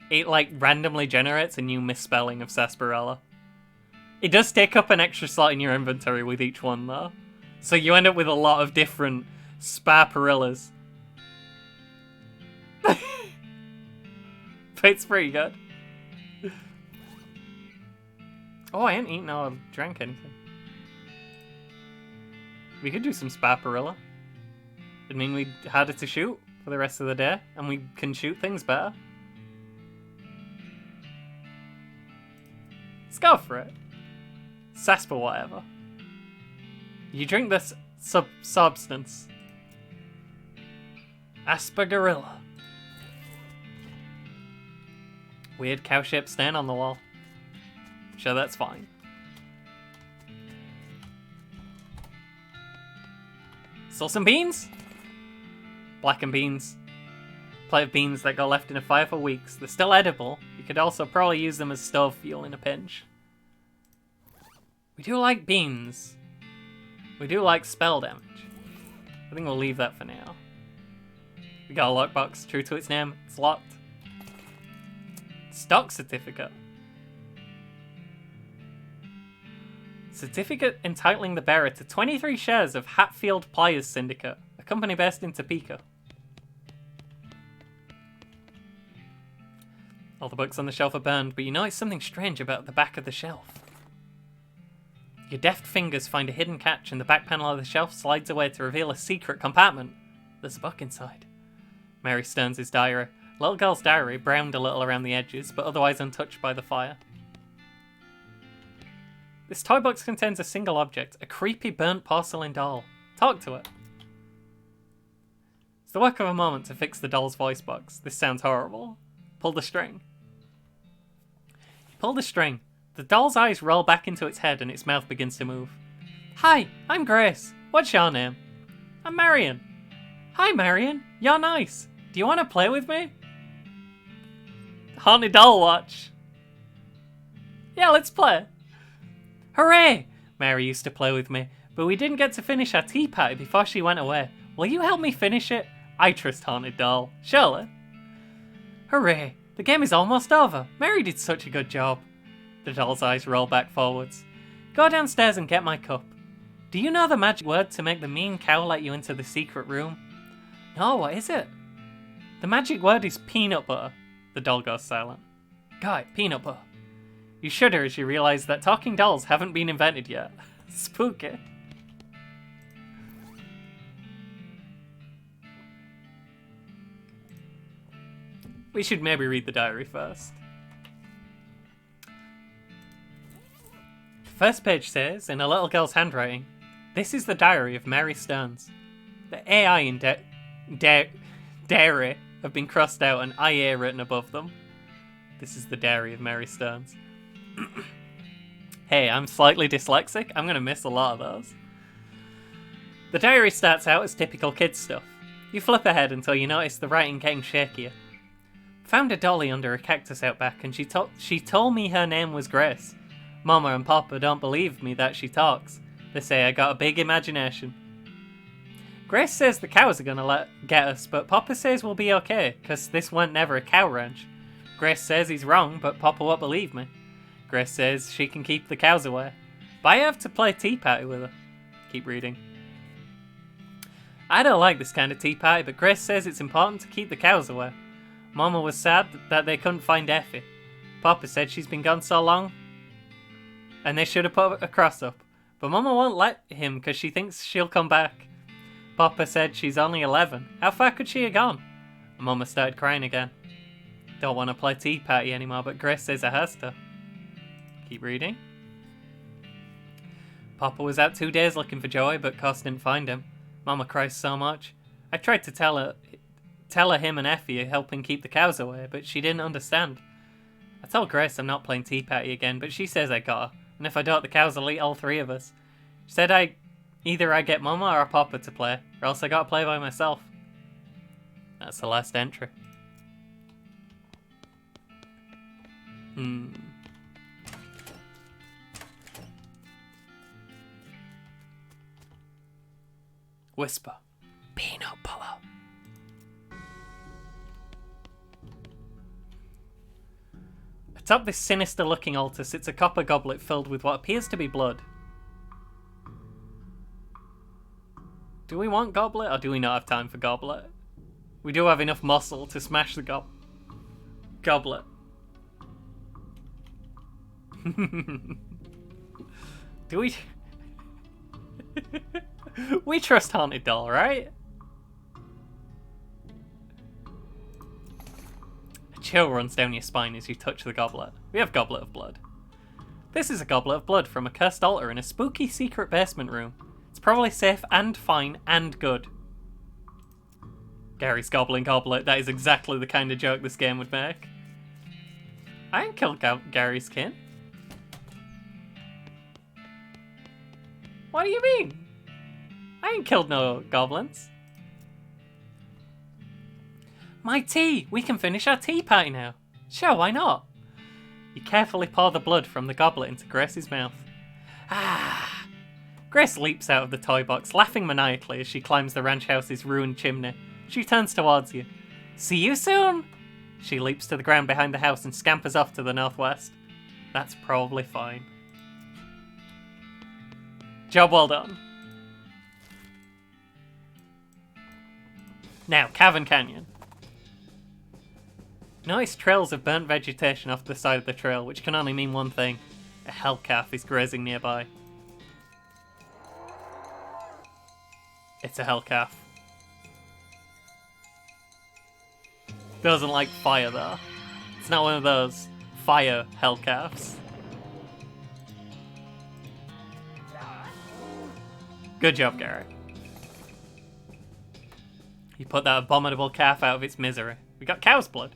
it like randomly generates a new misspelling of sarsaparilla. It does take up an extra slot in your inventory with each one though, so you end up with a lot of different sarsaparillas. But it's pretty good. Oh, I ain't eaten or drank anything. We could do some sarsaparilla. It'd mean we had it to shoot for the rest of the day, and we can shoot things better. Let's go for it. Saspa whatever. You drink this substance. Aspergillus. Weird cow-shaped stain on the wall. Sure, that's fine. Still some beans? Blackened beans. Plate of beans that got left in a fire for weeks. They're still edible. You could also probably use them as stove fuel in a pinch. We do like beans. We do like spell damage. I think we'll leave that for now. We got a lockbox, true to its name. It's locked. Stock certificate. Certificate entitling the bearer to 23 shares of Hatfield Pliers Syndicate, a company based in Topeka. All the books on the shelf are burned, but you notice something strange about the back of the shelf. Your deft fingers find a hidden catch and the back panel of the shelf slides away to reveal a secret compartment. There's a book inside. Mary Stearns' diary. Little girl's diary, browned a little around the edges, but otherwise untouched by the fire. This toy box contains a single object, a creepy burnt porcelain doll. Talk to it. It's the work of a moment to fix the doll's voice box. This sounds horrible. Pull the string. Pull the string. The doll's eyes roll back into its head and its mouth begins to move. Hi, I'm Grace. What's your name? I'm Marion. Hi, Marion. You're nice. Do you want to play with me? Haunted doll watch. Yeah, let's play. Hooray! Mary used to play with me, but we didn't get to finish our tea party before she went away. Will you help me finish it? I trust Haunted Doll. Surely. Hooray! The game is almost over. Mary did such a good job. The doll's eyes roll back forwards. Go downstairs and get my cup. Do you know the magic word to make the mean cow let you into the secret room? No, what is it? The magic word is peanut butter. The doll goes silent. Got it, peanut butter. You shudder as you realise that talking dolls haven't been invented yet. Spooky. We should maybe read the diary first. The first page says, in a little girl's handwriting, "This is the diary of Mary Stearns." The AI in dairy have been crossed out and IA written above them. This is the diary of Mary Stearns. Hey, I'm slightly dyslexic. I'm going to miss a lot of those. The diary starts out as typical kids stuff. You flip ahead until you notice the writing getting shakier. Found a dolly under a cactus out back and she told me her name was Grace. Mama and Papa don't believe me that she talks. They say I got a big imagination. Grace says the cows are gonna get us, but Papa says we'll be okay, cause this weren't never a cow ranch. Grace says he's wrong, but Papa won't believe me. Grace says she can keep the cows away, but I have to play tea party with her. Keep reading. I don't like this kind of tea party, but Grace says it's important to keep the cows away. Mama was sad that they couldn't find Effie. Papa said she's been gone so long, and they should have put a cross up. But Mama won't let him because she thinks she'll come back. Papa said she's only 11. How far could she have gone? And Mama started crying again. Don't want to play tea party anymore, but Grace says it has to. Keep reading. Papa was out 2 days looking for Joey, but Cos didn't find him. Mama cries so much. I tried to tell her him and Effie are helping keep the cows away, but she didn't understand. I told Grace I'm not playing tea party again, but she says I gotta, and if I don't, the cows will eat all three of us. She said either I get Mama or Papa to play, or else I gotta play by myself. That's the last entry. Whisper. Peanut butter. Atop this sinister-looking altar sits a copper goblet filled with what appears to be blood. Do we want goblet, or do we not have time for goblet? We do have enough muscle to smash the goblet. Do we... We trust Haunted Doll, right? A chill runs down your spine as you touch the goblet. We have Goblet of Blood. This is a goblet of blood from a cursed altar in a spooky secret basement room. It's probably safe and fine and good. Gary's gobbling goblet. That is exactly the kind of joke this game would make. I ain't killed Gary's kin. What do you mean? I ain't killed no goblins. My tea! We can finish our tea party now. Sure, why not? You carefully pour the blood from the goblet into Grace's mouth. Ah! Grace leaps out of the toy box, laughing maniacally as she climbs the ranch house's ruined chimney. She turns towards you. See you soon! She leaps to the ground behind the house and scampers off to the northwest. That's probably fine. Job well done. Now, Cavern Canyon. Notice trails of burnt vegetation off the side of the trail, which can only mean one thing. A hellcalf is grazing nearby. It's a hellcalf. Doesn't like fire though. It's not one of those fire hellcalfs. Good job, Gary. You put that abominable calf out of its misery. We got cow's blood.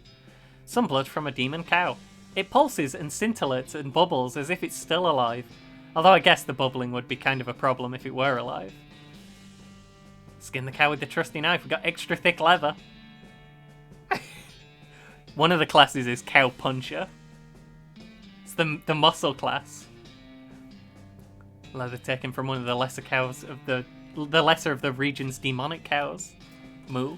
Some blood from a demon cow. It pulses and scintillates and bubbles as if it's still alive. Although I guess the bubbling would be kind of a problem if it were alive. Skin the cow with the trusty knife. We got extra thick leather. One of the classes is Cow Puncher. It's the muscle class. Leather taken from one of the lesser cows of the lesser of the region's demonic cows. Moo.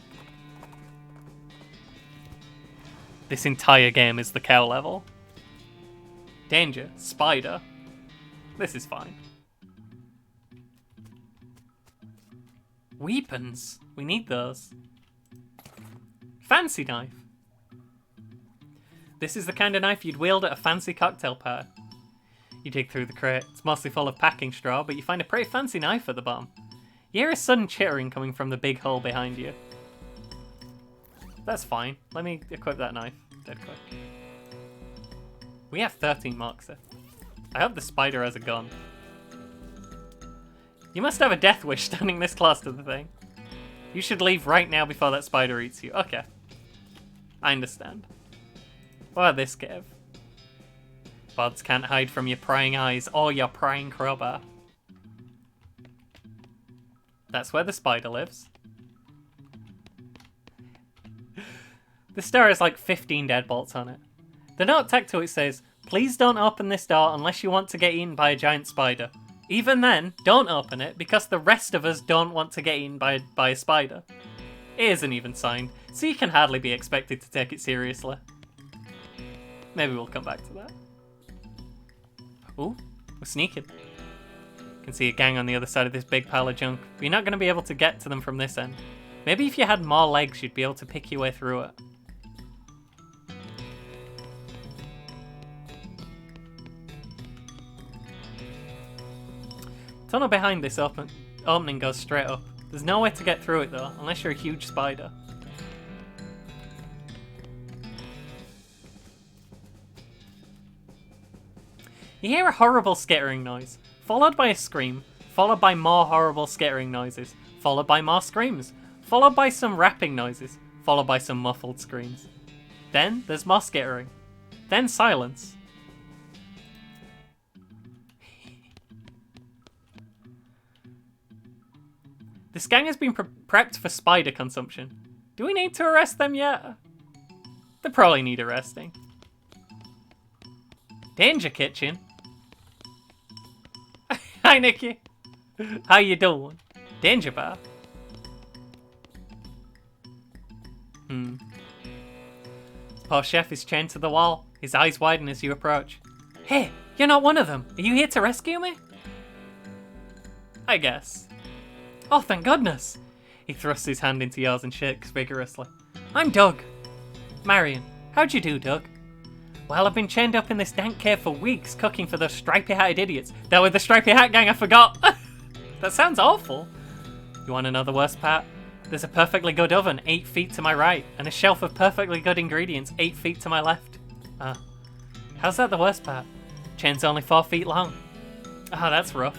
This entire game is the cow level. Danger. Spider. This is fine. Weapons. We need those. Fancy knife. This is the kind of knife you'd wield at a fancy cocktail party. You dig through the crate. It's mostly full of packing straw, but you find a pretty fancy knife at the bottom. You hear a sudden chittering coming from the big hole behind you. That's fine. Let me equip that knife. Dead quick. We have 13 marks there. I hope the spider has a gun. You must have a death wish standing this close to the thing. You should leave right now before that spider eats you. Okay. I understand. What about this cave? Bods can't hide from your prying eyes or your prying crowbar. That's where the spider lives. The star has like 15 deadbolts on it. The note tacked to it says, Please don't open this door unless you want to get eaten by a giant spider. Even then, don't open it because the rest of us don't want to get eaten by a spider. It isn't even signed, so you can hardly be expected to take it seriously. Maybe we'll come back to that. Ooh, we're sneaking. Can see a gang on the other side of this big pile of junk, but you're not going to be able to get to them from this end. Maybe if you had more legs, you'd be able to pick your way through it. Tunnel behind this opening goes straight up. There's no way to get through it though, unless you're a huge spider. You hear a horrible skittering noise, followed by a scream, followed by more horrible skittering noises, followed by more screams, followed by some rapping noises, followed by some muffled screams. Then there's more skittering. Then silence. This gang has been prepped for spider consumption. Do we need to arrest them yet? They probably need arresting. Danger Kitchen? Hi Nikki. How you doing? Danger Bar? Poor Sherf is chained to the wall. His eyes widen as you approach. Hey, you're not one of them. Are you here to rescue me? I guess. Oh, thank goodness. He thrusts his hand into yours and shakes vigorously. I'm Doug. Marion. How'd you do, Doug? Well, I've been chained up in this dank cave for weeks, cooking for those stripy-hatted idiots. They're with the Stripy Hat Gang, I forgot. That sounds awful. You want to know the worst part? There's a perfectly good oven 8 feet to my right, and a shelf of perfectly good ingredients 8 feet to my left. How's that the worst part? Chain's only 4 feet long. That's rough.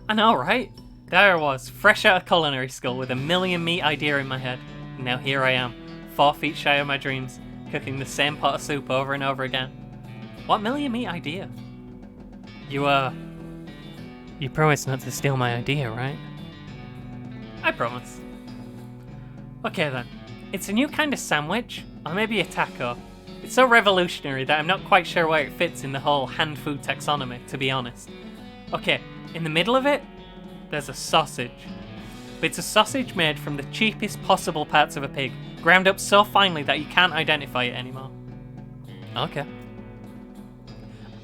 I know, right? There I was, fresh out of culinary school with a million meat idea in my head. And now here I am, 4 feet shy of my dreams, cooking the same pot of soup over and over again. What million meat idea? You promised not to steal my idea, right? I promise. Okay then. It's a new kind of sandwich, or maybe a taco. It's so revolutionary that I'm not quite sure where it fits in the whole hand food taxonomy, to be honest. Okay, in the middle of it, there's a sausage. But it's a sausage made from the cheapest possible parts of a pig, ground up so finely that you can't identify it anymore. Okay.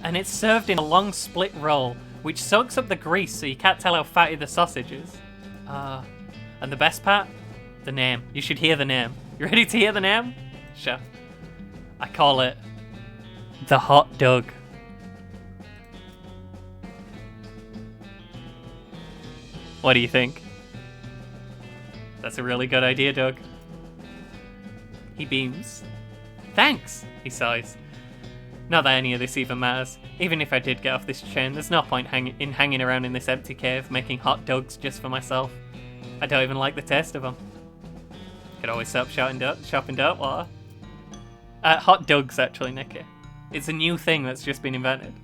And it's served in a long split roll, which soaks up the grease so you can't tell how fatty the sausage is. And the best part? The name. You should hear the name. You ready to hear the name? Sure. I call it the Hot Dog. What do you think? That's a really good idea, Doug. He beams. Thanks, he sighs. Not that any of this even matters. Even if I did get off this chain, there's no point hanging around in this empty cave making hot dogs just for myself. I don't even like the taste of them. Could always stop shopping dirt water. Hot dogs, actually, Nikki. It's a new thing that's just been invented.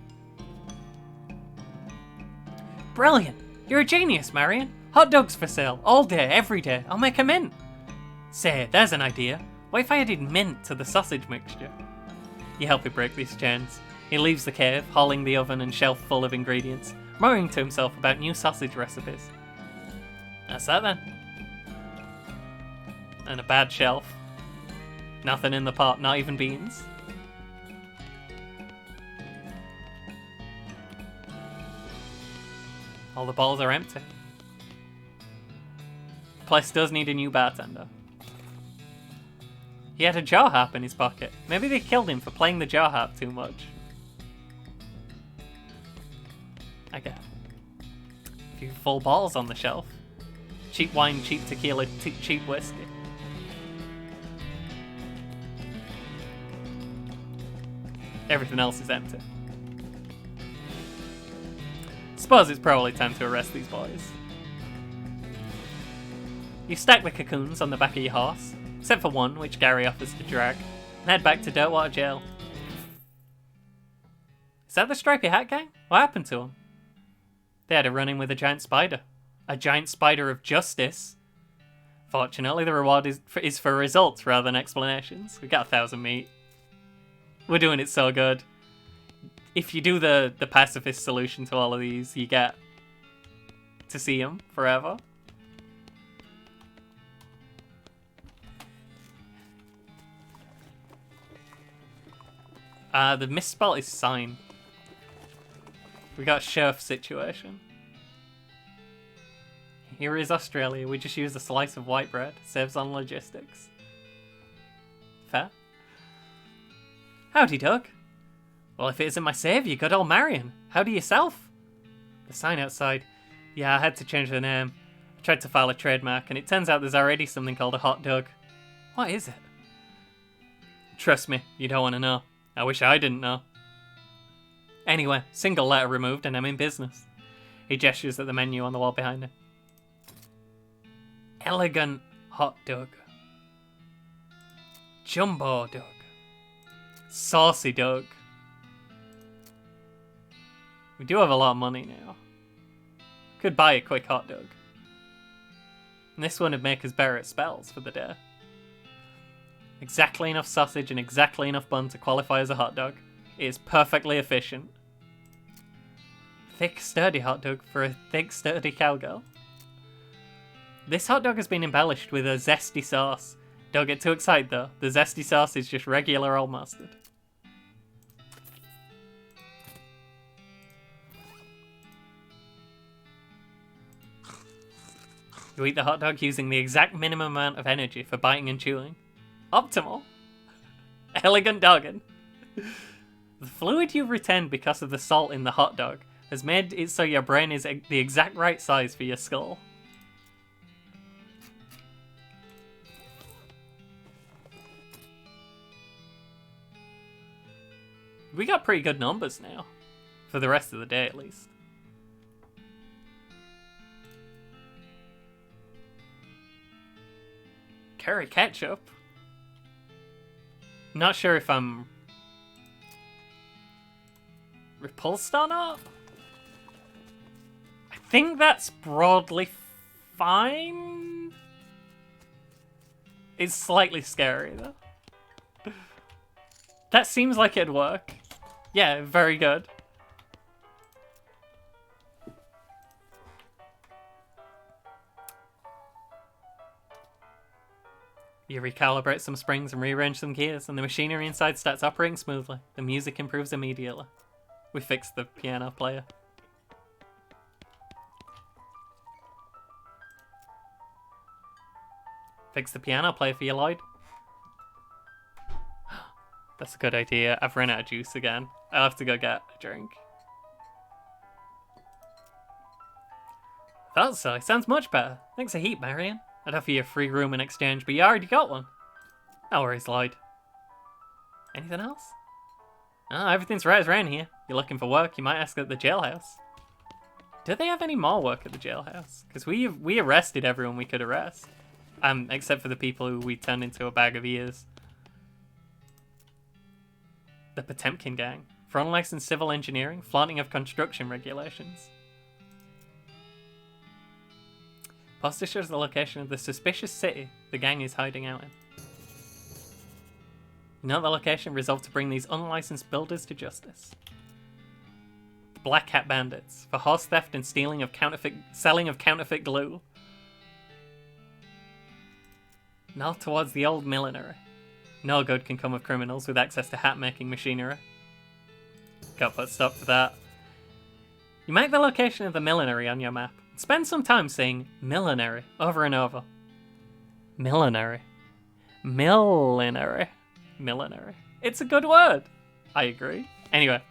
Brilliant! You're a genius, Marion. Hot dogs for sale, all day, every day. I'll make a mint. Say, there's an idea. What if I added mint to the sausage mixture? You help me break these chains. He leaves the cave, hauling the oven and shelf full of ingredients, murmuring to himself about new sausage recipes. That's that then. And a bad shelf. Nothing in the pot, not even beans. All the bottles are empty. The place does need a new bartender. He had a jar harp in his pocket. Maybe they killed him for playing the jar harp too much. Okay. A few full bottles on the shelf. Cheap wine, cheap tequila, cheap whiskey. Everything else is empty. Suppose it's probably time to arrest these boys. You stack the cocoons on the back of your horse, except for one, which Gary offers to drag, and head back to Dirtwater Jail. Is that the Stripy Hat Gang? What happened to them? They had a run-in with a giant spider. A giant spider of justice. Fortunately, the reward is for results rather than explanations. We got 1,000 meat. We're doing it so good. If you do the pacifist solution to all of these, you get to see him forever. The misspell is sign. We got Sherf situation. Here is Australia. We just use a slice of white bread. Saves on logistics. Fair. Howdy, Doug. Well, if it isn't my saviour, good old Marion. Howdy yourself? The sign outside. Yeah, I had to change the name. I tried to file a trademark, and it turns out there's already something called a hot Doug. What is it? Trust me, you don't want to know. I wish I didn't know. Anyway, single letter removed and I'm in business. He gestures at the menu on the wall behind him. Elegant hot dog. Jumbo dog. Saucy dog. We do have a lot of money now. Could buy a quick hot dog. And this one would make us better at spells for the day. Exactly enough sausage and exactly enough bun to qualify as a hot dog. It is perfectly efficient. Thick, sturdy hot dog for a thick, sturdy cowgirl. This hot dog has been embellished with a zesty sauce. Don't get too excited though. The zesty sauce is just regular old mustard. You eat the hot dog using the exact minimum amount of energy for biting and chewing. Optimal. Elegant dogging. The fluid you've retained because of the salt in the hot dog has made it so your brain is the exact right size for your skull. We got pretty good numbers now. For the rest of the day, at least. Curry ketchup? Not sure if I'm repulsed or not. I think that's broadly fine. It's slightly scary though. That seems like it'd work. Yeah, very good. You recalibrate some springs and rearrange some gears, and the machinery inside starts operating smoothly. The music improves immediately. We fixed the piano player. Fix the piano player for you, Lloyd. That's a good idea. I've run out of juice again. I'll have to go get a drink. Thought so. Sounds much better. Thanks a heap, Marion. I'd offer you a free room in exchange, but you already got one. No worries, Lloyd. Anything else? No, everything's right around here. You're looking for work, you might ask at the jailhouse. Do they have any more work at the jailhouse? Because we arrested everyone we could arrest. Except for the people who we turned into a bag of ears. The Potemkin gang. For unlicensed civil engineering, flaunting of construction regulations. Poster shows the location of the suspicious city the gang is hiding out in. You know the location? Resolved to bring these unlicensed builders to justice. The Black Hat Bandits. For horse theft and selling of counterfeit glue. North towards the old millinery. No good can come of criminals with access to hat-making machinery. Got put stop to that. You mark the location of the millinery on your map. Spend some time saying millinery over and over. Millinery. Millinery. Millinery. It's a good word. I agree. Anyway.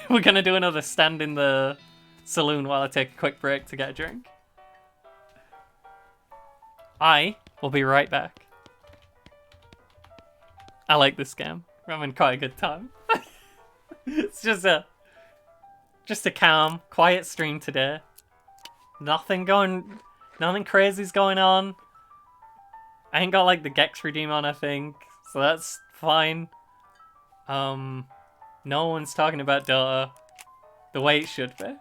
We're gonna do another stand in the saloon while I take a quick break to get a drink. I will be right back. I like this game. We're having quite a good time. It's just a calm, quiet stream today. Nothing crazy's going on. I ain't got like the Gex redeem on, I think, so that's fine. No one's talking about Dota the way it should be.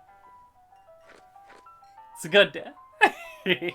It's a good day.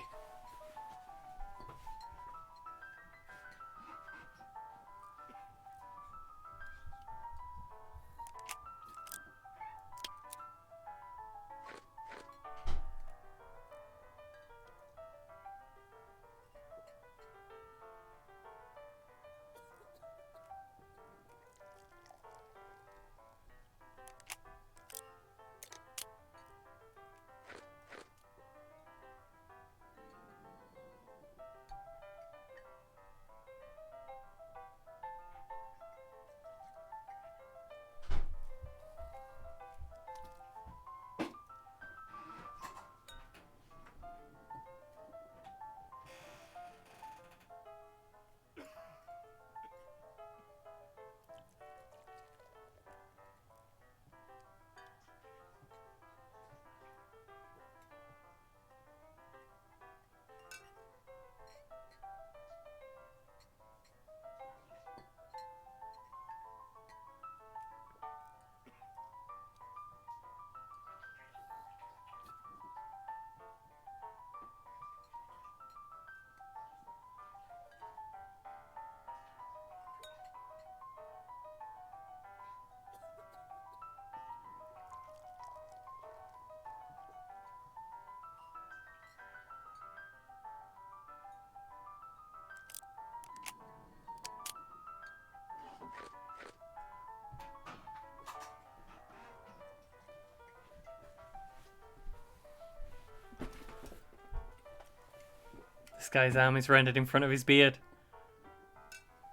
guy's arm is rendered in front of his beard.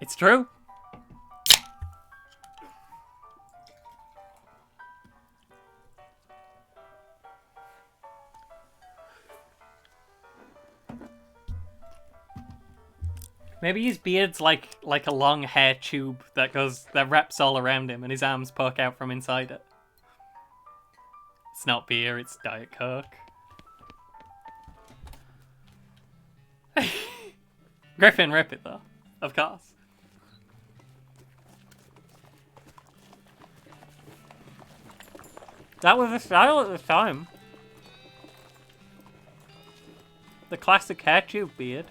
It's true. Maybe his beard's like a long hair tube that wraps all around him and his arms poke out from inside it. It's not beer, it's Diet Coke. Griffin, rip it though. Of course. That was the style at the time. The classic hair tube beard.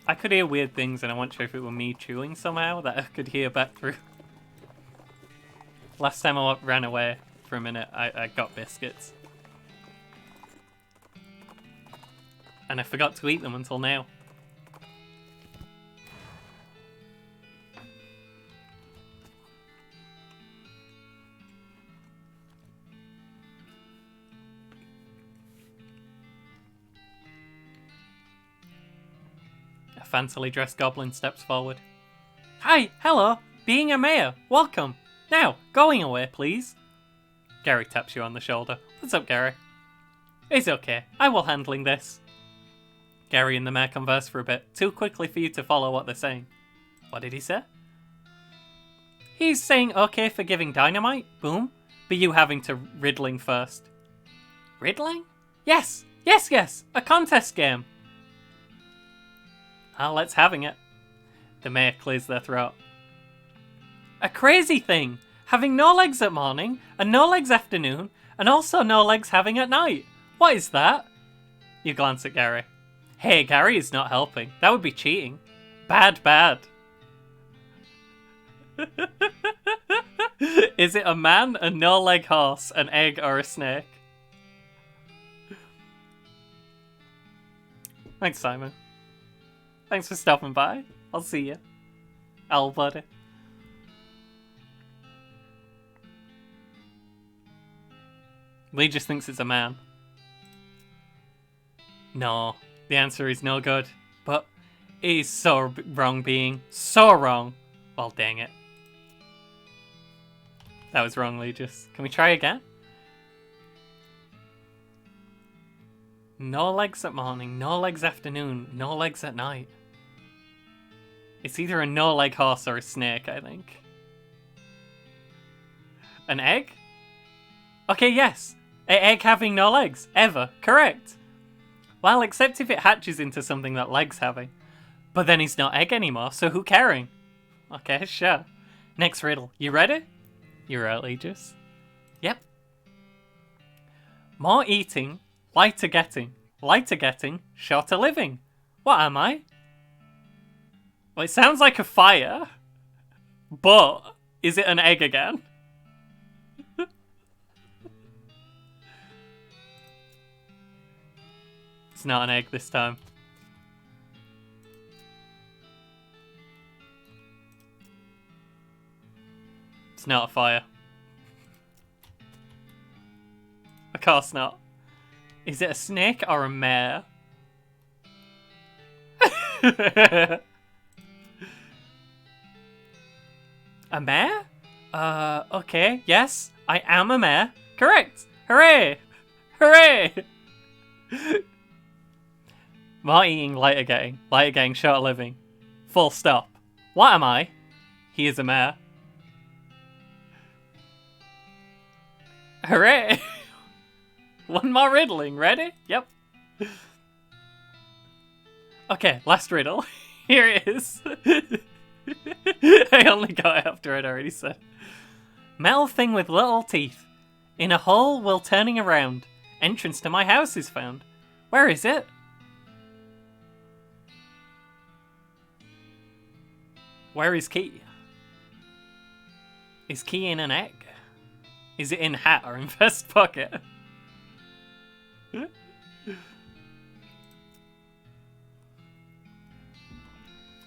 I could hear weird things and I wasn't sure if it were me chewing somehow that I could hear back through. Last time I ran away for a minute, I got biscuits. And I forgot to eat them until now. A fancily dressed goblin steps forward. Hi, hello, being a mayor, welcome. Now, going away, please. Gary taps you on the shoulder. What's up, Gary? It's okay, I will handling this. Gary and the mayor converse for a bit, too quickly for you to follow what they're saying. What did he say? He's saying okay for giving dynamite, boom, but you having to riddling first. Riddling? Yes, a contest game. Well, let's having it. The mayor clears their throat. A crazy thing, having no legs at morning, and no legs afternoon, and also no legs having at night. What is that? You glance at Gary. Hey, Gary is not helping. That would be cheating. Bad. Is it a man, a no-leg horse, an egg, or a snake? Thanks, Simon. Thanks for stopping by. I'll see you. Owl buddy. Lee just thinks it's a man. No. The answer is no good. But it is so wrong being. So wrong. Well, dang it. That was wrong, Legis. Can we try again? No legs at morning, no legs afternoon, no legs at night. It's either a no-leg horse or a snake, I think. An egg? Okay, yes. An egg having no legs. Ever. Correct. Well, except if it hatches into something that legs having. But then he's not egg anymore, so who caring? Okay, sure. Next riddle. You ready? You're right, Legis. Yep. More eating, lighter getting, shorter living. What am I? Well, it sounds like a fire, but is it an egg again? It's not an egg this time. It's not a fire. Of course not. Is it a snake or a mare? A mare? Okay, yes, I am a mare. Correct! Hooray! Hooray! More eating, lighter getting, shorter living. Full stop. What am I? He is a mare. Hooray! One more riddling, ready? Yep. Okay, last riddle. Here it is. I only got it after I'd already said. Metal thing with little teeth. In a hole while turning around. Entrance to my house is found. Where is it? Where is key? Is key in an egg? Is it in hat or in vest pocket?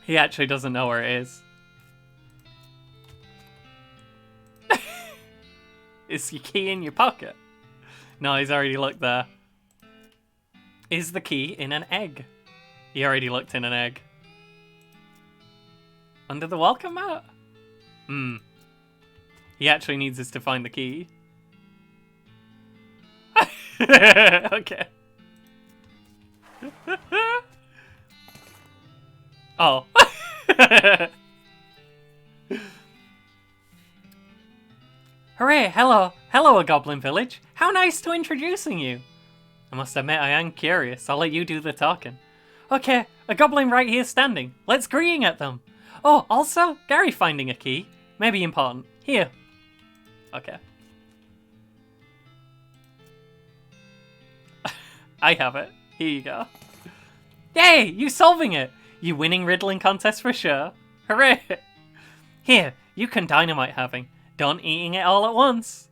He actually doesn't know where it is. Is your key in your pocket? No, he's already looked there. Is the key in an egg? He already looked in an egg. Under the welcome mat? He actually needs us to find the key. Okay. Oh. Hooray, hello. Hello, a goblin village. How nice to introducing you. I must admit, I am curious. I'll let you do the talking. Okay, a goblin right here standing. Let's greeting at them. Oh, also, Gary finding a key. Maybe important. Here. Okay. I have it. Here you go. Yay! You solving it! You winning riddling contest for sure. Hooray! Here, you can dynamite having. Don't eating it all at once.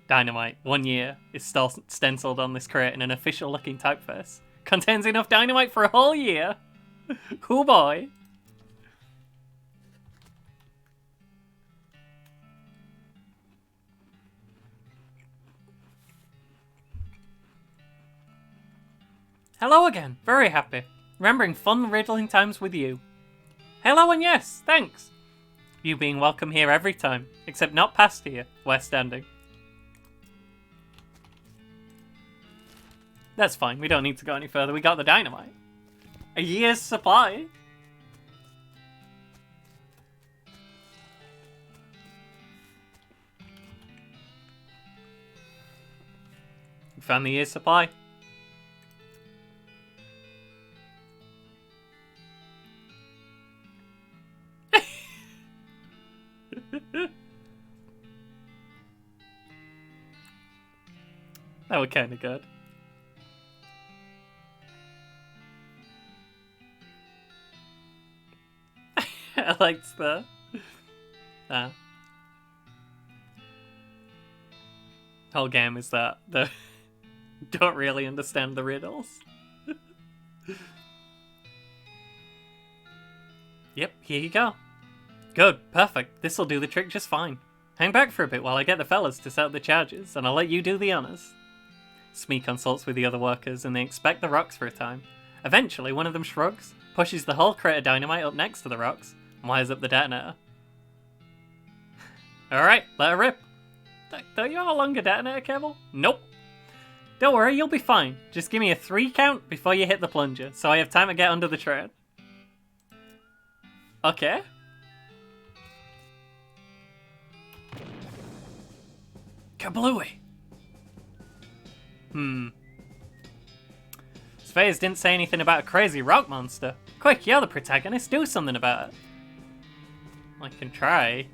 Dynamite, 1 year, is stenciled on this crate in an official looking typeface. Contains enough dynamite for a whole year. Cool boy. Hello again, very happy. Remembering fun riddling times with you. Hello and yes, thanks. You being welcome here every time, except not past here, where standing. That's fine, we don't need to go any further, we got the dynamite. A year's supply. We found the year's supply. That was kind of good. I liked the... whole game is that the don't really understand the riddles. Yep, here you go. Good, perfect. This'll do the trick just fine. Hang back for a bit while I get the fellas to set up the charges, and I'll let you do the honours. Smee consults with the other workers, and they inspect the rocks for a time. Eventually, one of them shrugs, pushes the whole crate of dynamite up next to the rocks, and wires up the detonator. Alright, let her rip. Don't you have a longer detonator cable? Nope. Don't worry, you'll be fine. Just give me a 3 count before you hit the plunger, so I have time to get under the train. Okay. Kablooey! Spheres didn't say anything about a crazy rock monster. Quick, you're the protagonist, do something about it. I can try.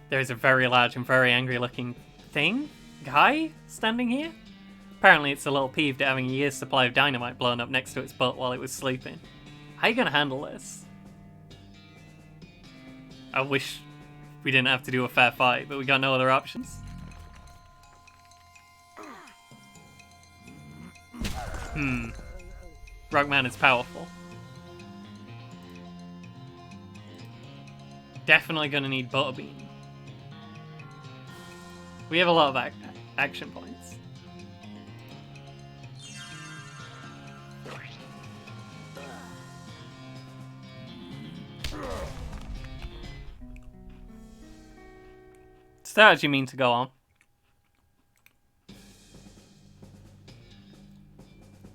There's a very large and very angry looking guy standing here. Apparently it's a little peeved at having a year's supply of dynamite blown up next to its butt while it was sleeping. How are you gonna handle this? I wish we didn't have to do a fair fight, but we got no other options. Rockman is powerful. Definitely gonna need Butterbean. We have a lot of action points. Strategy mean to go on.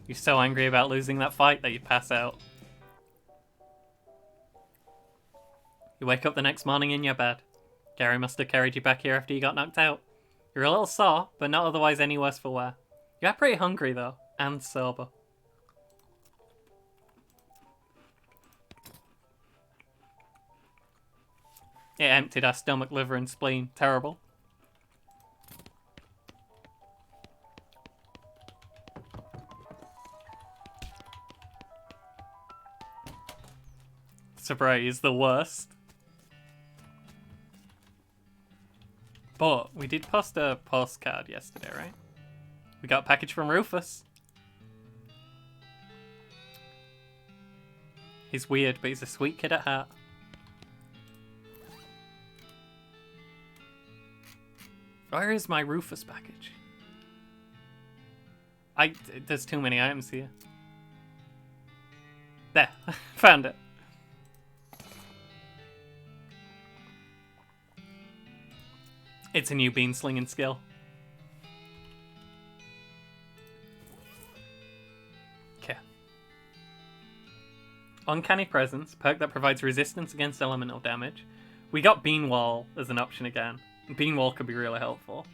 You're so angry about losing that fight that you pass out. You wake up the next morning in your bed. Gary must have carried you back here after you got knocked out. You're a little sore, but not otherwise any worse for wear. You are pretty hungry though, and sober. It emptied our stomach, liver, and spleen. Terrible. Sobriety is the worst. But we did post a postcard yesterday, right? We got a package from Rufus. He's weird, but he's a sweet kid at heart. Where is my Rufus package? There's too many items here. There, found it. It's a new bean slinging skill. Okay. Uncanny Presence, perk that provides resistance against elemental damage. We got Bean Wall as an option again. Bean Wall could be really helpful.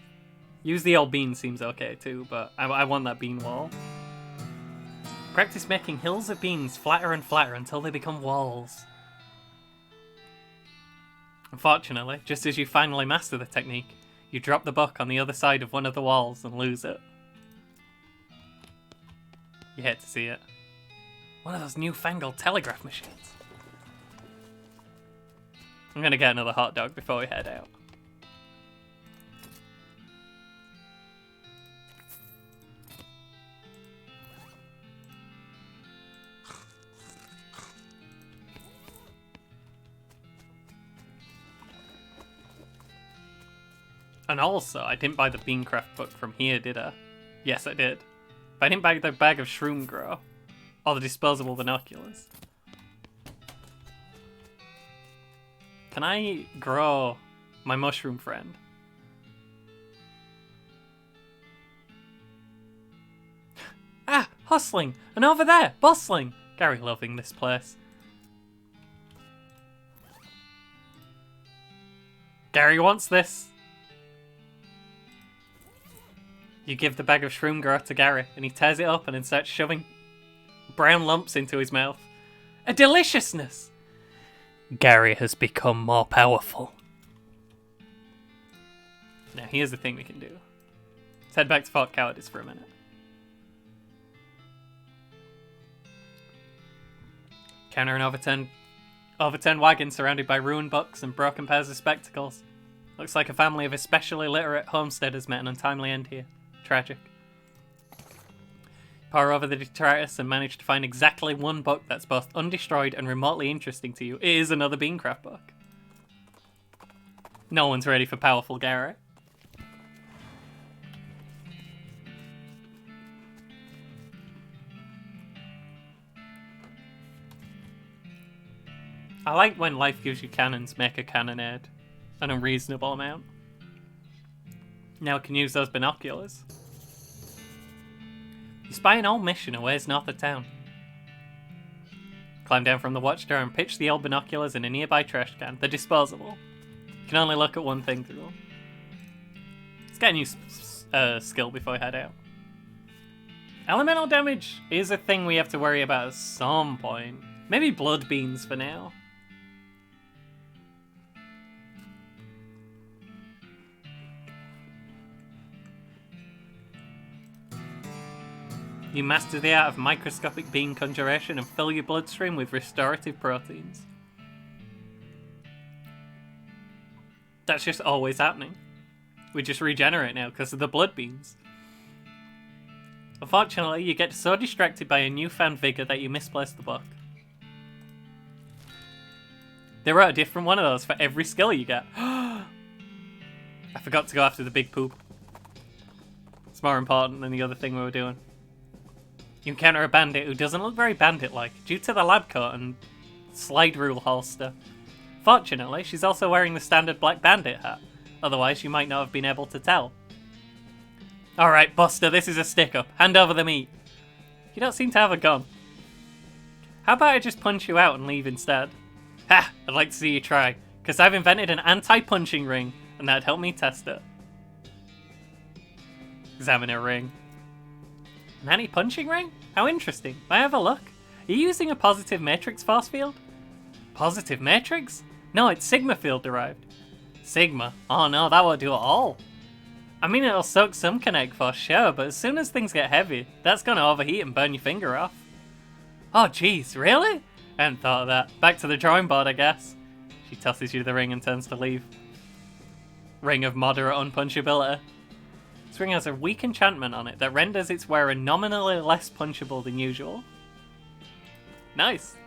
Use the old bean seems okay too, but I want that Bean Wall. Practice making hills of beans flatter and flatter until they become walls. Unfortunately, just as you finally master the technique, you drop the book on the other side of one of the walls and lose it. You hate to see it. One of those newfangled telegraph machines. I'm gonna get another hot dog before we head out. And also, I didn't buy the Beancraft book from here, did I? Yes, I did. But I didn't buy the bag of Shroom Grow. Or the disposable binoculars. Can I grow my mushroom friend? Ah! Hustling! And over there! Bustling! Gary loving this place. Gary wants this! You give the bag of Shroom Grow to Gary, and he tears it open and starts shoving brown lumps into his mouth. A deliciousness! Gary has become more powerful. Now, here's the thing we can do. Let's head back to Fort Cowardice for a minute. Counter an overturned wagon surrounded by ruined books and broken pairs of spectacles. Looks like a family of especially literate homesteaders met an untimely end here. Tragic. Pour over the detritus and manage to find exactly one book that's both undestroyed and remotely interesting to you. It is another Beancraft book. No one's ready for powerful Gary. I like when life gives you cannons, make a cannonade. An unreasonable amount. Now I can use those binoculars. You spy an old mission a ways north of town. Climb down from the watchtower and pitch the old binoculars in a nearby trash can. They're disposable. You can only look at one thing through them. Let's get a new skill before I head out. Elemental damage is a thing we have to worry about at some point. Maybe blood beans for now. You master the art of microscopic bean conjuration and fill your bloodstream with restorative proteins. That's just always happening. We just regenerate now because of the blood beans. Unfortunately, you get so distracted by a newfound vigor that you misplace the book. They wrote a different one of those for every skill you get. I forgot to go after the big poop. It's more important than the other thing we were doing. You encounter a bandit who doesn't look very bandit-like due to the lab coat and slide rule holster. Fortunately, she's also wearing the standard black bandit hat. Otherwise, you might not have been able to tell. Alright, Buster, this is a stick-up. Hand over the meat. You don't seem to have a gun. How about I just punch you out and leave instead? Ha! I'd like to see you try, because I've invented an anti-punching ring, and that'd help me test it. Examine a ring. An anti-punching ring? How interesting. May I have a look? Are you using a positive matrix force field? Positive matrix? No, it's Sigma field derived. Sigma? Oh no, that won't do at all. I mean, it'll soak some kinetic force, sure, but as soon as things get heavy, that's gonna overheat and burn your finger off. Oh jeez, really? I hadn't thought of that. Back to the drawing board, I guess. She tosses you the ring and turns to leave. Ring of moderate unpunchability. This ring has a weak enchantment on it that renders its wearer nominally less punchable than usual. Nice.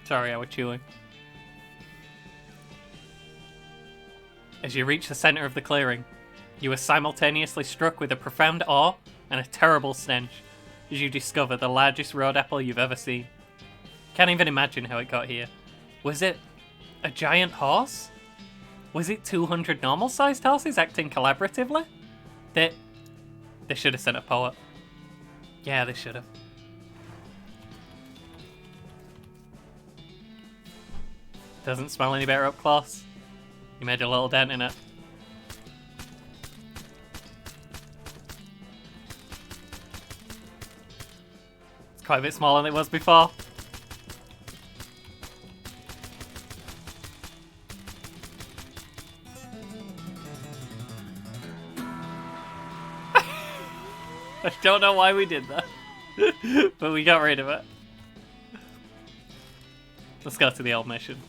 Sorry, I was chewing. As you reach the center of the clearing, you are simultaneously struck with a profound awe and a terrible stench as you discover the largest road apple you've ever seen. Can't even imagine how it got here. Was it a giant horse? Was it 200 normal-sized horses acting collaboratively? They should have sent a poet. Yeah, they should have. Doesn't smell any better up close. You made a little dent in it. It's quite a bit smaller than it was before. I don't know why we did that, but we got rid of it. Let's go to the old mission.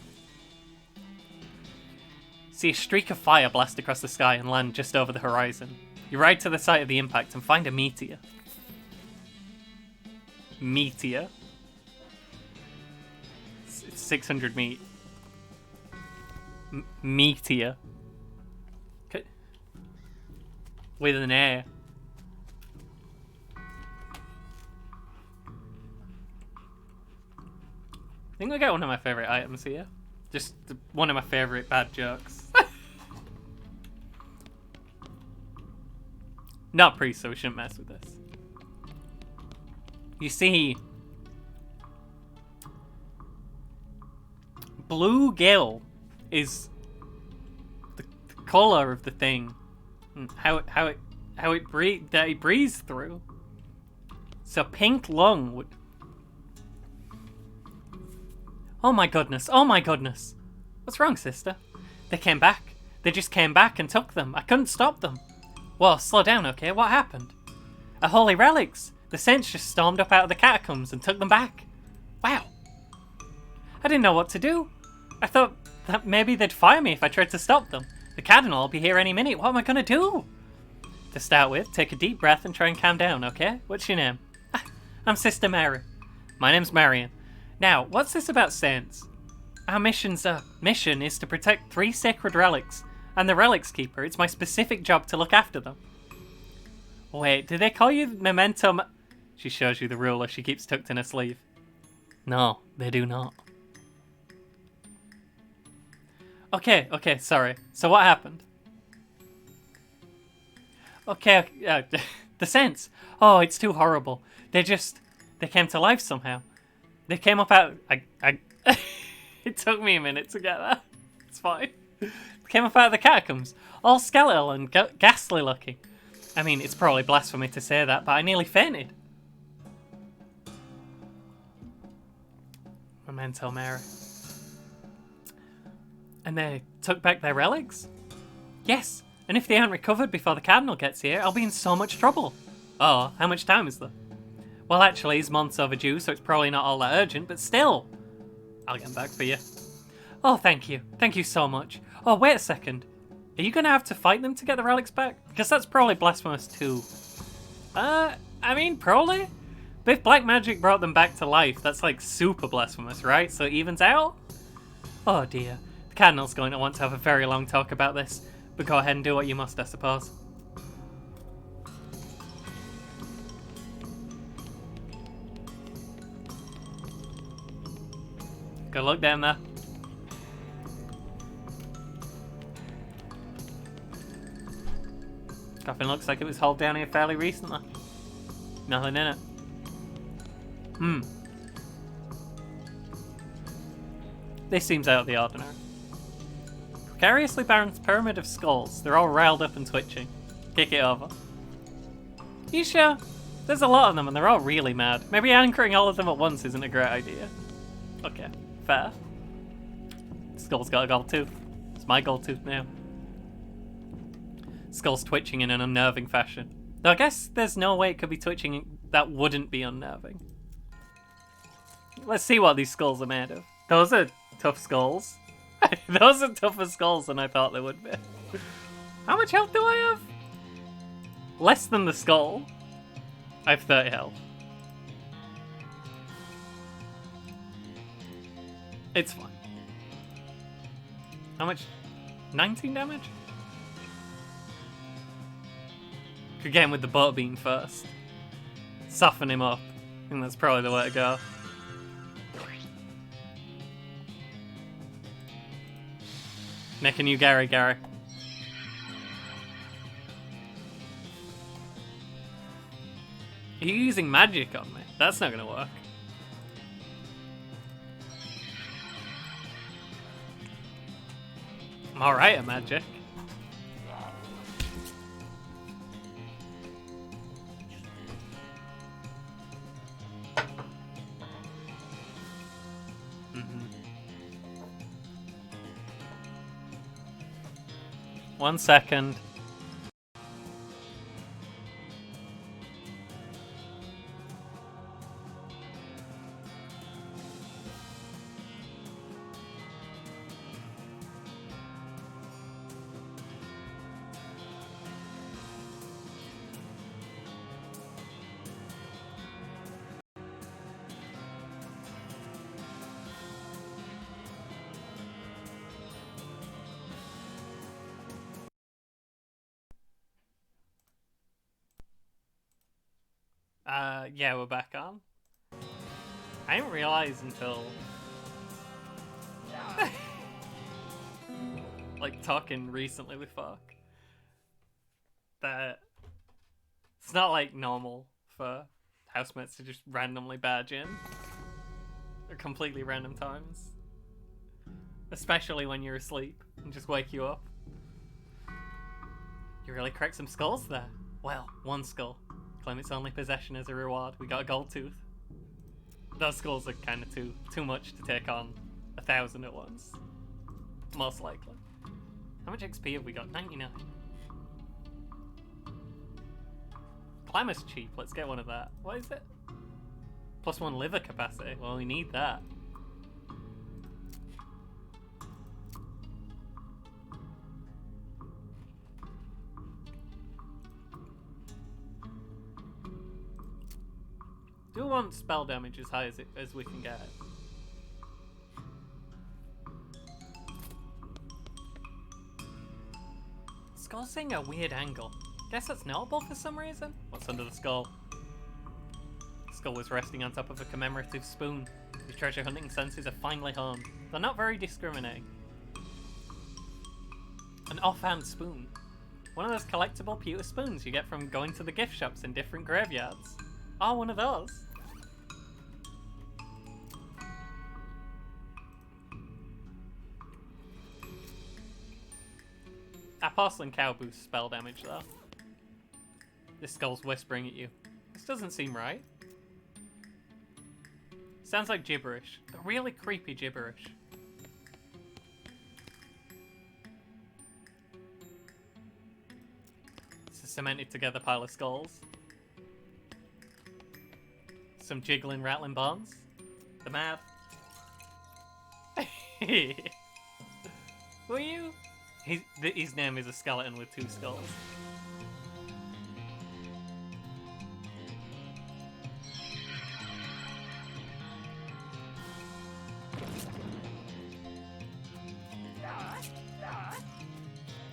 See a streak of fire blast across the sky and land just over the horizon. You ride to the site of the impact and find a meteor. Meteor? It's 600 meat. Meteor. Okay. With an A. I think we got one of my favourite items here. Just one of my favourite bad jokes. Not priest, so we shouldn't mess with this. You see, blue gill is the colour of the thing, and how it breathes through. So pink lung would. Oh my goodness, oh my goodness. What's wrong, sister? They came back. They just came back and took them. I couldn't stop them. Whoa, slow down, okay? What happened? A holy relics. The saints just stormed up out of the catacombs and took them back. Wow. I didn't know what to do. I thought that maybe they'd fire me if I tried to stop them. The cardinal will be here any minute. What am I gonna do? To start with, take a deep breath and try and calm down, okay? What's your name? I'm Sister Mary. My name's Marion. Now, what's this about saints? Our mission is to protect 3 sacred relics. I'm the relics keeper. It's my specific job to look after them. Wait, do they call you Memento? She shows you the ruler she keeps tucked in her sleeve. No, they do not. Okay, sorry. So what happened? Okay, the saints. Oh, it's too horrible. They came to life somehow. They came up out. It took me a minute to get that. It's fine. They came up out of the catacombs, all skeletal and ghastly looking. I mean, it's probably blasphemy to say that, but I nearly fainted. Memento Mary. And they took back their relics? Yes, and if they aren't recovered before the cardinal gets here, I'll be in so much trouble. Oh, how much time is there? Well, actually, it's months overdue, so it's probably not all that urgent, but still. I'll get back for you. Oh, thank you. Thank you so much. Oh, wait a second. Are you going to have to fight them to get the relics back? Because that's probably blasphemous too. I mean, probably. But if black magic brought them back to life, that's like super blasphemous, right? So it evens out? Oh dear. The cardinal's going to want to have a very long talk about this. But go ahead and do what you must, I suppose. Good luck down there. Coffin looks like it was hauled down here fairly recently. Nothing in it. This seems out of the ordinary. Precariously balanced pyramid of skulls. They're all riled up and twitching. Kick it over. You sure? There's a lot of them and they're all really mad. Maybe anchoring all of them at once isn't a great idea. Okay, fair. Skull's got a gold tooth. It's my gold tooth now. Skull's twitching in an unnerving fashion. Though I guess there's no way it could be twitching that wouldn't be unnerving. Let's see what these skulls are made of. Those are tough skulls. Those are tougher skulls than I thought they would be. How much health do I have? Less than the skull. I have 30 health. It's fine. How much? 19 damage? Could get him with the butter beam first. Soften him up. I think that's probably the way to go. Making you Gary. Are you using magic on me? That's not gonna work. I'm alright at magic. One second. Yeah, we're back on. I didn't realize until like talking recently with folk that it's not like normal for housemates to just randomly badge in at completely random times, especially when you're asleep and just wake you up. You really cracked some skulls there. Well, one skull. Claim its only possession as a reward. We got a gold tooth. Those skulls are kind of too much to take on 1,000 at once. Most likely. How much XP have we got? 99. Clamor's cheap. Let's get one of that. What is it? +1 liver capacity. Well, we need that. Do want spell damage as high as we can get it. Skull's seeing a weird angle. Guess that's notable for some reason. What's under the skull? The skull was resting on top of a commemorative spoon. His treasure hunting senses are finely honed. They're not very discriminating. An offhand spoon. One of those collectible pewter spoons you get from going to the gift shops in different graveyards. Oh, one of those. That porcelain cow boosts spell damage, though. This skull's whispering at you. This doesn't seem right. Sounds like gibberish. The really creepy gibberish. It's a cemented together pile of skulls. Some jiggling, rattling bones. The math. Were you? His name is a skeleton with 2 skulls.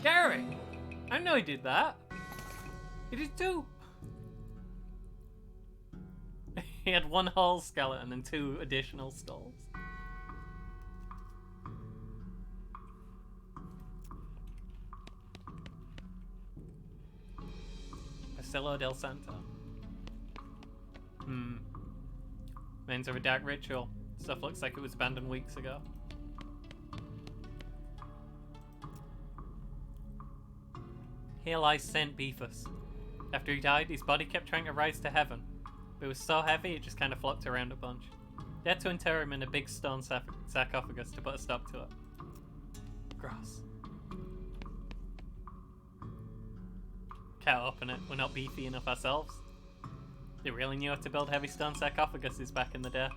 Gary! I know he did that. He did 2. He had 1 whole skeleton and 2 additional skulls. Castillo del Santo. Remains of a dark ritual. Stuff looks like it was abandoned weeks ago. Here lies Saint Beefus. After he died, his body kept trying to rise to heaven. But it was so heavy, it just kind of flopped around a bunch. They had to inter him in a big stone sarcophagus to put a stop to it. Gross. Can't open it. We're not beefy enough ourselves. They really knew how to build heavy stone sarcophaguses back in the day.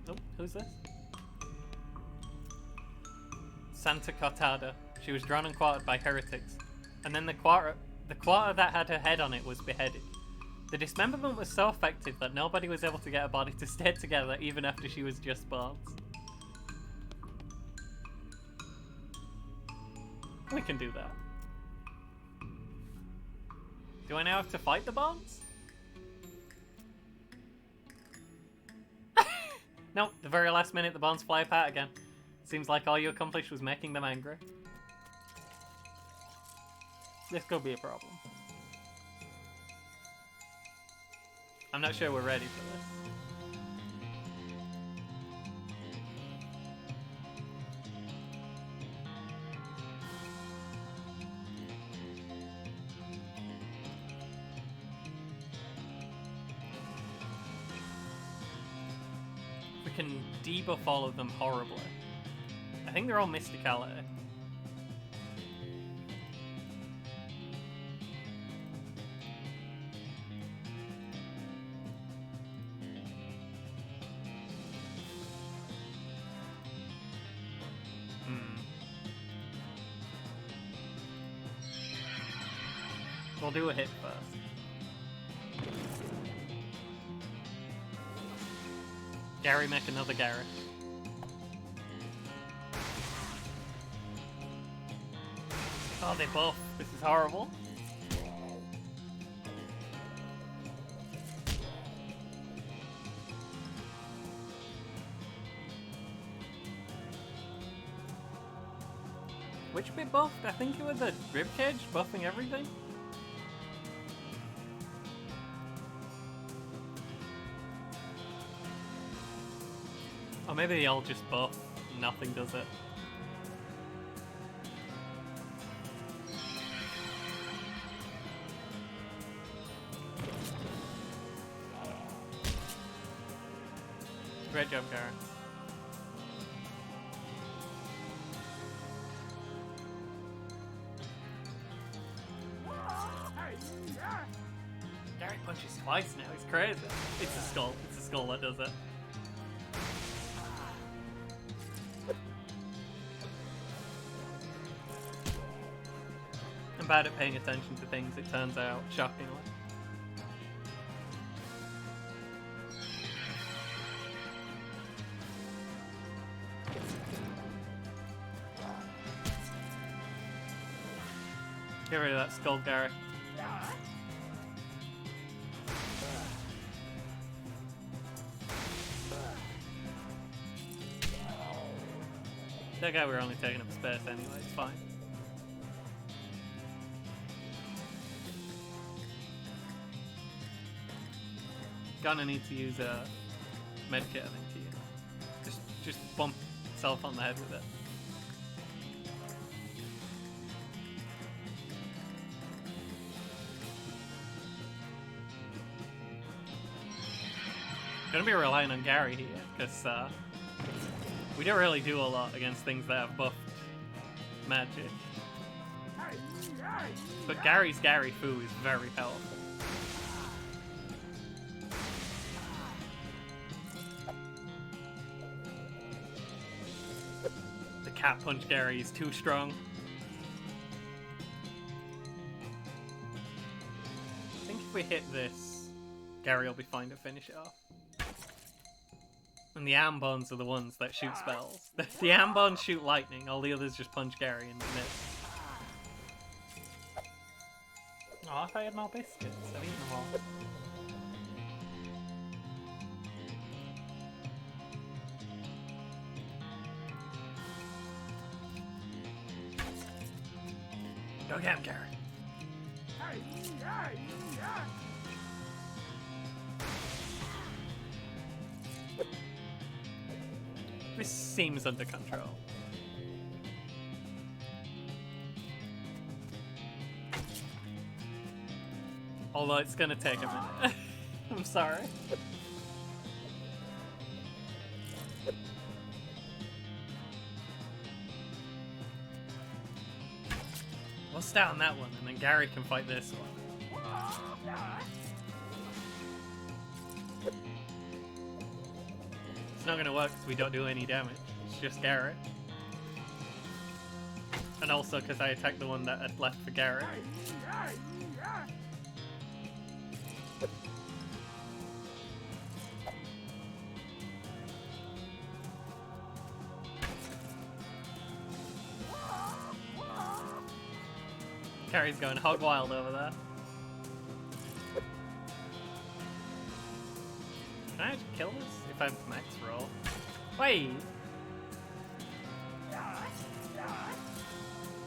Oh, who's this? Santa Cortada. She was drawn and quartered by heretics. And then the quarter that had her head on it was beheaded. The dismemberment was so effective that nobody was able to get a body to stay together even after she was just bones. We can do that. Do I now have to fight the bones? Nope, the very last minute the bones fly apart again. Seems like all you accomplished was making them angry. This could be a problem. I'm not sure we're ready for this. We can debuff all of them horribly. I think they're all mysticality. We'll do a hit first. Gary, make another Gary. Oh, they buff. This is horrible. Which bit buffed? I think it was the ribcage buffing everything. Or maybe they all just buff and nothing does it. Great job, Karen. Gary punches twice now, he's crazy. It's a skull that does it. I'm bad at paying attention to things, it turns out, shockingly. Get rid of that skull, Gary. That guy, we're only taking up space anyway, it's fine. Gonna need to use a medkit, I think, here. Just bump yourself on the head with it. Gonna be relying on Gary here, because we don't really do a lot against things that have buffed magic. But Gary's Gary Fu is very powerful. The cat punch Gary is too strong. I think if we hit this, Gary will be fine to finish it off. And the arm bones are the ones that shoot spells. The arm bones shoot lightning, all the others just punch Gary and miss. Oh, I thought I had more biscuits. I've eaten them all. Go get him, Gary. This seems under control. Although it's gonna take a minute. I'm sorry. We'll start on that one, and then Gary can fight this one. It's not gonna work because we don't do any damage. It's just Gary. And also because I attacked the one that had left for Gary. Carrie's going hog wild over there. Can I actually kill this if I'm max roll? Wait!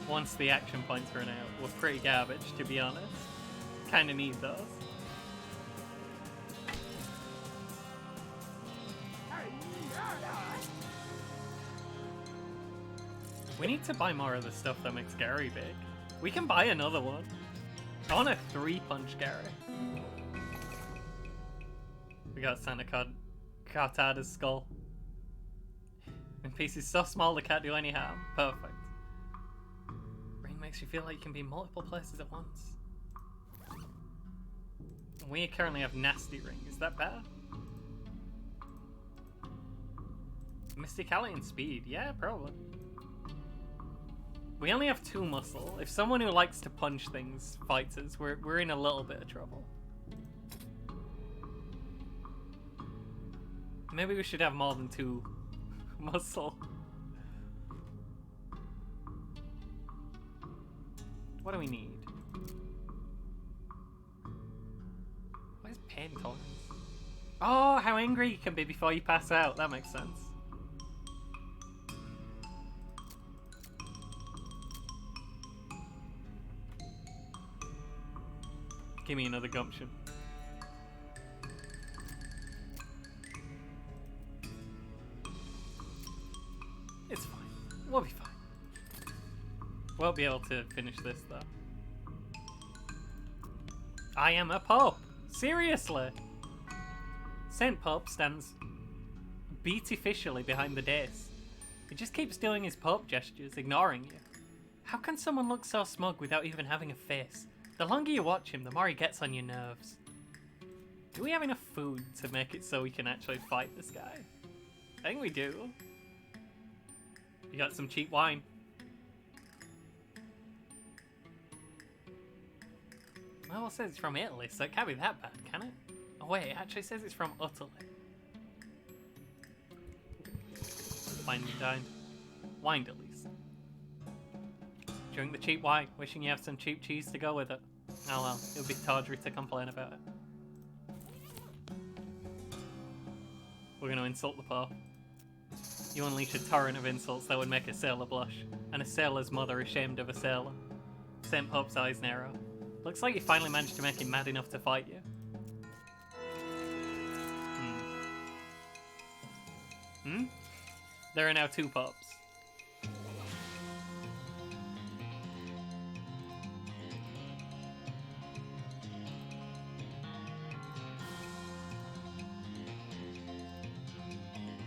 Once the action points run out, we're pretty garbage, to be honest. Kinda need those. We need to buy more of the stuff that makes Gary big. We can buy another one. I want a 3-punch Gary. We got Santa Cartada's skull. In pieces so small they can't do any harm. Perfect. Ring makes you feel like you can be in multiple places at once. We currently have Nasty Ring. Is that bad? Mysticality and Speed. Yeah, probably. We only have 2 muscle. If someone who likes to punch things fights us, we're in a little bit of trouble. Maybe we should have more than 2 muscle. What do we need? Where's pain tolerance? Oh, how angry you can be before you pass out. That makes sense. Give me another gumption. It's fine. We'll be fine. We'll be able to finish this though. I am a Pope! Seriously! Saint Pope stands beatificially behind the dais. He just keeps doing his Pope gestures, ignoring you. How can someone look so smug without even having a face? The longer you watch him, the more he gets on your nerves. Do we have enough food to make it so we can actually fight this guy? I think we do. You got some cheap wine. Well, it says it's from Italy, so it can't be that bad, can it? Oh wait, it actually says it's from Italy. Wine dined. Wine at least. Drink the cheap wine, wishing you have some cheap cheese to go with it. Oh well, it would be tawdry to complain about it. We're going to insult the Pope. You unleash a torrent of insults that would make a sailor blush, and a sailor's mother ashamed of a sailor. Saint Pope's eyes narrow. Looks like you finally managed to make him mad enough to fight you. There are now 2 Popes.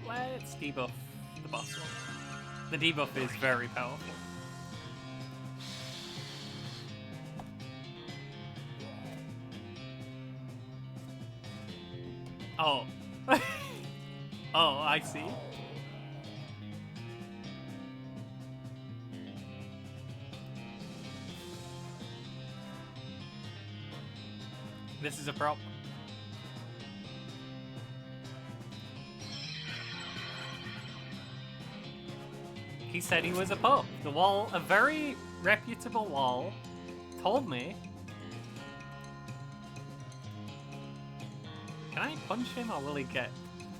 Let's debuff the boss one. The debuff is very powerful. Oh. Oh, I see. This is a problem. He said he was a Pope. The wall, a very reputable wall, told me. Can I punch him or will he get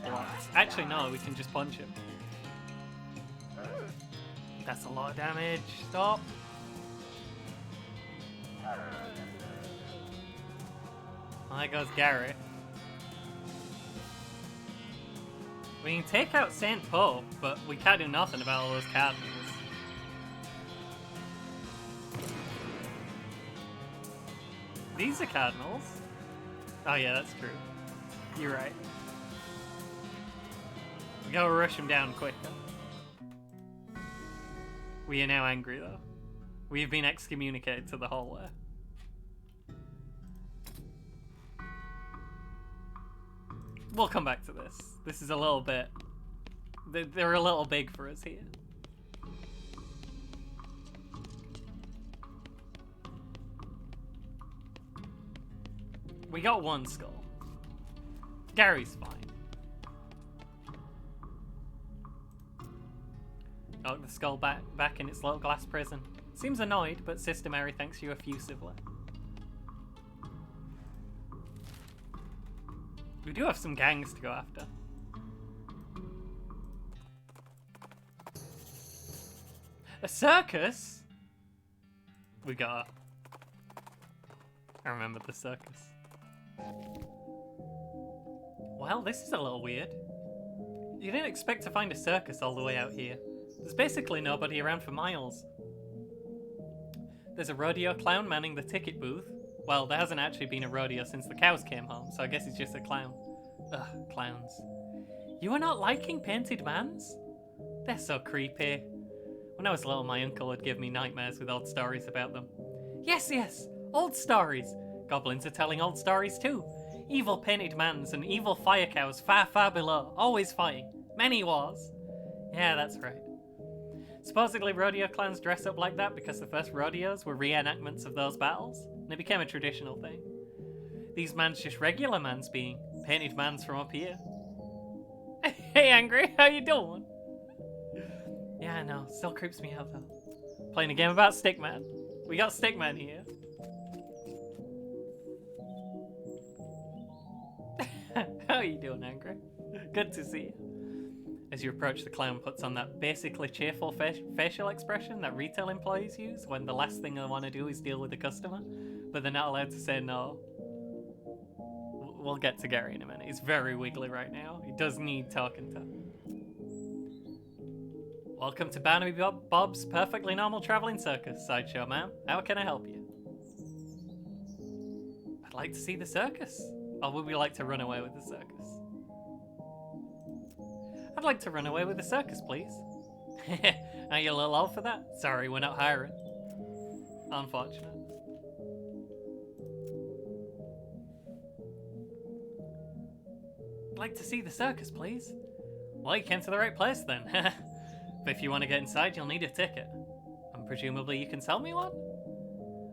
blocked? Actually, no, we can just punch him. That's a lot of damage. Stop. Well, there goes Garrett. We can take out Saint Pope, but we can't do nothing about all those cardinals. These are cardinals. Oh yeah, that's true. You're right. We gotta rush him down quicker. We are now angry though. We have been excommunicated to the hallway. We'll come back to this. This is a little bit... They're a little big for us here. We got one skull. Gary's fine. Oh, the skull back in its little glass prison. Seems annoyed, but Sister Mary thanks you effusively. We do have some gangs to go after. A circus? We got... I remember the circus. Well, this is a little weird. You didn't expect to find a circus all the way out here. There's basically nobody around for miles. There's a rodeo clown manning the ticket booth. Well, there hasn't actually been a rodeo since the cows came home, so I guess he's just a clown. Ugh, clowns. You are not liking painted mans? They're so creepy. When I was little, my uncle would give me nightmares with old stories about them. Yes, yes, old stories. Goblins are telling old stories too. Evil painted mans and evil fire cows far, far below, always fighting. Many wars. Yeah, that's right. Supposedly rodeo clowns dress up like that because the first rodeos were reenactments of those battles, and it became a traditional thing. These mans just regular mans being painted mans from up here. Hey Angry, how you doing? Yeah, I know, still creeps me out though. Playing a game about Stickman. We got Stickman here. How you doing, Angry? Good to see you. As you approach, the clown puts on that basically cheerful facial expression that retail employees use when the last thing they want to do is deal with the customer, but they're not allowed to say no. We'll get to Gary in a minute. He's very wiggly right now. He does need talking to. Welcome to Barnaby Bob's Perfectly Normal Traveling Circus sideshow, ma'am. How can I help you? I'd like to see the circus. Or would we like to run away with the circus? I'd like to run away with the circus, please. Are you a little old for that? Sorry, we're not hiring. Unfortunate. I'd like to see the circus, please. Well, you came to the right place then. But if you want to get inside, you'll need a ticket. And presumably you can sell me one?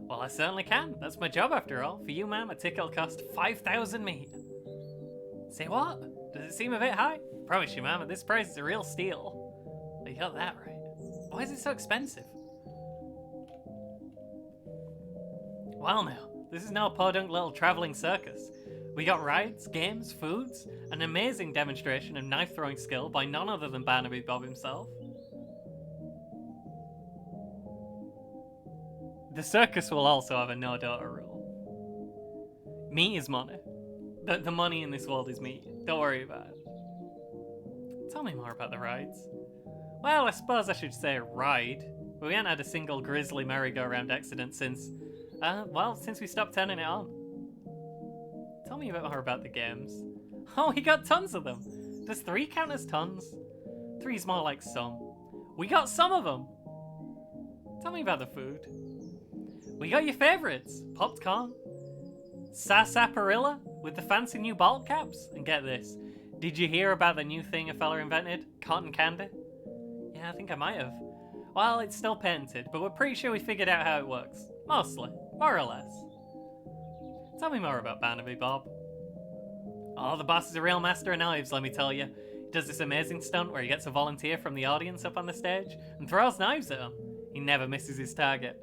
Well, I certainly can. That's my job after all. For you, ma'am, a ticket will cost 5,000 meat. Say what? Does it seem a bit high? Promise you, ma'am, at this price, it's a real steal. Well, you got that right. Why is it so expensive? Well now, this is no podunk little travelling circus. We got rides, games, foods, an amazing demonstration of knife-throwing skill by none other than Barnaby Bob himself. The circus will also have a no-daughter rule. Meat is money. The money in this world is meat. Don't worry about it. Tell me more about the rides. Well, I suppose I should say ride. But we haven't had a single grisly merry-go-round accident since we stopped turning it on. Tell me a bit more about the games. Oh, we got tons of them. Does 3 count as tons? 3's more like some. We got some of them. Tell me about the food. We got your favourites. Popped corn. Sarsaparilla with the fancy new bottle caps. And get this. Did you hear about the new thing a fella invented? Cotton candy? Yeah, I think I might have. Well, it's still patented, but we're pretty sure we figured out how it works. Mostly. More or less. Tell me more about Barnaby Bob. Oh, the boss is a real master of knives, let me tell you. He does this amazing stunt where he gets a volunteer from the audience up on the stage and throws knives at him. He never misses his target.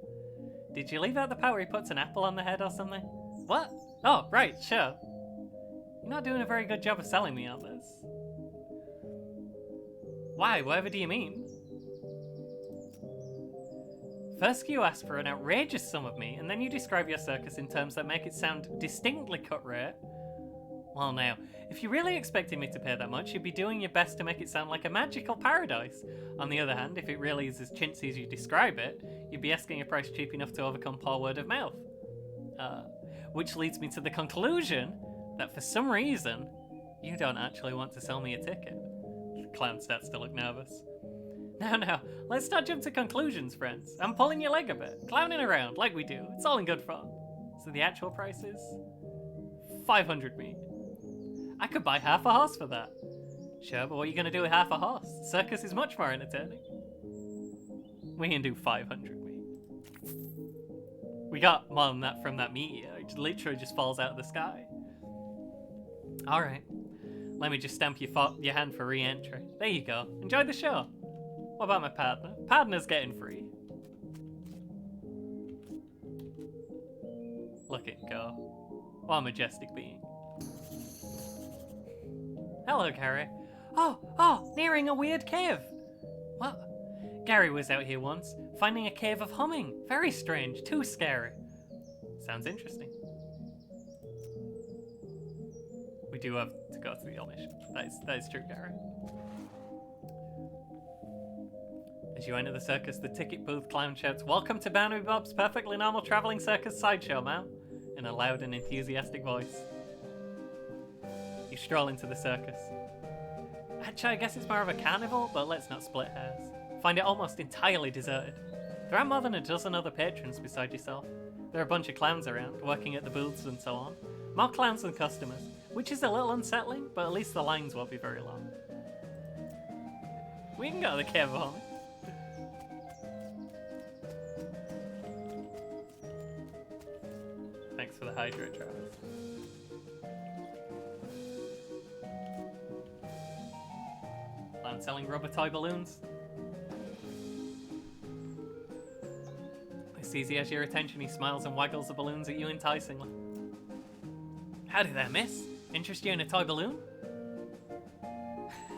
Did you leave out the part where he puts an apple on the head or something? What? Oh, right, sure. You're not doing a very good job of selling me on this. Why? Whatever do you mean? First you ask for an outrageous sum of me, and then you describe your circus in terms that make it sound distinctly cut rate. Well now, if you really expected me to pay that much, you'd be doing your best to make it sound like a magical paradise. On the other hand, if it really is as chintzy as you describe it, you'd be asking a price cheap enough to overcome poor word of mouth. Which leads me to the conclusion that for some reason, you don't actually want to sell me a ticket. The clown starts to look nervous. Now, let's not jump to conclusions, friends. I'm pulling your leg a bit, clowning around like we do. It's all in good fun. So the actual price is 500 meat. I could buy half a horse for that. Sure, but what are you going to do with half a horse? Circus is much more entertaining. We can do 500 meat. We got more than that from that meteor. It literally just falls out of the sky. Alright. Let me just stamp your hand for re-entry. There you go. Enjoy the show. What about my partner? Partner's getting free. Look it go. What a majestic being. Hello, Gary. Oh, nearing a weird cave. What? Gary was out here once, finding a cave of humming. Very strange, too scary. Sounds interesting. We do have to go to the mission. That is true, Gary. As you enter the circus, the ticket booth clown shouts, "Welcome to Barnaby Bob's perfectly normal traveling circus sideshow, ma'am," in a loud and enthusiastic voice. You stroll into the circus. Actually, I guess it's more of a carnival, but let's not split hairs. Find it almost entirely deserted. There are more than a dozen other patrons beside yourself. There are a bunch of clowns around, working at the booths and so on. More clowns than customers, which is a little unsettling, but at least the lines won't be very long. We can go to the cave of humming. Thanks for the hydrate, Travis. Clown selling rubber toy balloons. As soon as he has your attention, he smiles and waggles the balloons at you enticingly. Howdy there, miss. Interest you in a toy balloon?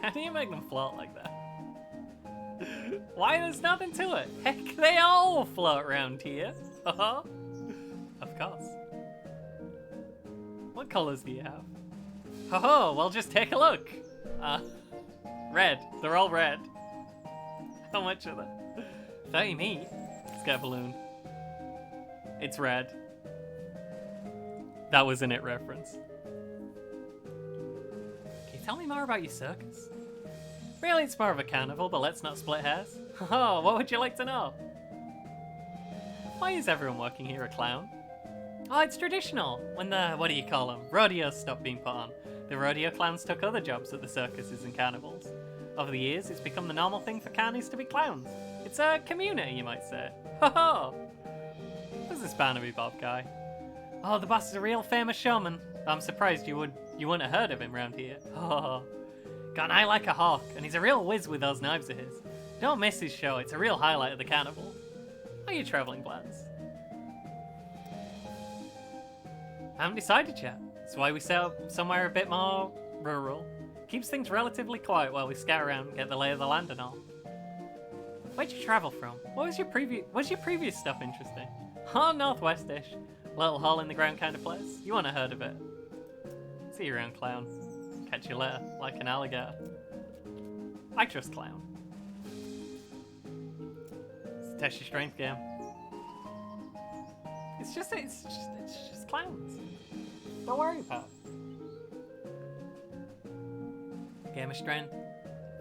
How do you make them float like that? Why, there's nothing to it. Heck, they all float around here. Of course. What colours do you have? Well, just take a look. Red. They're all red. How much are they? 30 meat. Let's get a balloon. It's red. That was an It reference. Can you tell me more about your circus? Really, it's more of a carnival, but let's not split hairs. What would you like to know? Why is everyone working here a clown? Oh, it's traditional. When the, what do you call them, rodeos stopped being put on, the rodeo clowns took other jobs at the circuses and carnivals. Over the years, it's become the normal thing for carnies to be clowns. It's a community, you might say. Who's this Barnaby Bob guy? Oh, the boss is a real famous showman. I'm surprised you wouldn't have heard of him round here. Got an eye like a hawk, and he's a real whiz with those knives of his. Don't miss his show, it's a real highlight of the carnival. How are your travelling plans? I haven't decided yet. That's why we set up somewhere a bit more rural. Keeps things relatively quiet while we scout around and get the lay of the land and all. Where'd you travel from? Was your previous stuff interesting? Oh, Northwestish. Little hole in the ground kind of place. You wouldn't have heard of it. See you around, clown. Catch you later, like an alligator. I trust clown. It's a test your strength game. It's just clowns. Don't worry about it. Game of strength.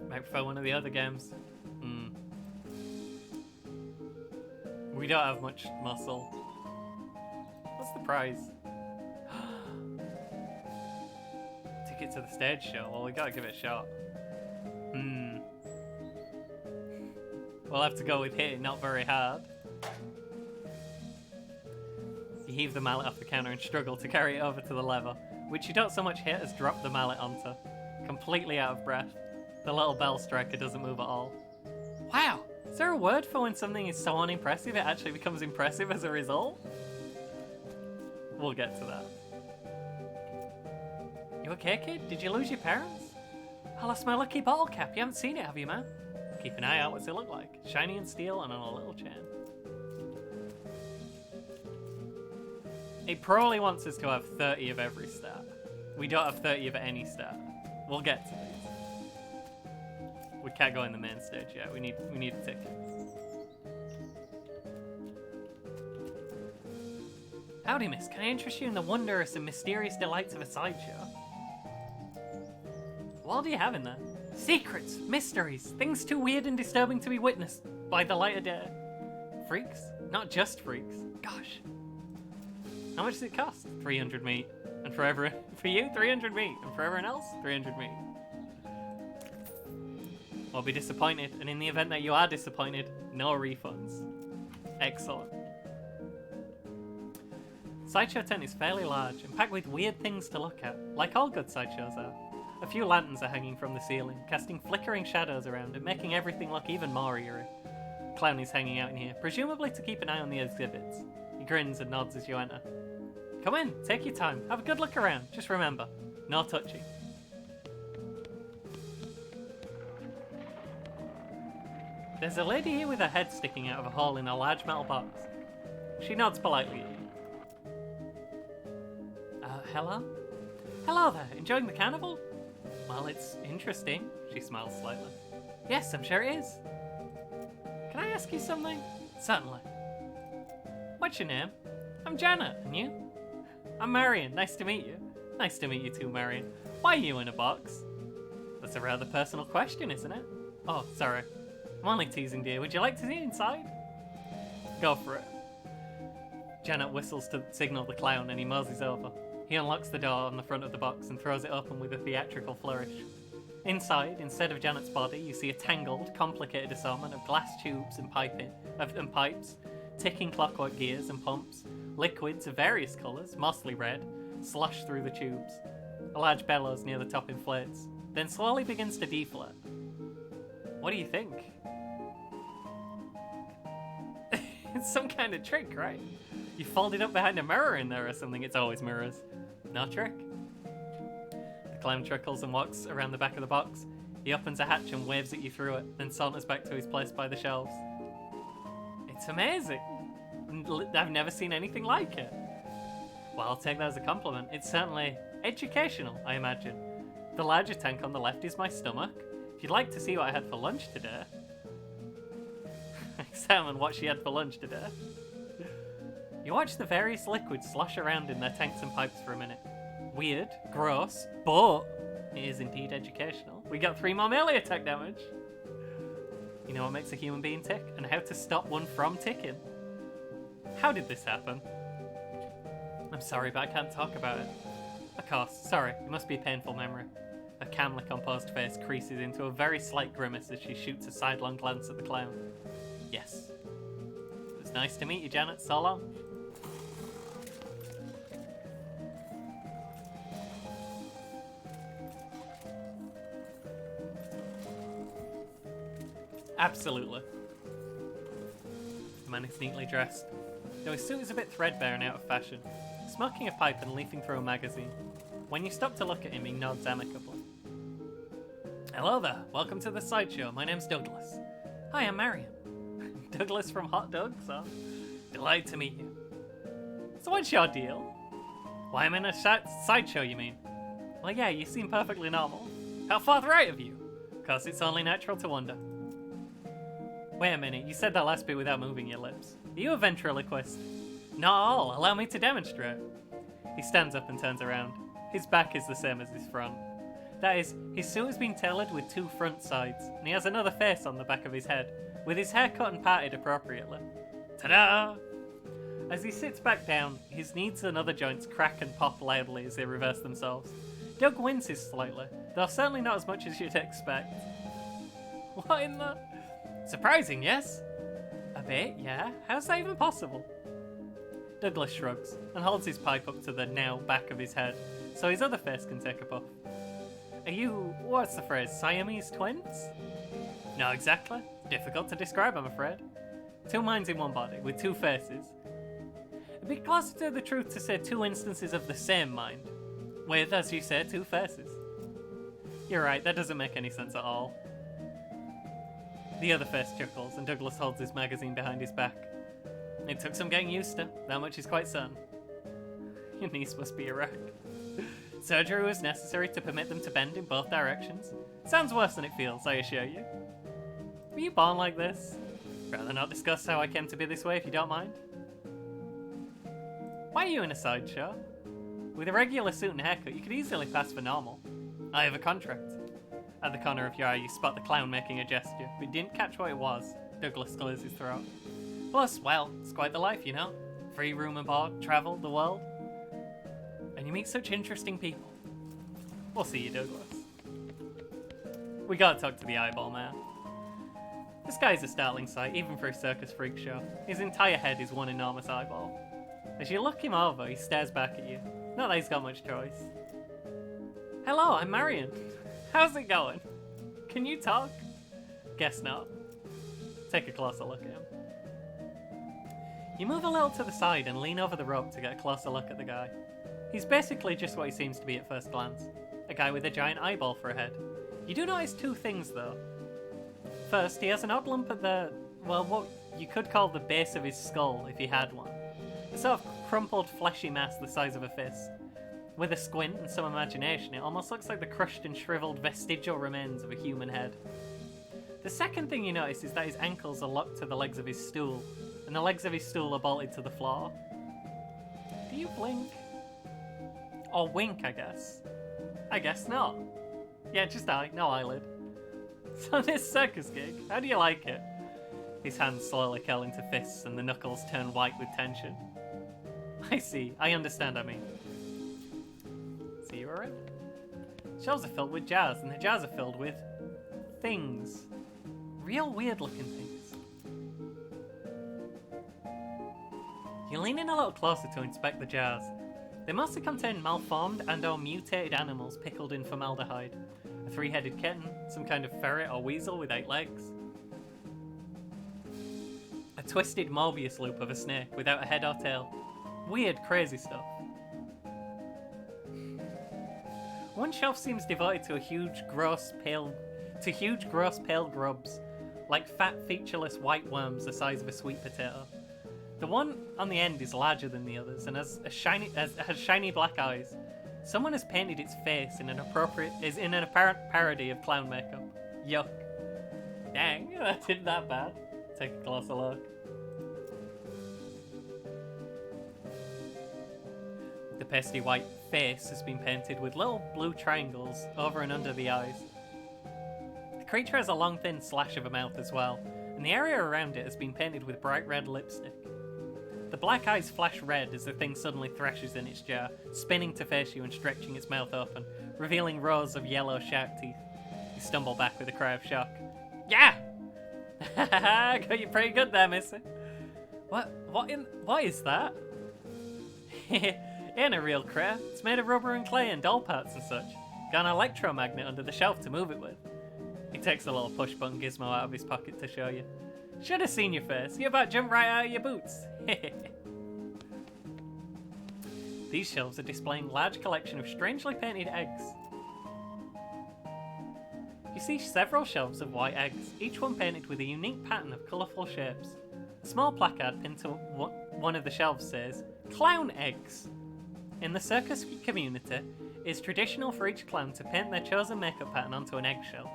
Might prefer one of the other games. We don't have much muscle. What's the prize? Ticket to the stage show. Well, we gotta give it a shot. We'll have to go with hit it not very hard. You heave the mallet off the counter and struggle to carry it over to the lever, which you don't so much hit as drop the mallet onto. Completely out of breath. The little bell striker doesn't move at all. Wow! Is there a word for when something is so unimpressive it actually becomes impressive as a result? We'll get to that. You okay, kid? Did you lose your parents? I lost my lucky bottle cap. You haven't seen it, have you, man? Keep an eye out. What's it look like? Shiny and steel and on a little chain. It probably wants us to have 30 of every stat. We don't have 30 of any stat. We'll get to these. We can't go in the main stage yet. We need a ticket. Howdy, miss. Can I interest you in the wondrous and mysterious delights of a sideshow? What do you have in there? Secrets, mysteries, things too weird and disturbing to be witnessed by the light of day. Freaks? Not just freaks. Gosh. How much does it cost? 300 meat. And for you, 300 meat. And for everyone else, 300 meat. I'll be disappointed, and in the event that you are disappointed, no refunds. Excellent. Sideshow tent is fairly large and packed with weird things to look at, like all good sideshows are. A few lanterns are hanging from the ceiling, casting flickering shadows around and making everything look even more eerie. Clown is hanging out in here, presumably to keep an eye on the exhibits. He grins and nods as you enter. Come in, take your time, have a good look around. Just remember, no touching. There's a lady here with her head sticking out of a hole in a large metal box. She nods politely at you. Hello? Hello there, enjoying the carnival? Well, it's interesting, she smiles slightly. Yes, I'm sure it is. Can I ask you something? Certainly. What's your name? I'm Janet, and you? I'm Marion, nice to meet you. Nice to meet you too, Marion. Why are you in a box? That's a rather personal question, isn't it? Oh, sorry. I'm only teasing, dear. Would you like to see inside? Go for it. Janet whistles to signal the clown and he moseys over. He unlocks the door on the front of the box and throws it open with a theatrical flourish. Inside, instead of Janet's body, you see a tangled, complicated assortment of glass tubes and pipes, ticking clockwork gears and pumps, liquids of various colours, mostly red, slosh through the tubes. A large bellows near the top inflates, then slowly begins to deflate. What do you think? It's some kind of trick, right? You fold it up behind a mirror in there or something. It's always mirrors. No trick. The clown chuckles and walks around the back of the box. He opens a hatch and waves at you through it, then saunters back to his place by the shelves. It's amazing. I've never seen anything like it. Well, I'll take that as a compliment. It's certainly educational, I imagine. The larger tank on the left is my stomach. If you'd like to see what I had for lunch today... Examine what she had for lunch today. You watch the various liquids slosh around in their tanks and pipes for a minute. Weird, gross, but it is indeed educational. We got 3 more melee attack damage. You know what makes a human being tick, and how to stop one from ticking. How did this happen? I'm sorry, but I can't talk about it. Of course, sorry, it must be a painful memory. Her calmly composed face creases into a very slight grimace as she shoots a sidelong glance at the clown. Yes. It was nice to meet you, Janet. So long. Absolutely. The man is neatly dressed, though his suit is a bit threadbare and out of fashion, smoking a pipe and leafing through a magazine. When you stop to look at him, he nods amicably. Hello there, welcome to the sideshow. My name's Douglas. Hi, I'm Marion. Douglas from Hot Dogs, huh? Delighted to meet you. So what's your deal? Why, I'm in a sideshow, you mean? Well, yeah, you seem perfectly normal. How forthright of you. Of course, it's only natural to wonder. Wait a minute, you said that last bit without moving your lips. Are you a ventriloquist? Not at all, allow me to demonstrate. He stands up and turns around. His back is the same as his front. That is, his suit has been tailored with 2 front sides, and he has another face on the back of his head, with his hair cut and parted appropriately. Ta-da! As he sits back down, his knees and other joints crack and pop loudly as they reverse themselves. Doug winces slightly, though certainly not as much as you'd expect. What in the... Surprising, yes? A bit, yeah. How's that even possible? Douglas shrugs and holds his pipe up to the now back of his head, so his other face can take a puff. Are you, what's the phrase, Siamese twins? Not exactly. Difficult to describe, I'm afraid. 2 minds in one body, with 2 faces. A bit closer to the truth to say 2 instances of the same mind, with, as you say, 2 faces. You're right, that doesn't make any sense at all. The other face chuckles, and Douglas holds his magazine behind his back. It took some getting used to, that much is quite certain. Your niece must be a wreck. Surgery was necessary to permit them to bend in both directions. Sounds worse than it feels, I assure you. Were you born like this? Rather not discuss how I came to be this way if you don't mind. Why are you in a sideshow? With a regular suit and haircut, you could easily pass for normal. I have a contract. At the corner of your eye, you spot the clown making a gesture, but you didn't catch what it was. Douglas clears his throat. Plus, well, it's quite the life, you know? Free room and board, travel, the world. And you meet such interesting people. We'll see you, Douglas. We gotta talk to the eyeball man. This guy's a startling sight, even for a circus freak show. His entire head is one enormous eyeball. As you look him over, he stares back at you. Not that he's got much choice. Hello, I'm Marion. How's it going? Can you talk? Guess not. Take a closer look at him. You move a little to the side and lean over the rope to get a closer look at the guy. He's basically just what he seems to be at first glance. A guy with a giant eyeball for a head. You do notice two things though. First, he has an odd lump at the, well, what you could call the base of his skull if he had one. A sort of crumpled fleshy mass the size of a fist. With a squint and some imagination, it almost looks like the crushed and shriveled vestigial remains of a human head. The second thing you notice is that his ankles are locked to the legs of his stool, and the legs of his stool are bolted to the floor. Do you blink? Or wink, I guess. I guess not. Yeah, just eye, no eyelid. So this circus gig, how do you like it? His hands slowly curl into fists and the knuckles turn white with tension. I see, I understand, I mean. So you alright? Shelves are filled with jars, and the jars are filled with things. Real weird looking things. You lean in a little closer to inspect the jars. They mostly contain malformed and/or mutated animals pickled in formaldehyde. A three-headed kitten, some kind of ferret or weasel with 8 legs. A twisted Mobius loop of a snake without a head or tail. Weird, crazy stuff. One shelf seems devoted to huge, gross, pale grubs, like fat, featureless white worms the size of a sweet potato. The one on the end is larger than the others and has shiny black eyes. Someone has painted its face in an apparent parody of clown makeup. Yuck. Dang, that isn't that bad. Take a closer look. The pasty white face has been painted with little blue triangles over and under the eyes. The creature has a long thin slash of a mouth as well, and the area around it has been painted with bright red lipstick. The black eyes flash red as the thing suddenly thrashes in its jar, spinning to face you and stretching its mouth open, revealing rows of yellow shark teeth. You stumble back with a cry of shock. Yeah! Got you pretty good there, missy. What is that? Ain't a real crate. It's made of rubber and clay and doll parts and such. Got an electromagnet under the shelf to move it with. He takes a little push button gizmo out of his pocket to show you. Should have seen your face. You about jumped right out of your boots. These shelves are displaying a large collection of strangely painted eggs. You see several shelves of white eggs, each one painted with a unique pattern of colourful shapes. A small placard pinned to one of the shelves says, "Clown eggs." In the circus community, it is traditional for each clown to paint their chosen makeup pattern onto an eggshell.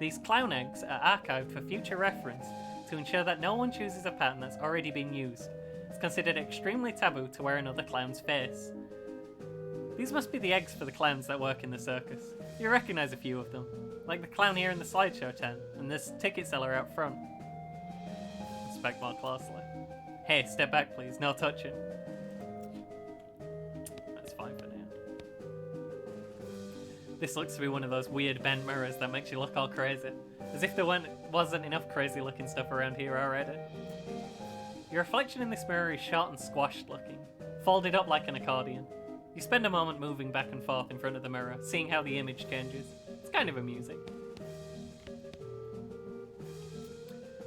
These clown eggs are archived for future reference to ensure that no one chooses a pattern that's already been used. It's considered extremely taboo to wear another clown's face. These must be the eggs for the clowns that work in the circus. You recognise a few of them, like the clown here in the slideshow tent, and this ticket seller out front. Inspect more closely. Hey, step back please, no touching. That's fine for now. This looks to be one of those weird bent mirrors that makes you look all crazy. As if there wasn't enough crazy looking stuff around here already. Your reflection in this mirror is short and squashed looking, folded up like an accordion. You spend a moment moving back and forth in front of the mirror, seeing how the image changes. It's kind of amusing.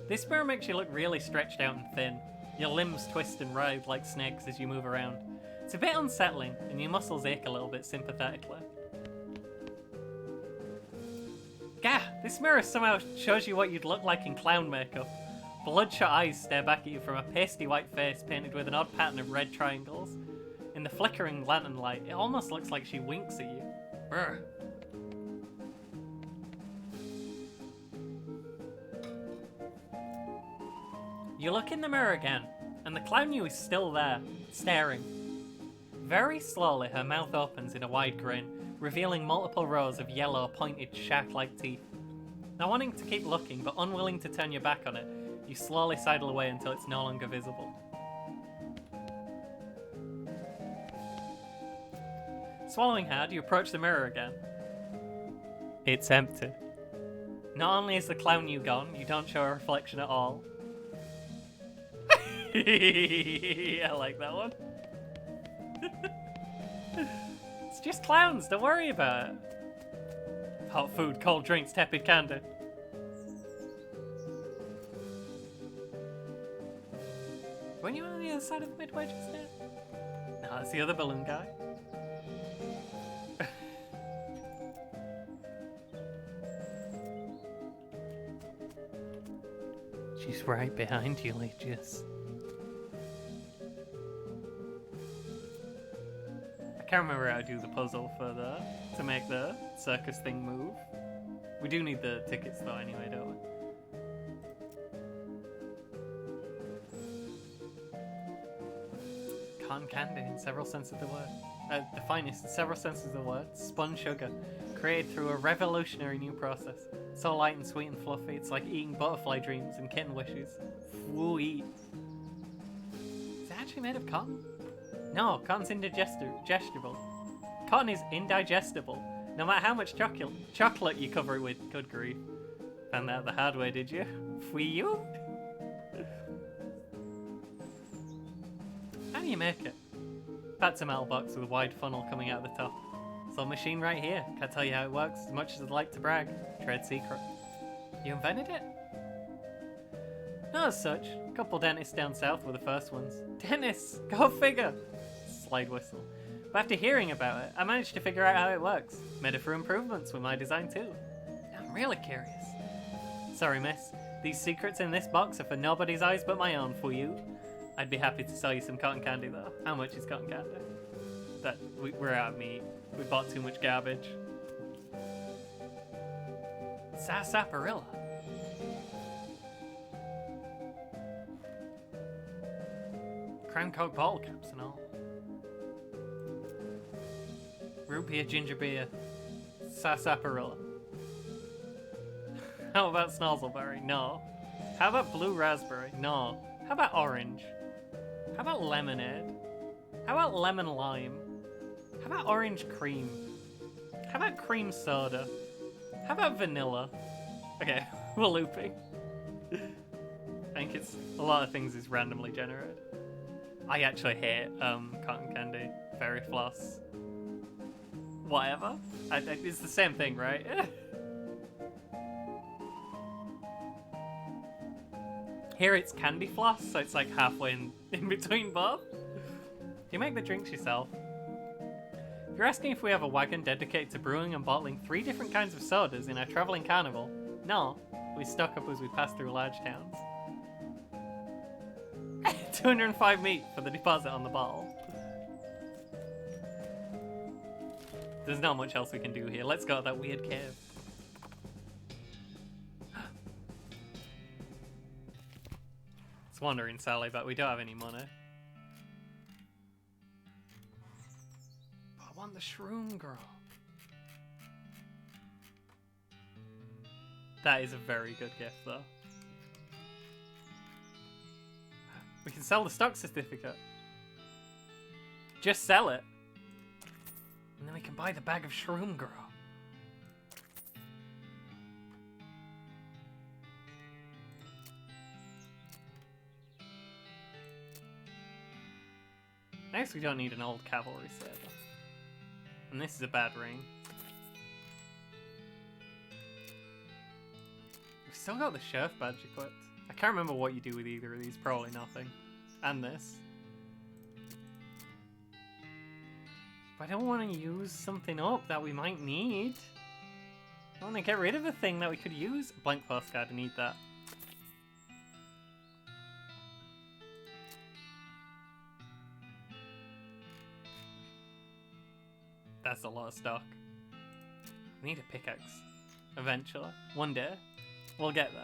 This mirror makes you look really stretched out and thin. Your limbs twist and writhe like snakes as you move around. It's a bit unsettling, and your muscles ache a little bit sympathetically. Gah! This mirror somehow shows you what you'd look like in clown makeup. Bloodshot eyes stare back at you from a pasty white face painted with an odd pattern of red triangles. In the flickering lantern light, it almost looks like she winks at you. Brr. You look in the mirror again, and the clown you is still there, staring. Very slowly, her mouth opens in a wide grin, revealing multiple rows of yellow, pointed, shark-like teeth. Now wanting to keep looking, but unwilling to turn your back on it, you slowly sidle away until it's no longer visible. Swallowing hard, you approach the mirror again. It's empty. Not only is the clown you gone, you don't show a reflection at all. I like that one. It's just clowns, don't worry about it. Hot food, cold drinks, tepid candy. Weren't you on the other side of the midway just now? No, that's the other balloon guy. She's right behind you, Legius. I can't remember how to do the puzzle to make the circus thing move. We do need the tickets though anyway, don't we? Cotton candy in several senses of the word. The finest in several senses of the word. Spun sugar. Created through a revolutionary new process. So light and sweet and fluffy, it's like eating butterfly dreams and kitten wishes. Woo-eat. Is it actually made of cotton? No, cotton's indigestible. Cotton is indigestible. No matter how much chocolate you cover it with. Good grief. Found that out the hard way, did you? Fui you? How do you make it? That's a metal box with a wide funnel coming out of the top. It's a machine right here. Can't tell you how it works as much as I'd like to brag. Trade secret. You invented it? Not as such. A couple dentists down south were the first ones. Dentists! Go figure! Slide whistle. But after hearing about it, I managed to figure out how it works. Made it for improvements with my design too. I'm really curious. Sorry, miss. These secrets in this box are for nobody's eyes but my own, for you. I'd be happy to sell you some cotton candy though. How much is cotton candy? We're out of meat. We bought too much garbage. Sarsaparilla. Crown Coke bottle caps and all. Root beer, ginger beer, sarsaparilla. How about snozzleberry? No. How about blue raspberry? No. How about orange? How about lemonade? How about lemon lime? How about orange cream? How about cream soda? How about vanilla? Okay, we're looping. I think it's a lot of things is randomly generated. I actually hate cotton candy, fairy floss, whatever. It's the same thing, right? Here it's candy floss, so it's like halfway in between both. Do you make the drinks yourself? If you're asking if we have a wagon dedicated to brewing and bottling 3 different kinds of sodas in our travelling carnival, no, we stock up as we pass through large towns. 205 meat for the deposit on the bottle. There's not much else we can do here. Let's go to that weird cave. It's wandering Sally, but we don't have any money. I want the shroom girl. That is a very good gift, though. We can sell the stock certificate. Just sell it. And then we can buy the bag of shroom girl. Next, we don't need an old cavalry saber. And this is a bad ring. We've still got the Sherf badge equipped. I can't remember what you do with either of these, probably nothing. And this. But I don't want to use something up that we might need. I want to get rid of a thing that we could use. A blank postcard, I need that. That's a lot of stock. We need a pickaxe. Eventually. One day. We'll get there.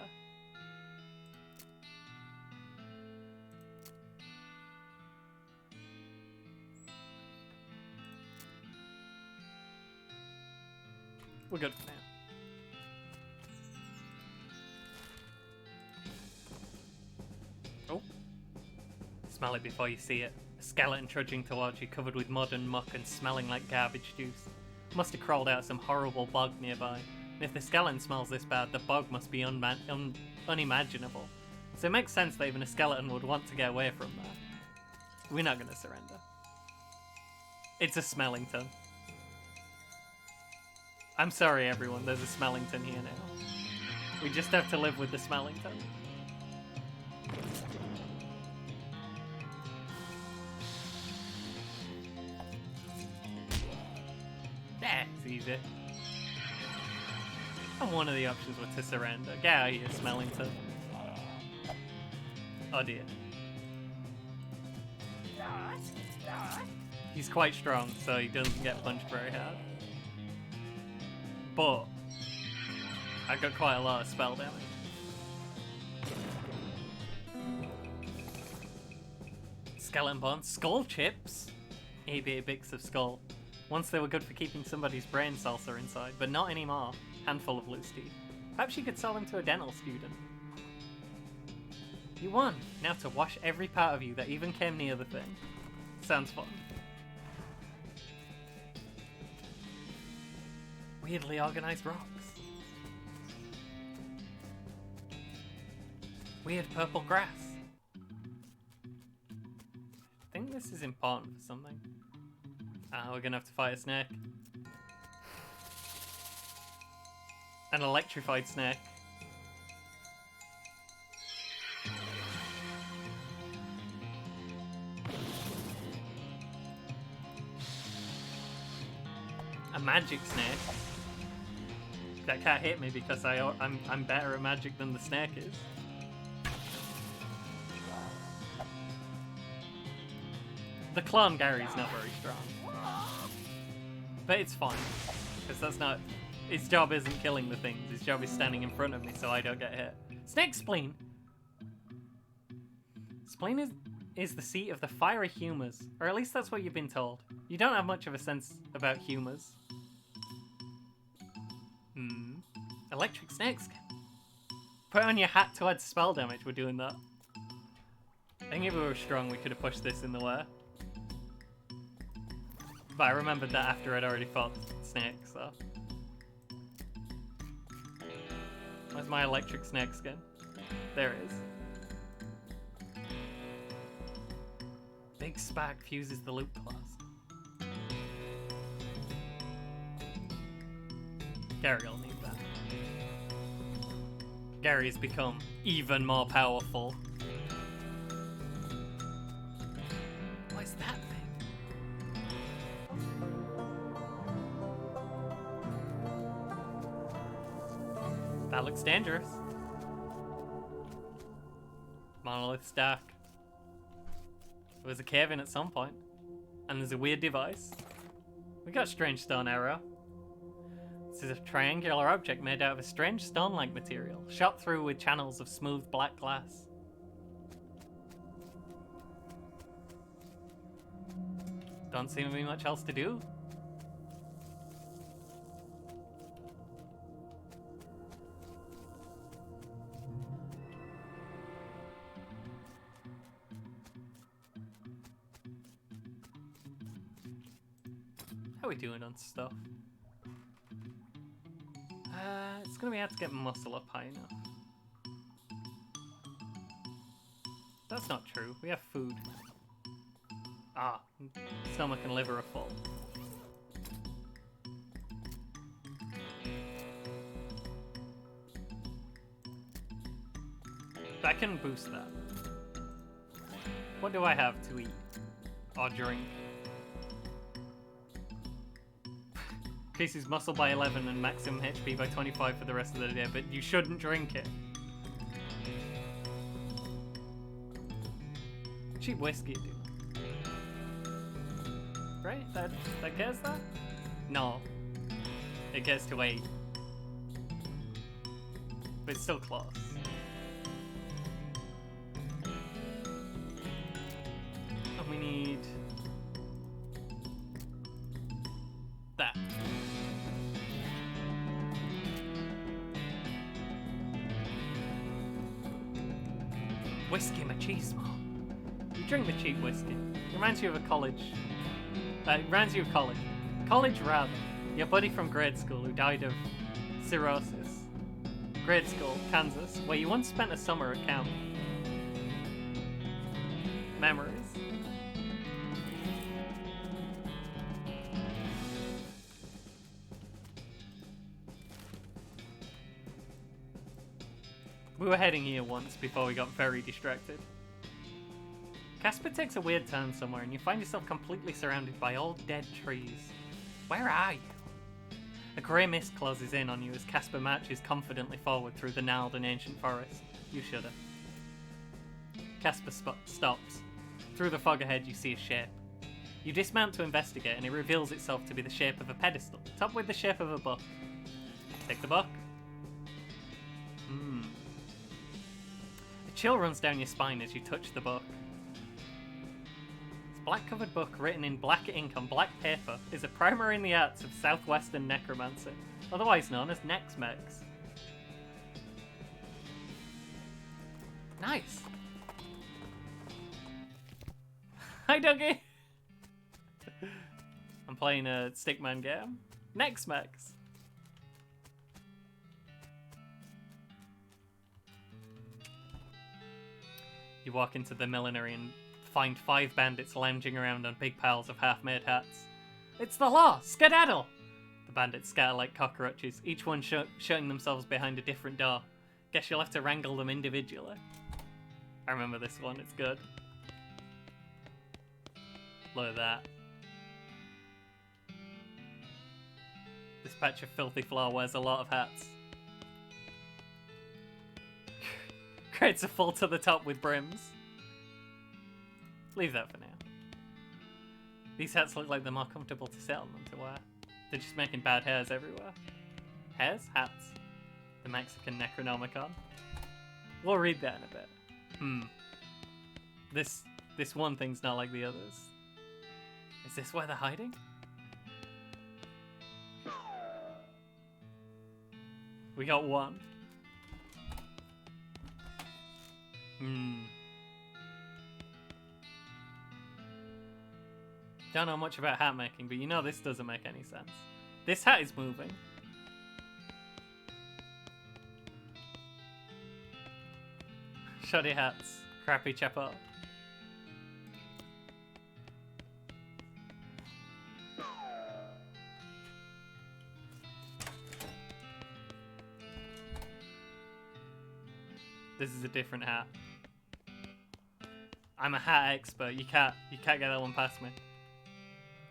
We're good for now. Oh. Smell it before you see it. A skeleton trudging towards you, covered with mud and muck and smelling like garbage juice. Must have crawled out of some horrible bog nearby. And if the skeleton smells this bad, the bog must be unimaginable. So it makes sense that even a skeleton would want to get away from that. We're not going to surrender. It's a Smellington. I'm sorry, everyone. There's a Smellington here now. We just have to live with the Smellington. That's easy. And one of the options was to surrender. Get out of here, Smellington. Oh dear. He's quite strong, so he doesn't get punched very hard. But I got quite a lot of spell damage. Skeleton bones, skull chips. 8-bit bits of skull. Once they were good for keeping somebody's brain salsa inside, but not anymore. Handful of loose teeth. Perhaps you could sell them to a dental student. You won. Now to wash every part of you that even came near the thing. Sounds fun. Weirdly organized rocks. Weird purple grass. I think this is important for something. We're gonna have to fight a snake. An electrified snake. A magic snake. That can't hit me because I'm better at magic than the snake is. The clone Gary's not very strong. But it's fine. Because that's not... His job isn't killing the things. His job is standing in front of me so I don't get hit. Snake spleen! Spleen is the seat of the fiery humours. Or at least that's what you've been told. You don't have much of a sense about humours. Electric snake skin. Put on your hat to add spell damage. We're doing that. I think if we were strong, we could have pushed this in the way. But I remembered that after I'd already fought snake, so. Where's my electric snake skin? There it is. Big spark fuses the loop class. Gary will need that. Gary has become even more powerful. What is that thing? That looks dangerous. Monolith's dark. There was a cave in at some point. And there's a weird device. We got strange stone arrow. This is a triangular object made out of a strange stone-like material, shot through with channels of smooth black glass. Don't seem to be much else to do. How are we doing on stuff? It's gonna be hard to get muscle up high enough. That's not true. We have food. Stomach and liver are full. I can boost that. What do I have to eat? Or drink? Increases muscle by 11 and maximum HP by 25 for the rest of the day, but you shouldn't drink it. Cheap whiskey, dude. Right? That gets that? No. It gets to 8. But it's still close. And we need... that. Whiskey machismo. You drink the cheap whiskey. It reminds you of a college. It reminds you of college. College, rather. Your buddy from grade school who died of cirrhosis. Grade school, Kansas, where you once spent a summer at camp. Memories. We were heading here once before we got very distracted. Casper takes a weird turn somewhere and you find yourself completely surrounded by old dead trees. Where are you? A grey mist closes in on you as Casper marches confidently forward through the gnarled and ancient forest. You shudder. Casper stops. Through the fog ahead you see a shape. You dismount to investigate and it reveals itself to be the shape of a pedestal, topped with the shape of a book. Take the book. A chill runs down your spine as you touch the book. This black-covered book, written in black ink on black paper, is a primer in the arts of southwestern necromancy, otherwise known as Nex-Mex. Nice! Hi, Dougie! I'm playing a stickman game. Nex-Mex. You walk into the millinery and find 5 bandits lounging around on big piles of half-made hats. It's the law! Skedaddle! The bandits scatter like cockroaches, each one shutting themselves behind a different door. Guess you'll have to wrangle them individually. I remember this one, it's good. Look at that. This patch of filthy floor wears a lot of hats. Creates a full to the top with brims. Leave that for now. These hats look like they're more comfortable to sit on than to wear. They're just making bad hairs everywhere. Hairs? Hats. The Mexican Necronomicon. We'll read that in a bit. This one thing's not like the others. Is this where they're hiding? We got one. Don't know much about hat making, but you know this doesn't make any sense. This hat is moving. Shoddy hats. Crappy chapeau. This is a different hat. I'm a hat expert. You can't get that one past me.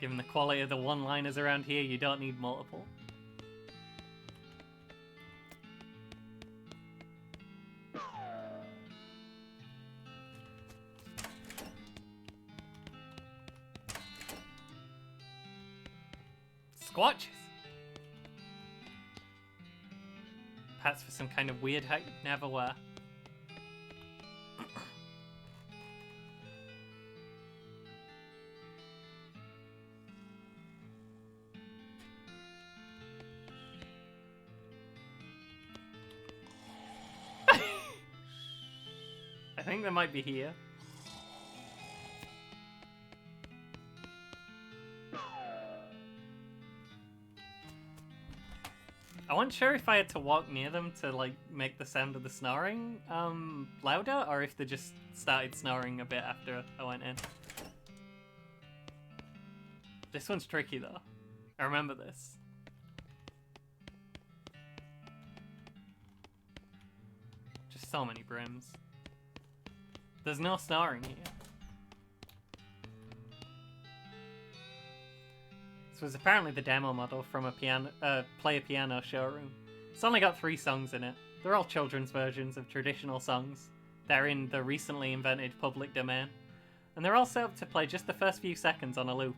Given the quality of the one-liners around here, you don't need multiple. Squatches! Hats for some kind of weird hat you'd never wear. I think they might be here. I wasn't sure if I had to walk near them to like make the sound of the snoring louder, or if they just started snoring a bit after I went in. This one's tricky though. I remember this. Just so many brims. There's no snoring here. This was apparently the demo model from a play a piano showroom. It's only got 3 songs in it. They're all children's versions of traditional songs. They're in the recently invented public domain. And they're all set up to play just the first few seconds on a loop.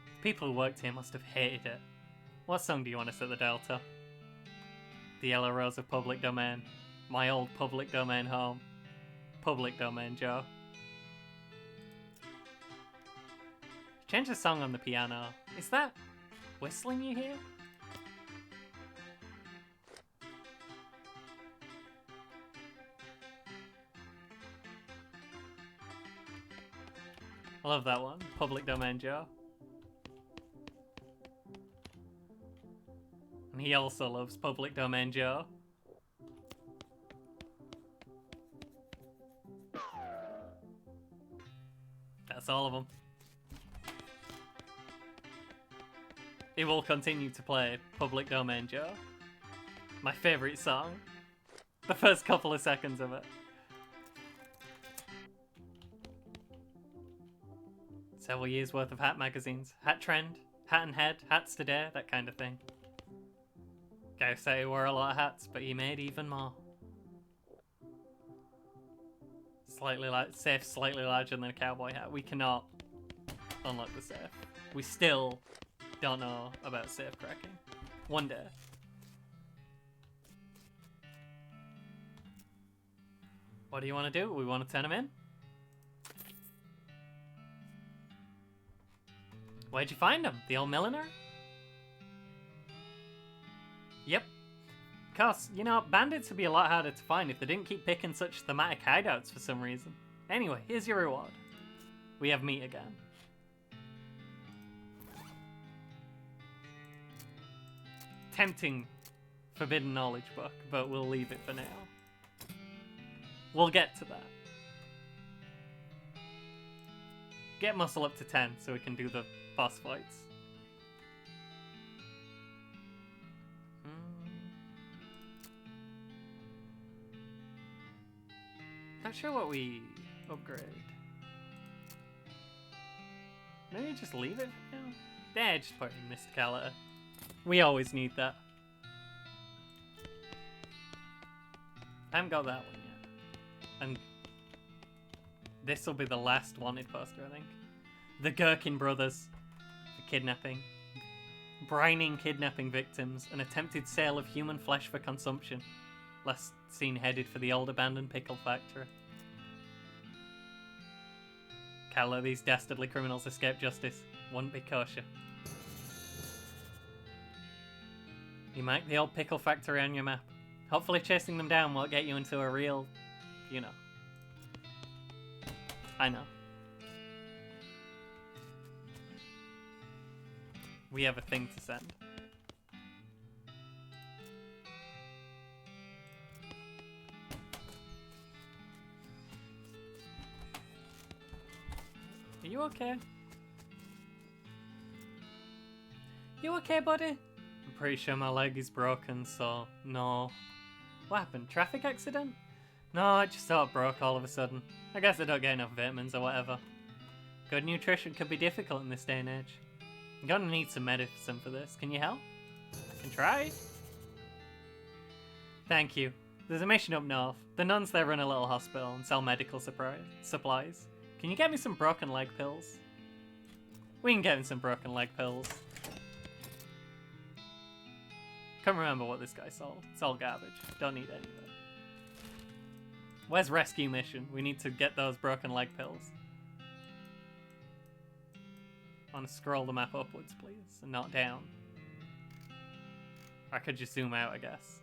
The people who worked here must have hated it. What song do you want to set the dial to? The Yellow Rose of Public Domain. My old public domain home. Public domain, Joe. Change the song on the piano. Is that whistling you hear? I love that one. Public domain, Joe. And he also loves Public Domain Joe. That's all of them. It will continue to play Public Domain Joe. My favourite song. The first couple of seconds of it. Several years worth of hat magazines. Hat Trend, Hat and Head, Hats Today, that kind of thing. Guy say he wore a lot of hats, but he made even more. Safe slightly larger than a cowboy hat. We cannot unlock the safe. We still don't know about safe cracking. One day. What do you want to do? We want to turn him in? Where'd you find him? The old milliner? Yep. Of course, you know, bandits would be a lot harder to find if they didn't keep picking such thematic hideouts for some reason. Anyway, here's your reward. We have meat again. Tempting forbidden knowledge book, but we'll leave it for now. We'll get to that. Get muscle up to 10 so we can do the boss fights. Not sure what we upgrade. Maybe just leave it for now? Yeah, just put in Mysticality. We always need that. I haven't got that one yet. And this will be the last wanted poster, I think. The Gherkin brothers for kidnapping. Brining kidnapping victims. An attempted sale of human flesh for consumption. Last seen headed for the old abandoned pickle factory. Carlo, these dastardly criminals escape justice. Wouldn't be kosher. You mark the old pickle factory on your map. Hopefully chasing them down won't get you into a real, you know. I know. We have a thing to send. Are you okay? You okay, buddy? I'm pretty sure my leg is broken, so no. What happened? Traffic accident? No, I just thought it broke all of a sudden. I guess I don't get enough vitamins or whatever. Good nutrition could be difficult in this day and age. I'm gonna need some medicine for this. Can you help? I can try. Thank you. There's a mission up north. The nuns there run a little hospital and sell medical supplies. Can you get me some broken leg pills? We can get him some broken leg pills. Can't remember what this guy sold. It's all garbage. Don't need any of it. Where's rescue mission? We need to get those broken leg pills. I want to scroll the map upwards, please, and not down. I could just zoom out, I guess.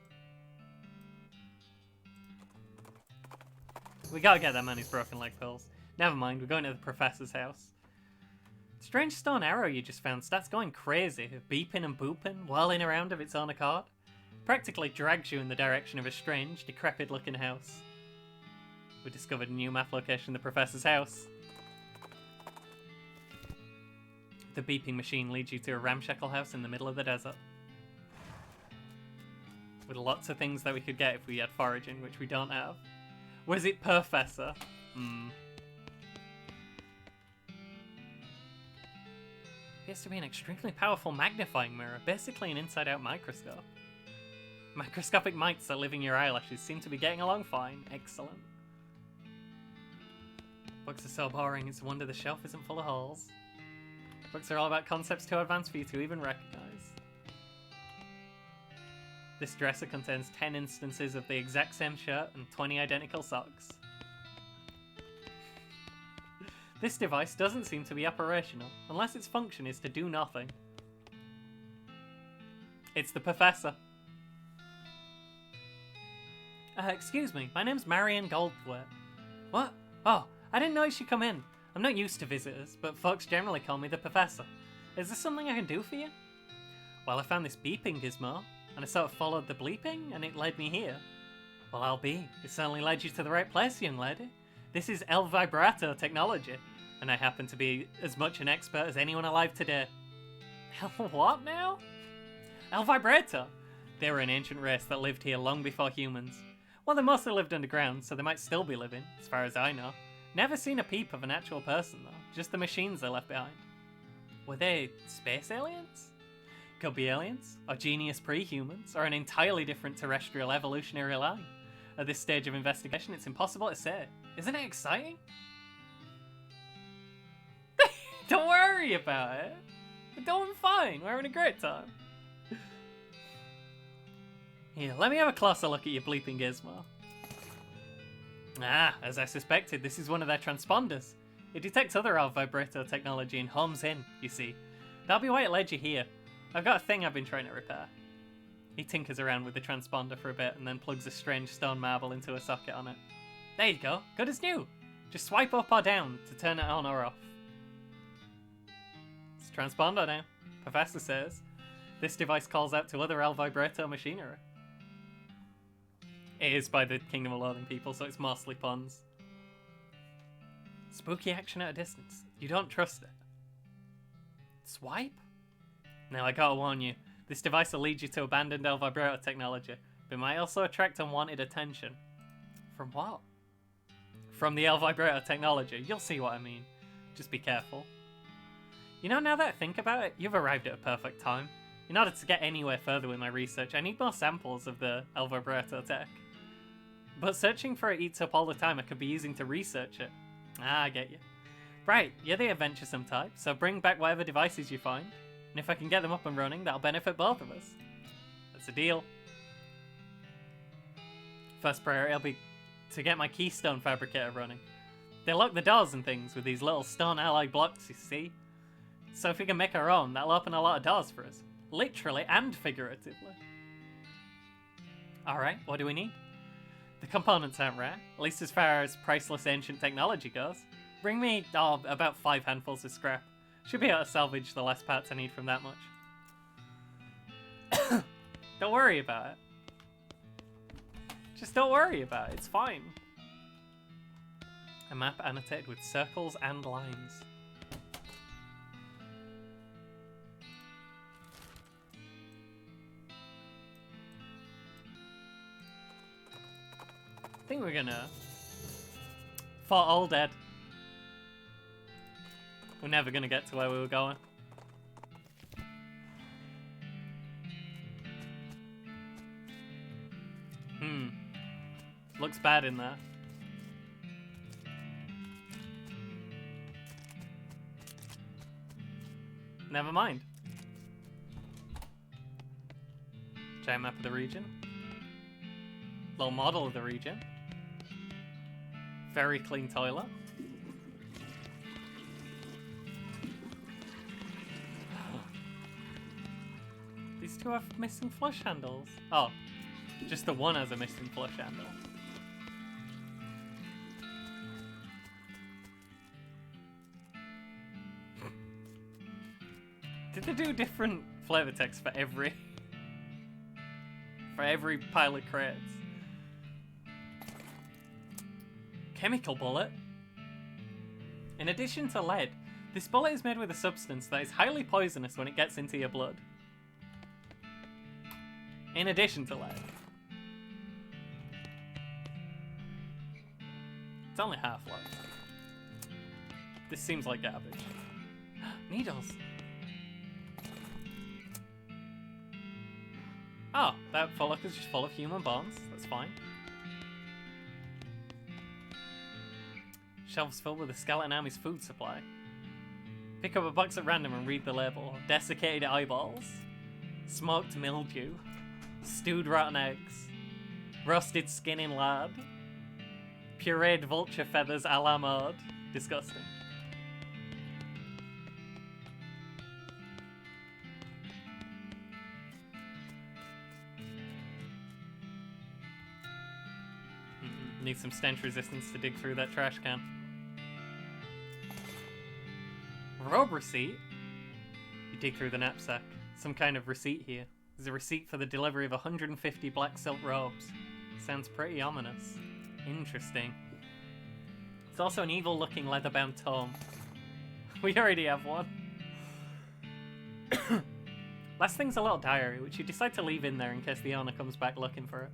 We gotta get that man's broken leg pills. Never mind, we're going to the professor's house. Strange stone arrow you just found. Stats going crazy. Beeping and booping, whirling around of its own accord. Practically drags you in the direction of a strange, decrepit looking house. We discovered a new map location, the professor's house. The beeping machine leads you to a ramshackle house in the middle of the desert. With lots of things that we could get if we had foraging, which we don't have. Was it Professor? Appears to be an extremely powerful magnifying mirror, basically an inside-out microscope. Microscopic mites that live in your eyelashes seem to be getting along fine. Excellent. Books are so boring, it's a wonder the shelf isn't full of holes. Books are all about concepts too advanced for you to even recognize. This dresser contains 10 instances of the exact same shirt and 20 identical socks. This device doesn't seem to be operational, unless its function is to do nothing. It's the professor. Excuse me, my name's Marion Goldthwait. What? Oh, I didn't know she'd come in. I'm not used to visitors, but folks generally call me the professor. Is there something I can do for you? Well, I found this beeping gizmo, and I sort of followed the bleeping, and it led me here. Well, I'll be. It certainly led you to the right place, young lady. This is El Vibrato technology, and I happen to be as much an expert as anyone alive today. What now? El Vibrato! They were an ancient race that lived here long before humans. Well, they mostly lived underground, so they might still be living, as far as I know. Never seen a peep of an actual person, though. Just the machines they left behind. Were they space aliens? Could be aliens, or genius pre-humans, or an entirely different terrestrial evolutionary line. At this stage of investigation, it's impossible to say. Isn't it exciting? Don't worry about it. We're doing fine. We're having a great time. Here, let me have a closer look at your bleeping gizmo. Ah, as I suspected, this is one of their transponders. It detects other vibrato technology and homes in, you see. That'll be why it led you here. I've got a thing I've been trying to repair. He tinkers around with the transponder for a bit and then plugs a strange stone marble into a socket on it. There you go, good as new. Just swipe up or down to turn it on or off. It's a transponder now, Professor says. This device calls out to other El Vibrato machinery. It is by the Kingdom of Loathing people, so it's mostly puns. Spooky action at a distance. You don't trust it. Swipe? Now I gotta warn you, this device will lead you to abandoned El Vibrato technology, but it might also attract unwanted attention. From what? From the El Vibrato technology, you'll see what I mean. Just be careful. You know, now that I think about it, you've arrived at a perfect time. In order to get anywhere further with my research, I need more samples of the El Vibrato tech. But searching for it eats up all the time I could be using to research it. Ah, I get you. Right, you're the adventuresome type, so bring back whatever devices you find. And if I can get them up and running, that'll benefit both of us. That's a deal. First priority will be to get my keystone fabricator running. They lock the doors and things with these little stone alloy blocks, you see. So if we can make our own, that'll open a lot of doors for us. Literally and figuratively. Alright, what do we need? The components aren't rare, at least as far as priceless ancient technology goes. Bring me, about 5 handfuls of scrap. Should be able to salvage the last parts I need from that much. Don't worry about it. Just don't worry about it, it's fine. A map annotated with circles and lines. I think we're gonna... Fought all dead. We're never gonna get to where we were going. Looks bad in there. Never mind. Giant map of the region. Little model of the region. Very clean toilet. These two have missing flush handles. Oh, just the one has a missing flush handle. Did they do different flavor text for every pile of crates? Chemical bullet. In addition to lead, this bullet is made with a substance that is highly poisonous when it gets into your blood. In addition to lead. It's only half load. This seems like garbage. Needles. Oh, that Fullock is just full of human bones. That's fine. Shelves filled with the Skeleton Army's food supply. Pick up a box at random and read the label. Desiccated eyeballs. Smoked mildew. Stewed rotten eggs. Roasted skin in lard. Pureed vulture feathers a la mode. Disgusting. Need some stench resistance to dig through that trash can. Robe receipt? You dig through the knapsack. Some kind of receipt here. There's a receipt for the delivery of 150 black silk robes. Sounds pretty ominous. Interesting. It's also an evil-looking leather-bound tome. We already have one. Last thing's a little diary, which you decide to leave in there in case the owner comes back looking for it.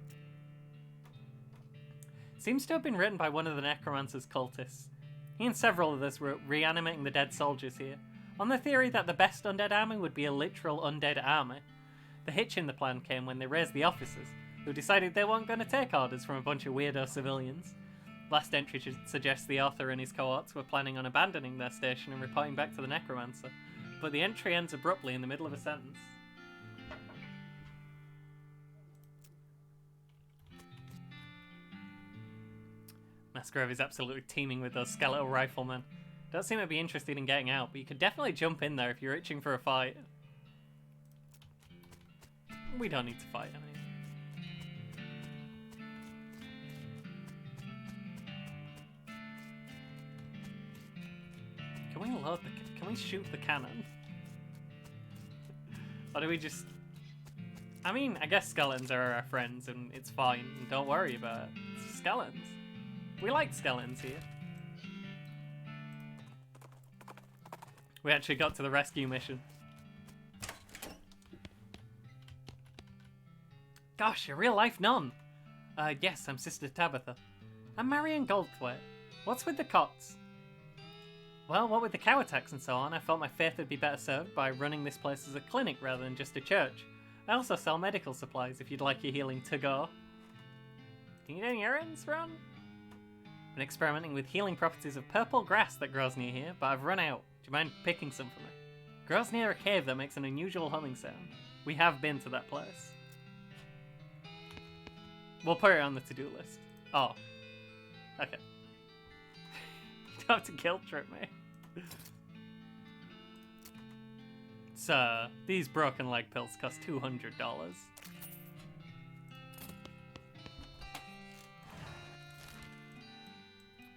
Seems to have been written by one of the necromancer's cultists. He and several others were reanimating the dead soldiers here, on the theory that the best undead army would be a literal undead army. The hitch in the plan came when they raised the officers, who decided they weren't going to take orders from a bunch of weirdo civilians. Last entry suggests the author and his cohorts were planning on abandoning their station and reporting back to the necromancer, but the entry ends abruptly in the middle of a sentence. Masgrove is absolutely teeming with those skeletal riflemen. Don't seem to be interested in getting out, but you could definitely jump in there if you're itching for a fight. We don't need to fight, I mean. Can we shoot the cannon? Or do we just... I mean, I guess skeletons are our friends and it's fine. And don't worry about it. It's skeletons. We like skeletons here. We actually got to the rescue mission. Gosh, a real life nun. Yes, I'm Sister Tabitha. I'm Marion Goldthwait. What's with the cots? Well, what with the cow attacks and so on, I felt my faith would be better served by running this place as a clinic rather than just a church. I also sell medical supplies if you'd like your healing to go. Do you need any errands, Ron? Been experimenting with healing properties of purple grass that grows near here, but I've run out. Do you mind picking some for me? Grows near a cave that makes an unusual humming sound. We have been to that place. We'll put it on the to-do list. Oh. Okay. You don't have to guilt trip me. So, these broken leg pills cost $200.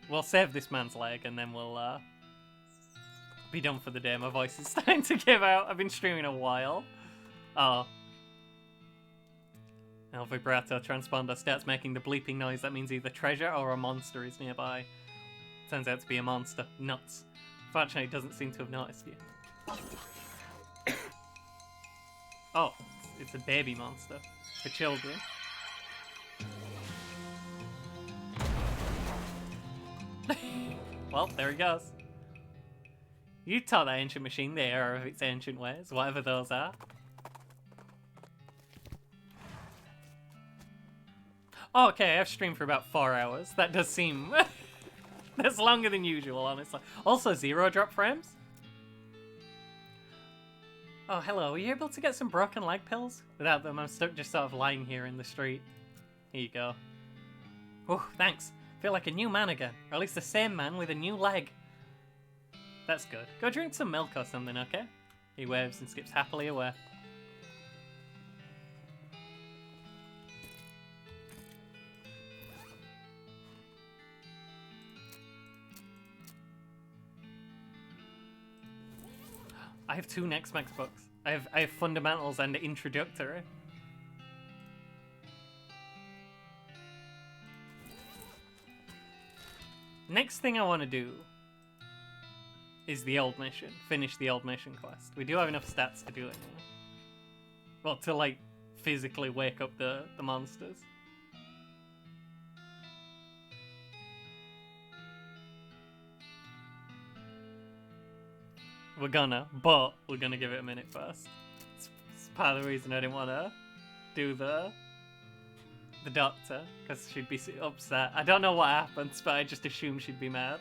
We'll save this man's leg and then we'll be done for the day. My voice is starting to give out. I've been streaming a while. Oh. El vibrato transponder starts making the bleeping noise. That means either treasure or a monster is nearby. Turns out to be a monster. Nuts. Fortunately, it doesn't seem to have noticed you. Oh, it's a baby monster. For children. Well, there he goes. You taught that ancient machine the error of its ancient ways, whatever those are. Oh, okay, I've streamed for about 4 hours. That does seem... That's longer than usual, honestly. Also, 0 drop frames? Oh, hello. Are you able to get some broken leg pills? Without them, I'm stuck just sort of lying here in the street. Here you go. Oh, thanks. Feel like a new man again. Or at least the same man with a new leg. That's good. Go drink some milk or something, okay? He waves and skips happily away. I have 2 next max books. I have fundamentals and introductory. Next thing I want to do is the old mission. Finish the old mission quest. We do have enough stats to do it now. Well, to like physically wake up the monsters. We're gonna give it a minute first. It's part of the reason I didn't want to do the doctor, because she'd be upset. I don't know what happens, but I just assume she'd be mad.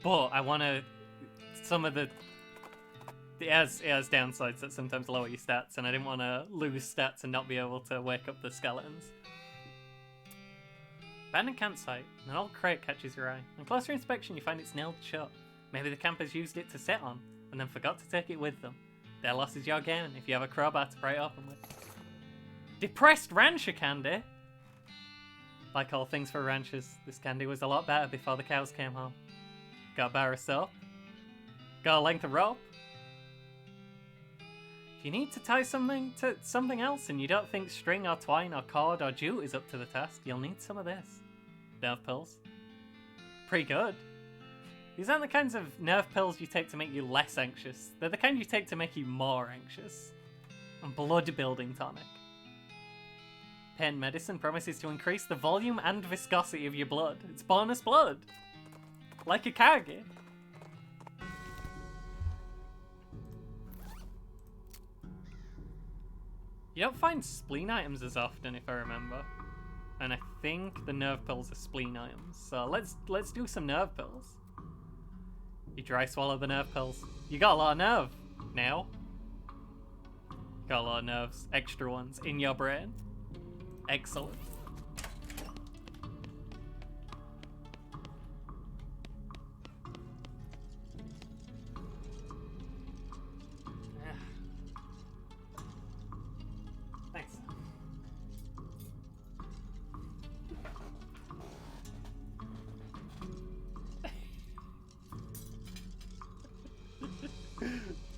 But I want to... Some of the... It has downsides that sometimes lower your stats, and I didn't want to lose stats and not be able to wake up the skeletons. Abandoned campsite. An old crate catches your eye. On closer inspection, you find it's nailed shut. Maybe the campers used it to sit on, and then forgot to take it with them. Their loss is your gain, if you have a crowbar to pry it open with. Depressed rancher candy! Like all things for ranchers, this candy was a lot better before the cows came home. Got a bar of soap? Got a length of rope? If you need to tie something to something else and you don't think string or twine or cord or jute is up to the task, you'll need some of this. Nerve pills. Pretty good. These aren't the kinds of nerve pills you take to make you less anxious. They're the kind you take to make you more anxious. And blood building tonic. Pain medicine promises to increase the volume and viscosity of your blood. It's bonus blood. Like a Kage. You don't find spleen items as often, if I remember. And I think the nerve pills are spleen items. So let's do some nerve pills. You dry swallow the nerve pills. You got a lot of nerve now. You got a lot of nerves, extra ones in your brain. Excellent. Thanks.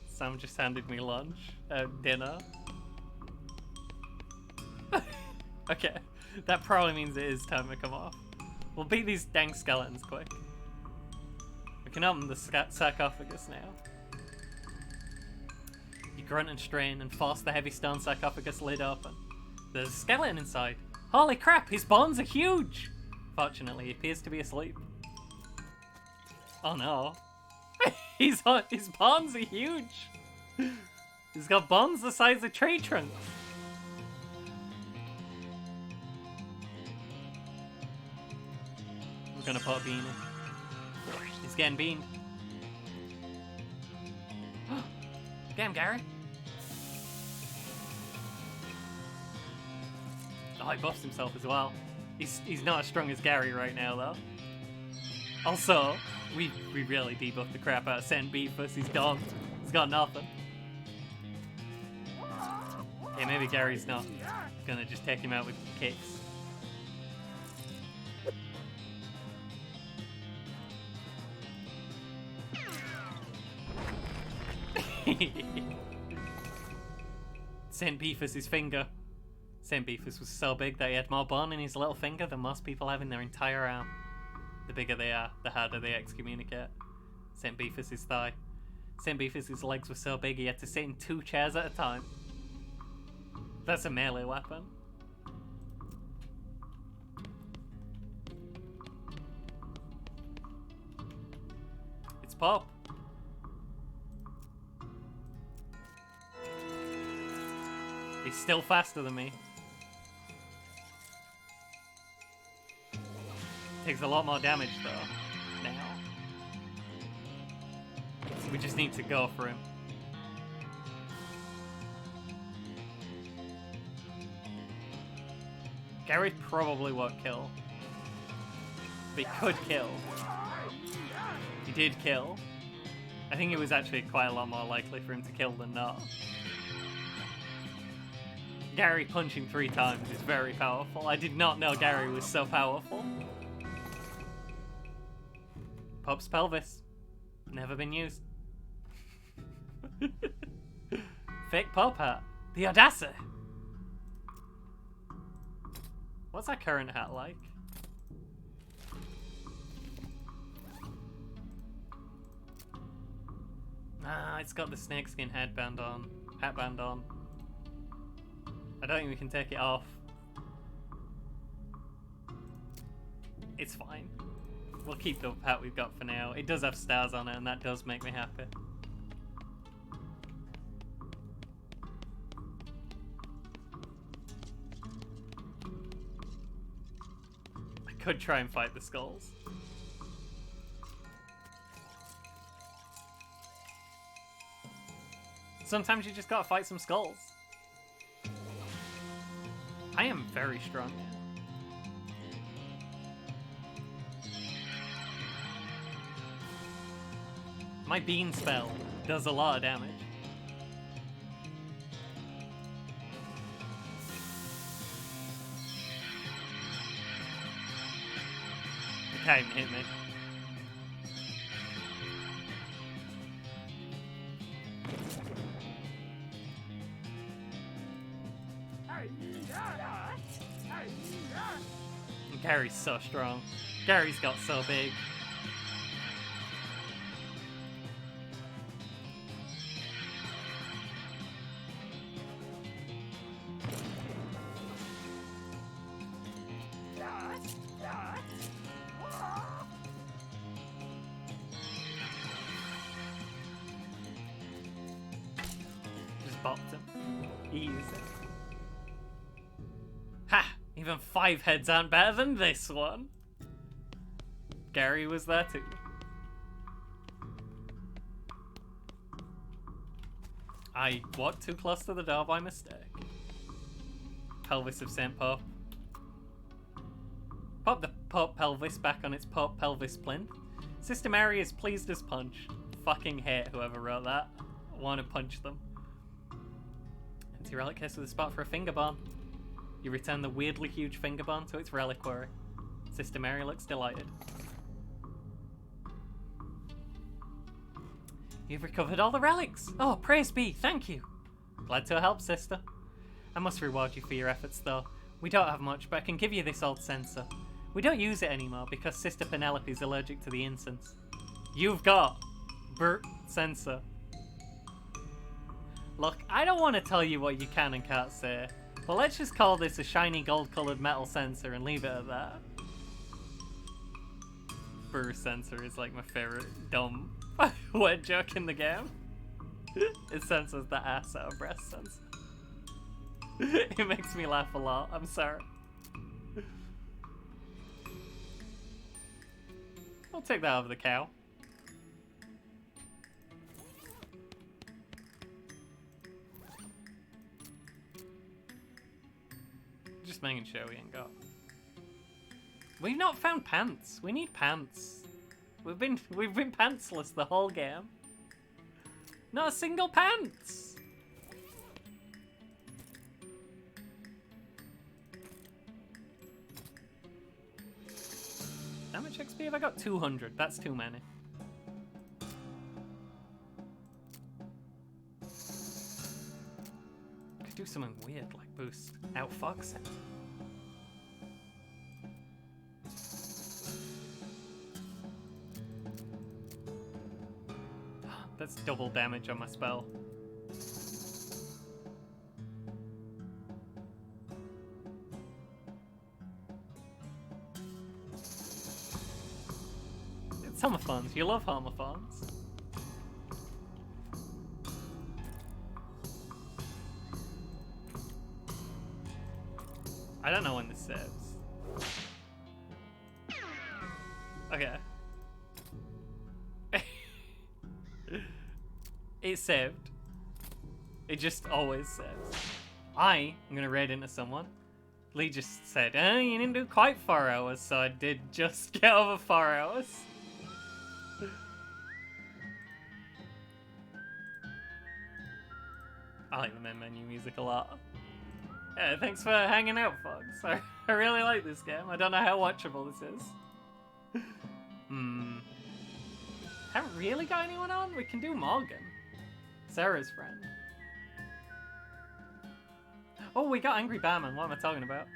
Sam just handed me lunch, dinner. Okay, that probably means it is time to come off. We'll beat these dang skeletons quick. We can open the sarcophagus now. You grunt and strain and force the heavy stone sarcophagus lid open. There's a skeleton inside. Holy crap, his bones are huge! Fortunately, he appears to be asleep. Oh no. His bones are huge! He's got bones the size of tree trunks. We're gonna put a bean in. He's getting beaned. Get him, Gary. Oh, he buffs himself as well. He's not as strong as Gary right now, though. Also, we really debuffed the crap out of Saint Beefus. He's done. He's got nothing. Yeah, maybe Gary's not gonna just take him out with kicks. Saint Beefus' finger. Saint Beefus was so big that he had more bone in his little finger than most people have in their entire arm. The bigger they are, the harder they excommunicate. Saint Beefus' thigh. Saint Beefus' legs were so big he had to sit in 2 chairs at a time. That's a melee weapon. It's Pop. He's still faster than me. Takes a lot more damage though, now. So we just need to go for him. Gary probably won't kill. But he could kill. He did kill. I think it was actually quite a lot more likely for him to kill than not. Gary punching 3 times is very powerful. I did not know Gary was so powerful. Pop's pelvis. Never been used. Fake Pop hat. The audacity! What's our current hat like? Ah, it's got the snakeskin hatband on. I don't think we can take it off. It's fine. We'll keep the hat we've got for now. It does have stars on it, and that does make me happy. I could try and fight the skulls. Sometimes you just gotta fight some skulls. I am very strong now. My bean spell does a lot of damage. You can't even hit me. Gary's so strong. Gary's got so big. bopped him. Easy. Ha! Even 5 heads aren't better than this one. Gary was there too. I walked too close to the door by mistake. Pelvis of St. Pope. Pop the Pope pelvis back on its Pope pelvis plinth. Sister Mary is pleased as punch. Fucking hate whoever wrote that. I want to punch them. Empty relic case with a spot for a finger bone. You return the weirdly huge finger bone to its reliquary. Sister Mary looks delighted. You've recovered all the relics. Oh, praise be, thank you. Glad to help, sister. I must reward you for your efforts, though. We don't have much, but I can give you this old censer. We don't use it anymore because Sister Penelope is allergic to the incense. You've got censer. Look, I don't want to tell you what you can and can't say, but let's just call this a shiny gold-coloured metal censer and leave it at that. Burr censer is like my favourite dumb word joke in the game. It censors the ass out of breast censer. It makes me laugh a lot, I'm sorry. I'll take that over the cow. Just making sure we ain't got. We've not found pants. We need pants. We've been pantsless the whole game. Not a single pants. How much XP have I got? 200. That's too many. Could do something weird like boost outfoxing. That's double damage on my spell. It's homophones. You love homophones. I don't know when this saves. Okay. It saved. It just always saves. I'm gonna raid into someone. Lee just said, you didn't do quite 4 hours, so I did just get over 4 hours. I like the main menu music a lot. Yeah, thanks for hanging out, folks. I really like this game. I don't know how watchable this is. Haven't really got anyone on? We can do Morgan. Sarah's friend. Oh, we got Angry Barman. What am I talking about?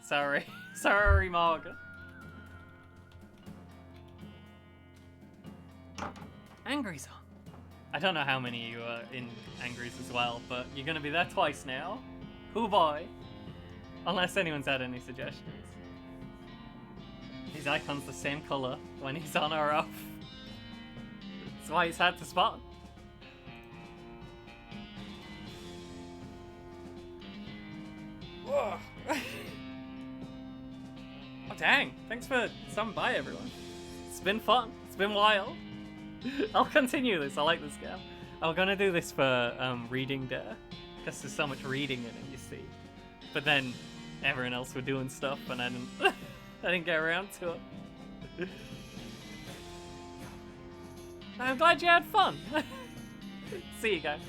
Sorry. Sorry, Morgan. Angry's on. I don't know how many of you are in Angry's as well, but you're going to be there twice now. Hoo boy. Unless anyone's had any suggestions. His icon's the same colour when he's on or off. That's why it's hard to spot. Whoa. Oh dang, thanks for stopping by everyone. It's been fun, it's been wild. I'll continue this, I like this game. I'm gonna do this for reading day, because there's so much reading in it, you see. But then everyone else were doing stuff and I didn't I didn't get around to it. I'm glad you had fun. See you guys.